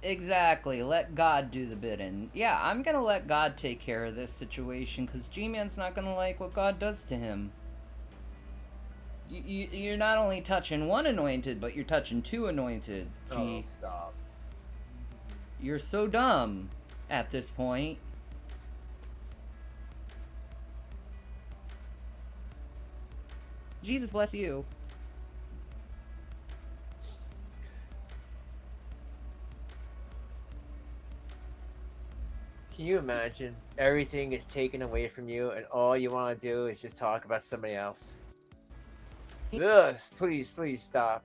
Speaker 2: Exactly. Let God do the bidding. Yeah, I'm gonna let God take care of this situation because G-Man's not gonna like what God does to him. You're not only touching one anointed, but you're touching two anointed. G.
Speaker 1: Oh, stop.
Speaker 2: You're so dumb at this point. Jesus bless you.
Speaker 1: Can you imagine? Everything is taken away from you, and all you want to do is just talk about somebody else. Ugh, please stop.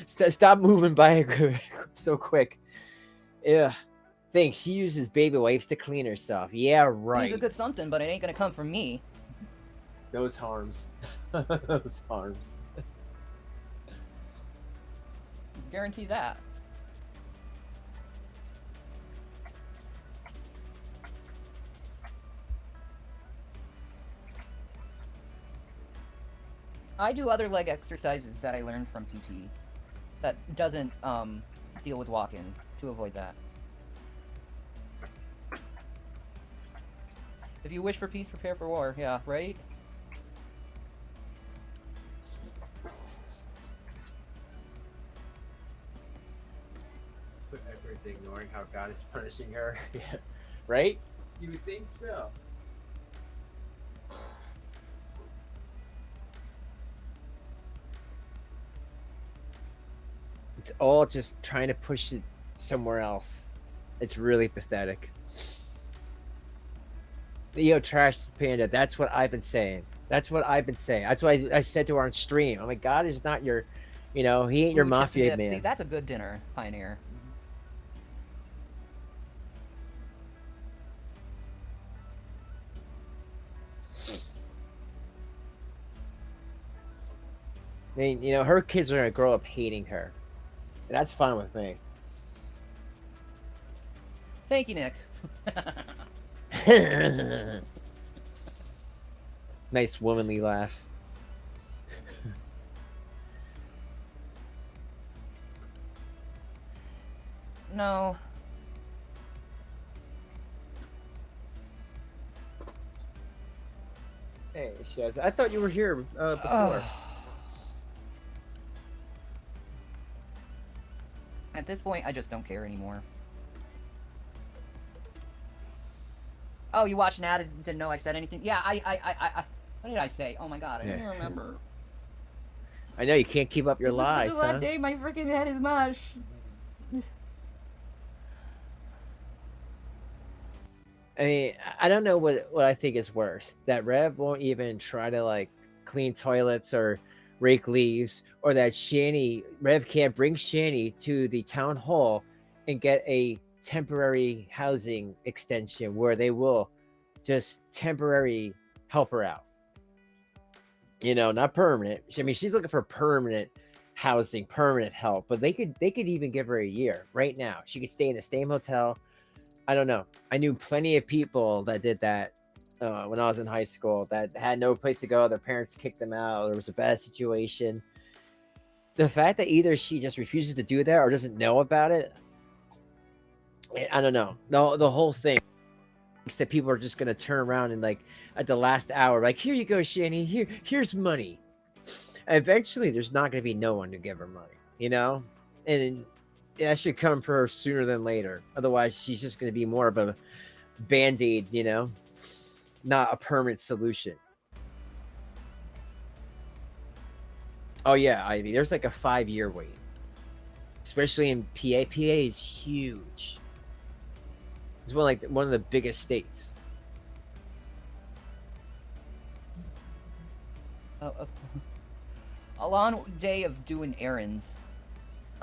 Speaker 1: Stop moving by so quick. Yeah. Thanks. She uses baby wipes to clean herself. Yeah, right.
Speaker 2: He's a good something, but it ain't gonna come from me.
Speaker 1: Those harms. Those harms.
Speaker 2: Guarantee that. I do other leg exercises that I learned from PT that doesn't deal with walking to avoid that. If you wish for peace, prepare for war. Yeah, right?
Speaker 1: Everyone's ignoring how God is punishing her. Yeah. Right? You would think so. It's all just trying to push it somewhere else. It's really pathetic. Yo, Trash Panda, that's what I've been saying. That's what I've been saying. That's why I said to her on stream, I'm like, God is not your, he ain't your
Speaker 2: Ooh, chips and
Speaker 1: mafia
Speaker 2: dip.
Speaker 1: man.
Speaker 2: See, that's a good dinner, Pioneer.
Speaker 1: I mean, her kids are gonna grow up hating her. And that's fine with me.
Speaker 2: Thank you, Nick.
Speaker 1: Nice womanly laugh.
Speaker 2: No.
Speaker 1: Hey, Shaz, I thought you were here before.
Speaker 2: At this point, I just don't care anymore. Oh, you watched Nat and didn't know I said anything? Yeah, I what did I say? Oh my god, I don't even remember.
Speaker 1: I know you can't keep up your lies,
Speaker 2: That
Speaker 1: huh?
Speaker 2: day my freaking head is mush.
Speaker 1: I mean, I don't know what I think is worse. That Rev won't even try to like clean toilets or rake leaves, or that Rev can't bring Shanny to the town hall and get a temporary housing extension where they will just temporary help her out. Not permanent. I mean, she's looking for permanent housing, permanent help, but they could even give her a year right now. She could stay in the same hotel. I don't know. I knew plenty of people that did that when I was in high school that had no place to go. Their parents kicked them out. There was a bad situation. The fact that either she just refuses to do that or doesn't know about it, I don't know. The whole thing thinks that people are just going to turn around and like at the last hour, like, here you go, Shanny. Here's money. Eventually, there's not going to be no one to give her money, and that should come for her sooner than later. Otherwise, she's just going to be more of a band-aid, not a permanent solution. Oh yeah, Ivy. There's like a 5-year wait, especially in PA. PA is huge. It's one of the biggest states.
Speaker 2: A long day of doing errands.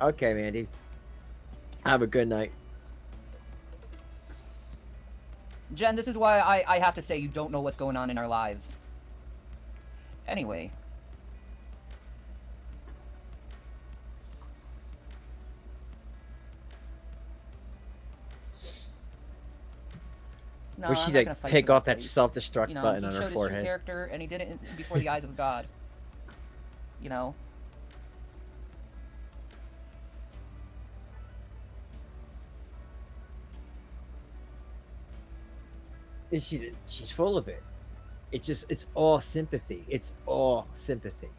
Speaker 1: Okay, Mandy. Have a good night.
Speaker 2: Jen, this is why I have to say you don't know what's going on in our lives. Anyway. No,
Speaker 1: Wish she'd like take off that self-destruct button on her forehead.
Speaker 2: He showed his true character, and he did it before the eyes of God.
Speaker 1: She's full of it. It's all sympathy. It's all sympathy.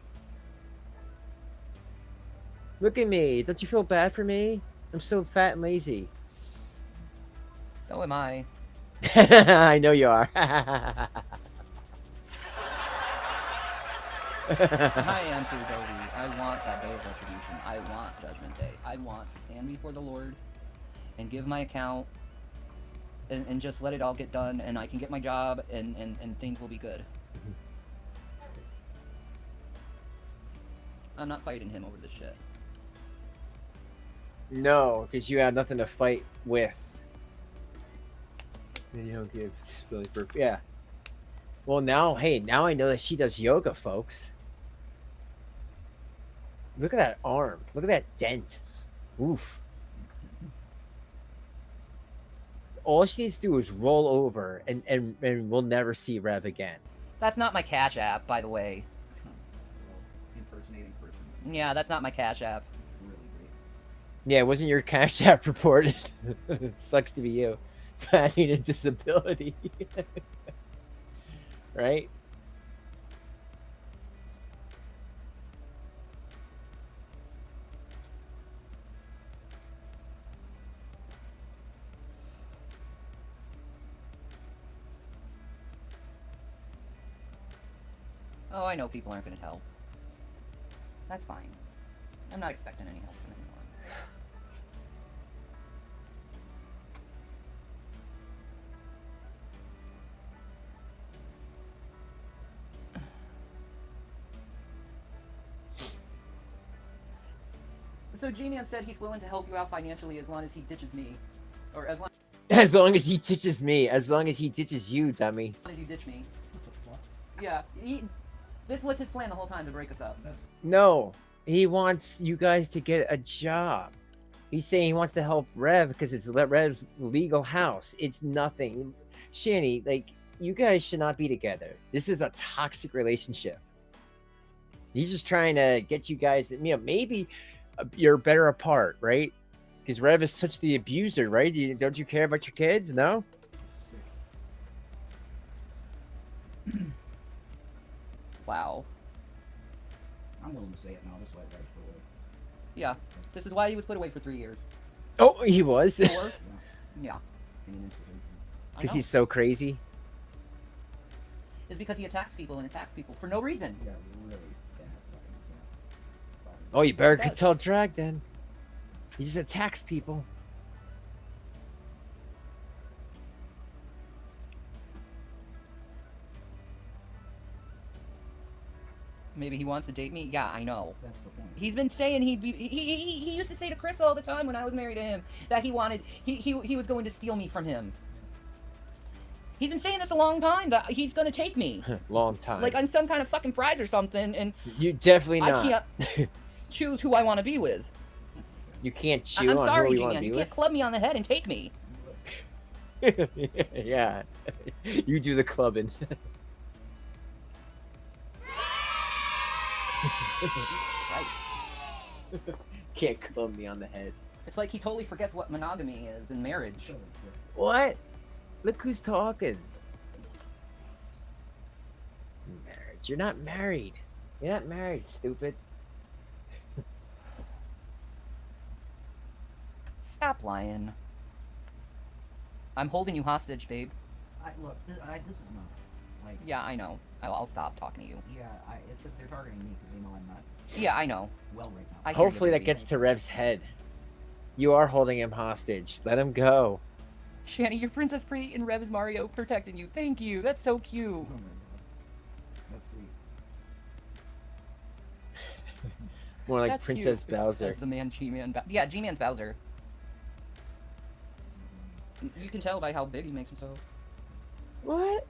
Speaker 1: Look at me. Don't you feel bad for me? I'm so fat and lazy.
Speaker 2: So am I.
Speaker 1: I know you are.
Speaker 2: I am too, Dodie. I want that day of retribution. I want Judgment Day. I want to stand before the Lord and give my account and just let it all get done, and I can get my job and things will be good. I'm not fighting him over this shit.
Speaker 1: No, because you have nothing to fight with. You don't give disability for, yeah. Well, now I know that she does yoga, folks. Look at that arm. Look at that dent. Oof. All she needs to do is roll over, and we'll never see Rev again.
Speaker 2: That's not my Cash App, by the way. Yeah, that's not my Cash App.
Speaker 5: Really great.
Speaker 1: Yeah, wasn't your Cash App reported? Sucks to be you. Finding a disability. Right?
Speaker 2: Oh, I know people aren't going to help. That's fine. I'm not expecting any help from anyone. So G-Man said he's willing to help you out financially as long as he ditches me. Or as long
Speaker 1: As long as he ditches me. As long as he ditches you, dummy.
Speaker 2: as you ditch me. Yeah, this was his plan the whole time, to break us up.
Speaker 1: No. He wants you guys to get a job. He's saying he wants to help Rev because it's Rev's legal house. It's nothing. Shanny, like, you guys should not be together. This is a toxic relationship. He's just trying to get you guys, maybe you're better apart, right? Because Rev is such the abuser, right? Don't you care about your kids? No?
Speaker 2: Wow.
Speaker 5: I'm willing to say it now. This way, right?
Speaker 2: Yeah, this is why he was put away for 3 years.
Speaker 1: Oh, he was?
Speaker 2: 4? Yeah. I
Speaker 1: Because
Speaker 2: know.
Speaker 1: he's so crazy?
Speaker 2: It's because he attacks people and attacks people for no reason.
Speaker 5: Yeah, really bad.
Speaker 1: Oh, you better
Speaker 2: He does.
Speaker 1: tell Drag then. He just attacks people.
Speaker 2: Maybe he wants to date me? Yeah, I know.
Speaker 5: That's the point.
Speaker 2: He's been saying he used to say to Chris all the time when I was married to him that he was going to steal me from him. He's been saying this a long time, that he's gonna take me.
Speaker 1: Long time.
Speaker 2: Like I'm some kind of fucking prize or something, and
Speaker 1: You definitely not.
Speaker 2: I can't choose who I want to be with.
Speaker 1: You can't chew
Speaker 2: I'm
Speaker 1: on
Speaker 2: sorry,
Speaker 1: who you
Speaker 2: G-Man,
Speaker 1: want to
Speaker 2: you
Speaker 1: be
Speaker 2: can't club me on the head and take me.
Speaker 1: with. Yeah. You do the clubbing.
Speaker 2: Christ.
Speaker 1: Can't club me on the head.
Speaker 2: It's like he totally forgets what monogamy is in marriage.
Speaker 1: What? Look who's talking. Marriage. You're not married. You're not married, stupid.
Speaker 2: Stop lying. I'm holding you hostage, babe.
Speaker 5: Look, this is not like.
Speaker 2: Yeah, I know. I'll stop talking to you.
Speaker 5: Yeah, it's because they're targeting me because they know I'm not
Speaker 2: Yeah, I know.
Speaker 5: well right now.
Speaker 2: I hear you,
Speaker 1: Hopefully that
Speaker 2: baby.
Speaker 1: gets to Rev's head. You are holding him hostage. Let him go.
Speaker 2: Shanny, your Princess Pretty and Rev is Mario protecting you. Thank you. That's so cute.
Speaker 5: Oh my God. That's sweet.
Speaker 1: More like
Speaker 2: That's
Speaker 1: Princess
Speaker 2: cute.
Speaker 1: Bowser.
Speaker 2: That's the man, G-Man. Yeah, G-Man's Bowser. You can tell by how big he makes himself.
Speaker 1: What?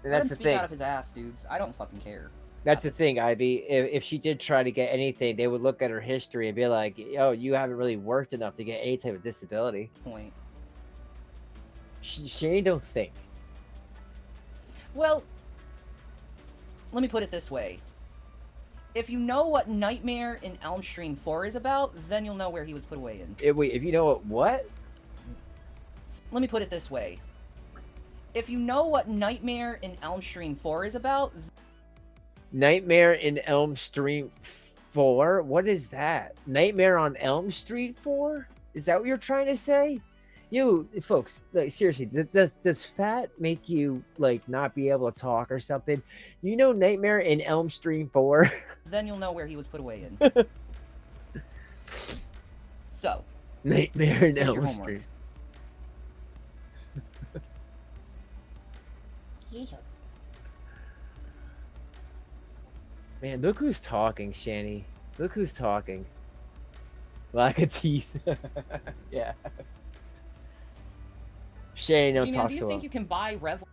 Speaker 1: And
Speaker 2: Let
Speaker 1: that's
Speaker 2: him
Speaker 1: the
Speaker 2: speak
Speaker 1: thing.
Speaker 2: out of his ass, dudes. I don't fucking care.
Speaker 1: That's the
Speaker 2: this
Speaker 1: thing, Ivy. If she did try to get anything, they would look at her history and be like, "Oh, you haven't really worked enough to get any type of disability."
Speaker 2: Point.
Speaker 1: She don't think.
Speaker 2: Well, let me put it this way. If you know what Nightmare in Elm Street 4 is about, then you'll know where he was put away in.
Speaker 1: Wait, if you know what?
Speaker 2: Let me put it this way. If you know what Nightmare in Elm Street 4 is about,
Speaker 1: Nightmare in Elm Street 4? What is that? Nightmare on Elm Street 4? Is that what you're trying to say? You folks, like, seriously, does fat make you like not be able to talk or something? You know Nightmare in Elm Street 4?
Speaker 2: then you'll know where he was put away in. So,
Speaker 1: Nightmare in
Speaker 2: here's your
Speaker 1: Elm
Speaker 2: homework.
Speaker 1: Street. Man, look who's talking, Shanny. Look who's talking. Lack of teeth. Yeah. Shanny don't
Speaker 2: G-Man,
Speaker 1: talk
Speaker 2: do you
Speaker 1: so
Speaker 2: think
Speaker 1: well.
Speaker 2: you can buy Rev?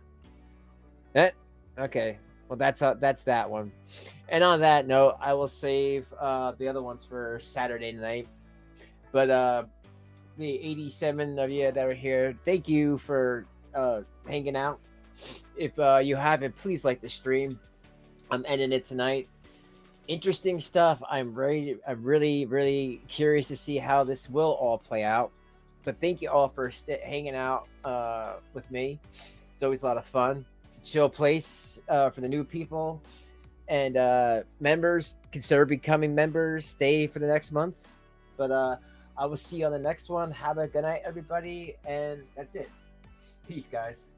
Speaker 1: Okay. Well, that's that one. And on that note, I will save the other ones for Saturday night. But the 87 of you that are here, thank you for hanging out. If you haven't, please like the stream. I'm ending it tonight. Interesting stuff. I'm really curious to see how this will all play out. But thank you all for hanging out with me. It's always a lot of fun. It's a chill place for the new people. And members, consider becoming members. Stay for the next month. But I will see you on the next one. Have a good night, everybody. And that's it. Peace, guys.